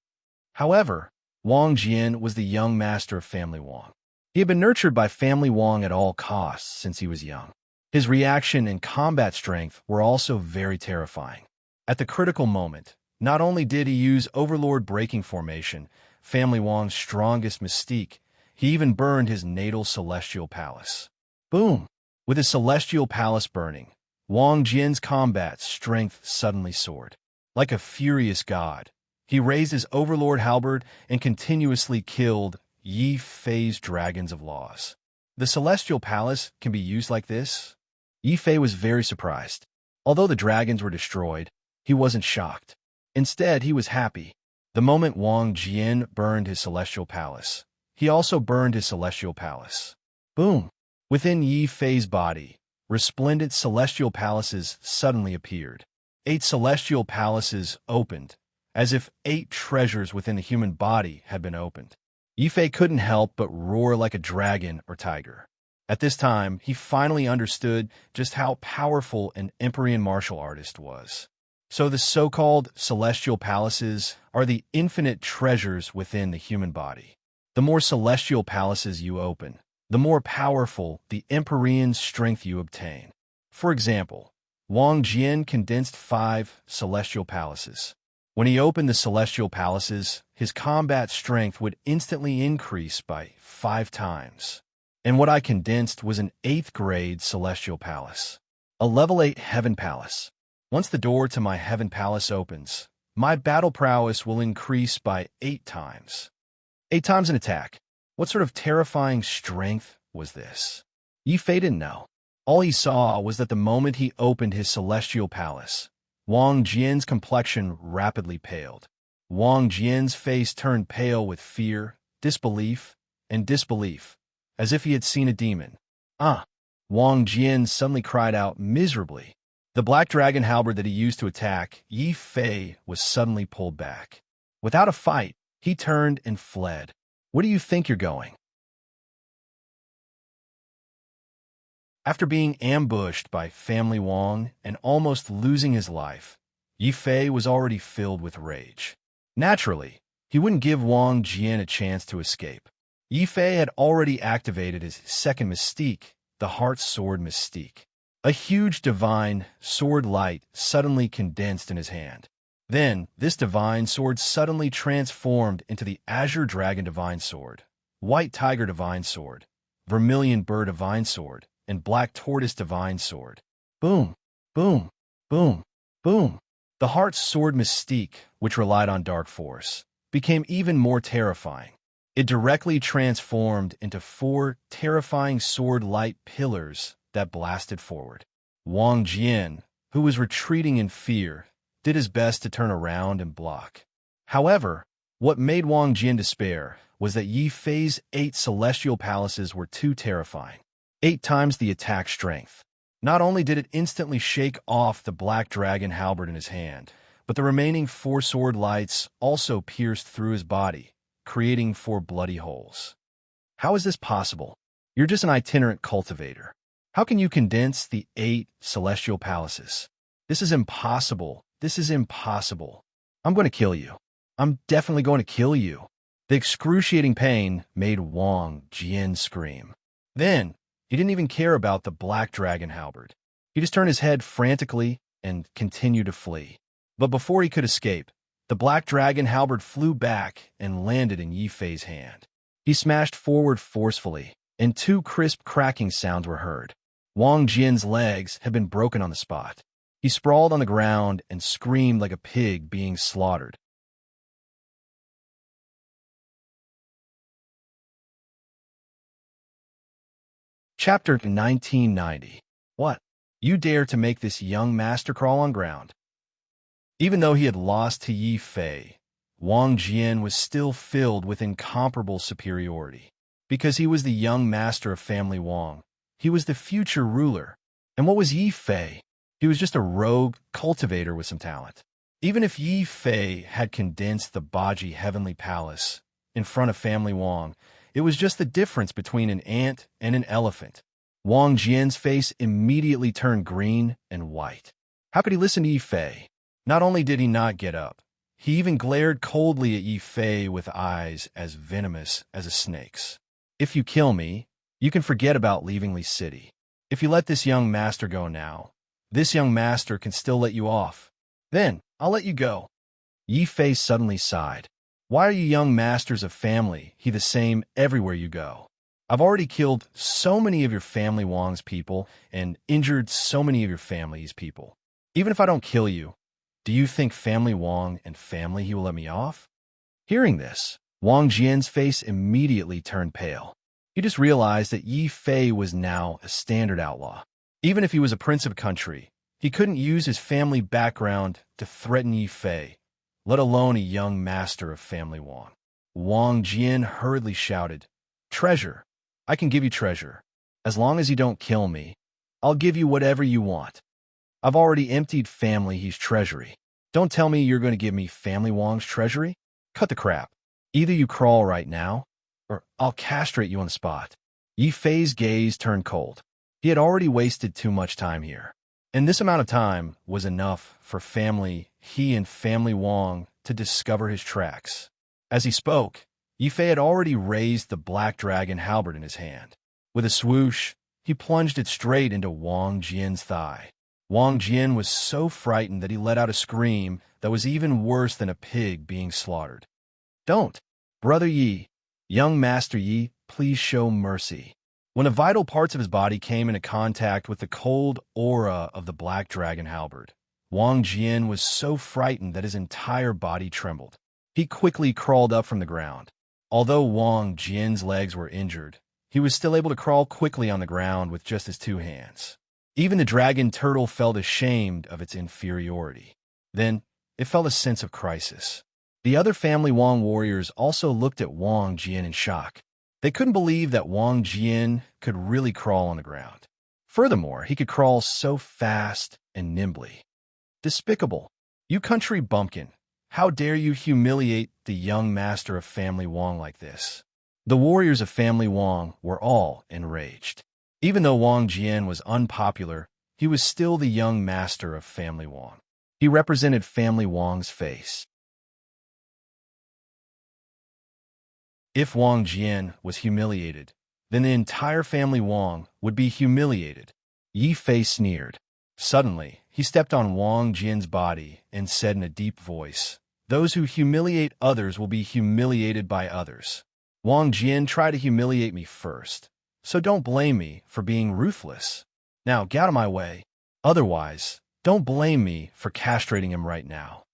However, Wang Jian was the young master of family Wang. He had been nurtured by family Wang at all costs since he was young. His reaction and combat strength were also very terrifying. At the critical moment, not only did he use Overlord breaking formation, family Wang's strongest mystique, he even burned his natal celestial palace. Boom! With his celestial palace burning, Wang Jian's combat strength suddenly soared. Like a furious god, he raised his Overlord halberd and continuously killed Yi Fei's dragons of laws. The celestial palace can be used like this? Yi Fei was very surprised. Although the dragons were destroyed, he wasn't shocked. Instead, he was happy. The moment Wang Jian burned his celestial palace, he also burned his celestial palace. Boom! Within Yi Fei's body, resplendent celestial palaces suddenly appeared. 8 celestial palaces opened, as if 8 treasures within the human body had been opened. Yi Fei couldn't help but roar like a dragon or tiger. At this time, he finally understood just how powerful an Empyrean martial artist was. So the so-called celestial palaces are the infinite treasures within the human body. The more celestial palaces you open, the more powerful the Empyrean strength you obtain. For example, Wang Jian condensed 5 celestial palaces. When he opened the celestial palaces, his combat strength would instantly increase by 5 times. And what I condensed was an 8th grade celestial palace, a level 8 heaven palace. Once the door to my heaven palace opens, my battle prowess will increase by 8 times. 8 times an attack. What sort of terrifying strength was this? Yi Fei didn't know. All he saw was that the moment he opened his celestial palace, Wang Jian's complexion rapidly paled. Wang Jian's face turned pale with fear, disbelief, as if he had seen a demon. Wang Jian suddenly cried out miserably. The black dragon halberd that he used to attack Yi Fei was suddenly pulled back. Without a fight, he turned and fled. Where do you think you're going? After being ambushed by family Wang and almost losing his life, Yi Fei was already filled with rage. Naturally, he wouldn't give Wang Jian a chance to escape. Yi Fei had already activated his second mystique, the Heart Sword mystique. A huge divine sword light suddenly condensed in his hand. Then, this divine sword suddenly transformed into the Azure Dragon Divine Sword, White Tiger Divine Sword, Vermilion Bird Divine Sword, and Black Tortoise Divine Sword. Boom, boom, boom, boom. The Heart Sword mystique, which relied on dark force, became even more terrifying. It directly transformed into 4 terrifying sword light pillars that blasted forward. Wang Jian, who was retreating in fear, did his best to turn around and block. However, what made Wang Jian despair was that Yi Fei's 8 celestial palaces were too terrifying. 8 times the attack strength. Not only did it instantly shake off the black dragon halberd in his hand, but the remaining 4 sword lights also pierced through his body, creating 4 bloody holes. How is this possible? You're just an itinerant cultivator. How can you condense the 8 celestial palaces? This is impossible. This is impossible. I'm going to kill you. I'm definitely going to kill you. The excruciating pain made Wang Jian scream. Then, he didn't even care about the black dragon halberd. He just turned his head frantically and continued to flee. But before he could escape, the black dragon halberd flew back and landed in Yi Fei's hand. He smashed forward forcefully, and 2 crisp cracking sounds were heard. Wang Jian's legs had been broken on the spot. He sprawled on the ground and screamed like a pig being slaughtered. Chapter 1990. What? You dare to make this young master crawl on ground? Even though he had lost to Yi Fei, Wang Jian was still filled with incomparable superiority. Because he was the young master of family Wang, he was the future ruler. And what was Yi Fei? He was just a rogue cultivator with some talent. Even if Yi Fei had condensed the Baji Heavenly Palace in front of family Wang, it was just the difference between an ant and an elephant. Wang Jian's face immediately turned green and white. How could he listen to Yi Fei? Not only did he not get up, he even glared coldly at Yi Fei with eyes as venomous as a snake's. If you kill me, you can forget about leaving Li City. If you let this young master go now, this young master can still let you off. Then, I'll let you go. Yi Fei suddenly sighed. Why are you young masters of family the same everywhere you go? I've already killed so many of your family Wang's people and injured so many of your family's people. Even if I don't kill you, do you think family Wang and family he will let me off? Hearing this, Wang Jian's face immediately turned pale. He just realized that Yi Fei was now a standard outlaw. Even if he was a prince of a country, he couldn't use his family background to threaten Yi Fei, let alone a young master of family Wang. Wang Jian hurriedly shouted, "Treasure! I can give you treasure. As long as you don't kill me, I'll give you whatever you want. I've already emptied family He's treasury. Don't tell me you're going to give me family Wang's treasury? Cut the crap. Either you crawl right now, or I'll castrate you on the spot." Yi Fei's gaze turned cold. He had already wasted too much time here. And this amount of time was enough for he and family Wang to discover his tracks. As he spoke, Yi Fei had already raised the black dragon halberd in his hand. With a swoosh, he plunged it straight into Wang Jian's thigh. Wang Jian was so frightened that he let out a scream that was even worse than a pig being slaughtered. "Don't! Brother Yi, young Master Yi, please show mercy." When the vital parts of his body came into contact with the cold aura of the black dragon halberd, Wang Jian was so frightened that his entire body trembled. He quickly crawled up from the ground. Although Wang Jian's legs were injured, he was still able to crawl quickly on the ground with just his 2 hands. Even the dragon turtle felt ashamed of its inferiority. Then, it felt a sense of crisis. The other family Wang warriors also looked at Wang Jian in shock. They couldn't believe that Wang Jian could really crawl on the ground. Furthermore, he could crawl so fast and nimbly. Despicable! You country bumpkin! How dare you humiliate the young master of family Wang like this? The warriors of family Wang were all enraged. Even though Wang Jian was unpopular, he was still the young master of family Wang. He represented family Wang's face. If Wang Jian was humiliated, then the entire family Wang would be humiliated. Yi Fei sneered. Suddenly, he stepped on Wang Jian's body and said in a deep voice, "Those who humiliate others will be humiliated by others. Wang Jian tried to humiliate me first, so don't blame me for being ruthless. Now get out of my way. Otherwise, don't blame me for castrating him right now."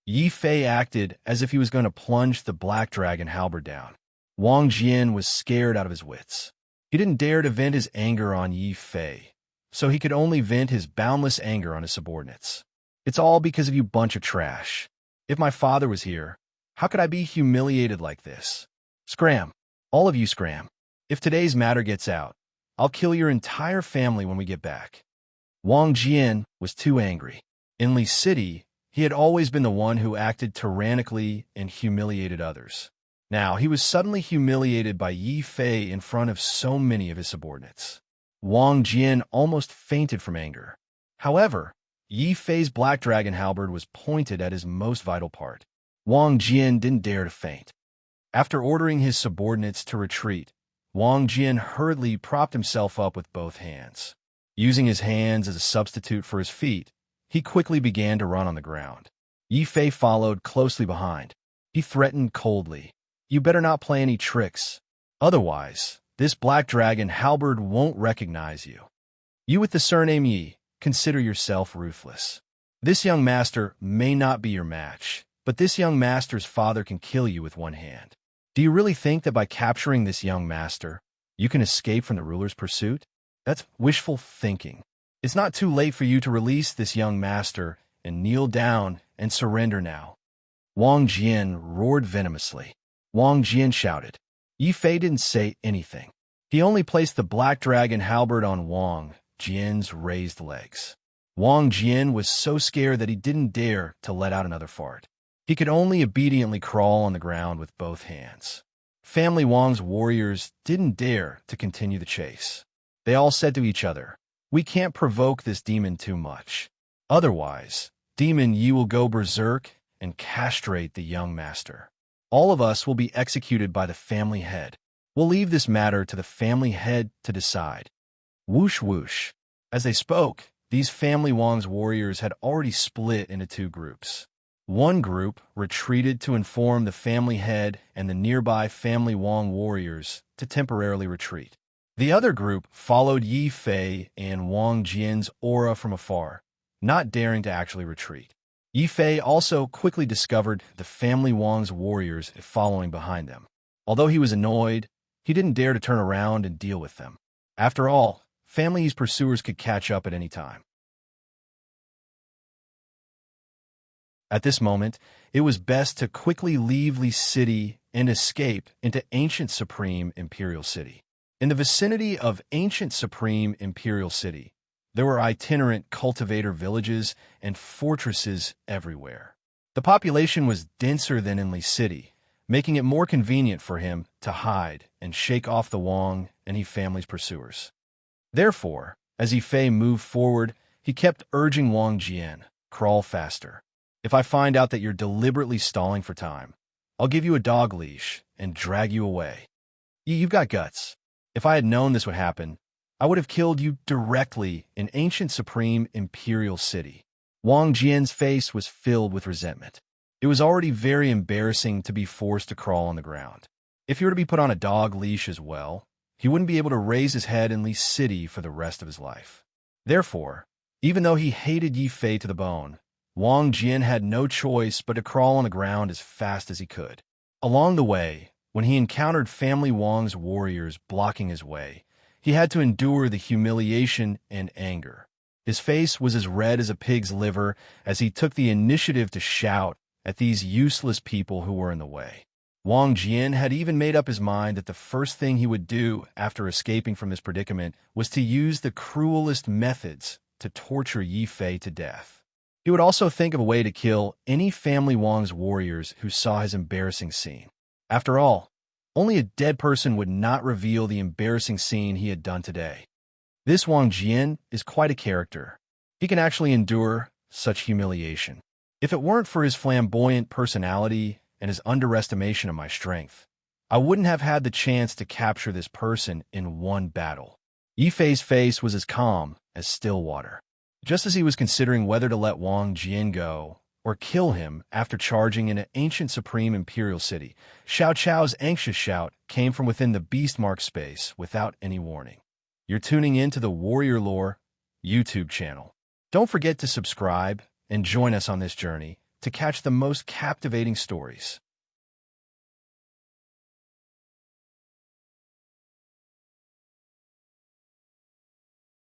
Yi Fei acted as if he was going to plunge the black dragon halberd down. Wang Jian was scared out of his wits. He didn't dare to vent his anger on Yi Fei, so he could only vent his boundless anger on his subordinates. "It's all because of you bunch of trash. If my father was here, how could I be humiliated like this? Scram! All of you scram! If today's matter gets out, I'll kill your entire family when we get back." Wang Jian was too angry. In Li City, he had always been the one who acted tyrannically and humiliated others. Now, he was suddenly humiliated by Yi Fei in front of so many of his subordinates. Wang Jian almost fainted from anger. However, Yi Fei's black dragon halberd was pointed at his most vital part. Wang Jian didn't dare to faint. After ordering his subordinates to retreat, Wang Jian hurriedly propped himself up with both hands. Using his hands as a substitute for his feet, he quickly began to run on the ground. Yi Fei followed closely behind. He threatened coldly, "You better not play any tricks. Otherwise, this black dragon halberd won't recognize you. You with the surname Yi, consider yourself ruthless. This young master may not be your match, but this young master's father can kill you with one hand. Do you really think that by capturing this young master, you can escape from the ruler's pursuit? That's wishful thinking. It's not too late for you to release this young master and kneel down and surrender now." Wang Jian roared venomously. Wang Jian shouted. Yi Fei didn't say anything. He only placed the black dragon halberd on Wang Jian's raised legs. Wang Jian was so scared that he didn't dare to let out another fart. He could only obediently crawl on the ground with both hands. Family Wang's warriors didn't dare to continue the chase. They all said to each other, "We can't provoke this demon too much. Otherwise, Demon Yi will go berserk and castrate the young master. All of us will be executed by the family head. We'll leave this matter to the family head to decide." Whoosh whoosh. As they spoke, these family Wang's warriors had already split into two groups. One group retreated to inform the family head and the nearby family Wang warriors to temporarily retreat. The other group followed Yi Fei and Wang Jian's aura from afar, not daring to actually retreat. Yi Fei also quickly discovered the family Wang's warriors following behind them. Although he was annoyed, he didn't dare to turn around and deal with them. After all, family Yi's pursuers could catch up at any time. At this moment, it was best to quickly leave Li City and escape into Ancient Supreme Imperial City. In the vicinity of Ancient Supreme Imperial City, there were itinerant cultivator villages and fortresses everywhere. The population was denser than in Li City, making it more convenient for him to hide and shake off the Wang and Yi family's pursuers. Therefore, as Yi Fei moved forward, he kept urging Wang Jian, "Crawl faster. If I find out that you're deliberately stalling for time, I'll give you a dog leash and drag you away. You've got guts. If I had known this would happen, I would have killed you directly in Ancient Supreme Imperial City." Wang Jian's face was filled with resentment. It was already very embarrassing to be forced to crawl on the ground. If he were to be put on a dog leash as well, he wouldn't be able to raise his head in Li City for the rest of his life. Therefore, even though he hated Yi Fei to the bone, Wang Jian had no choice but to crawl on the ground as fast as he could. Along the way, when he encountered family Wang's warriors blocking his way, he had to endure the humiliation and anger. His face was as red as a pig's liver as he took the initiative to shout at these useless people who were in the way. Wang Jian had even made up his mind that the first thing he would do after escaping from this predicament was to use the cruelest methods to torture Yi Fei to death. He would also think of a way to kill any family Wang's warriors who saw his embarrassing scene. After all, only a dead person would not reveal the embarrassing scene he had done today. This Wang Jian is quite a character. He can actually endure such humiliation. If it weren't for his flamboyant personality and his underestimation of my strength, I wouldn't have had the chance to capture this person in one battle. Yi Fei's face was as calm as still water. Just as he was considering whether to let Wang Jian go or kill him after charging into Ancient Supreme Imperial City, Xiao Chao's anxious shout came from within the beast mark space without any warning. You're tuning in to the Warrior Lore YouTube channel. Don't forget to subscribe and join us on this journey to catch the most captivating stories.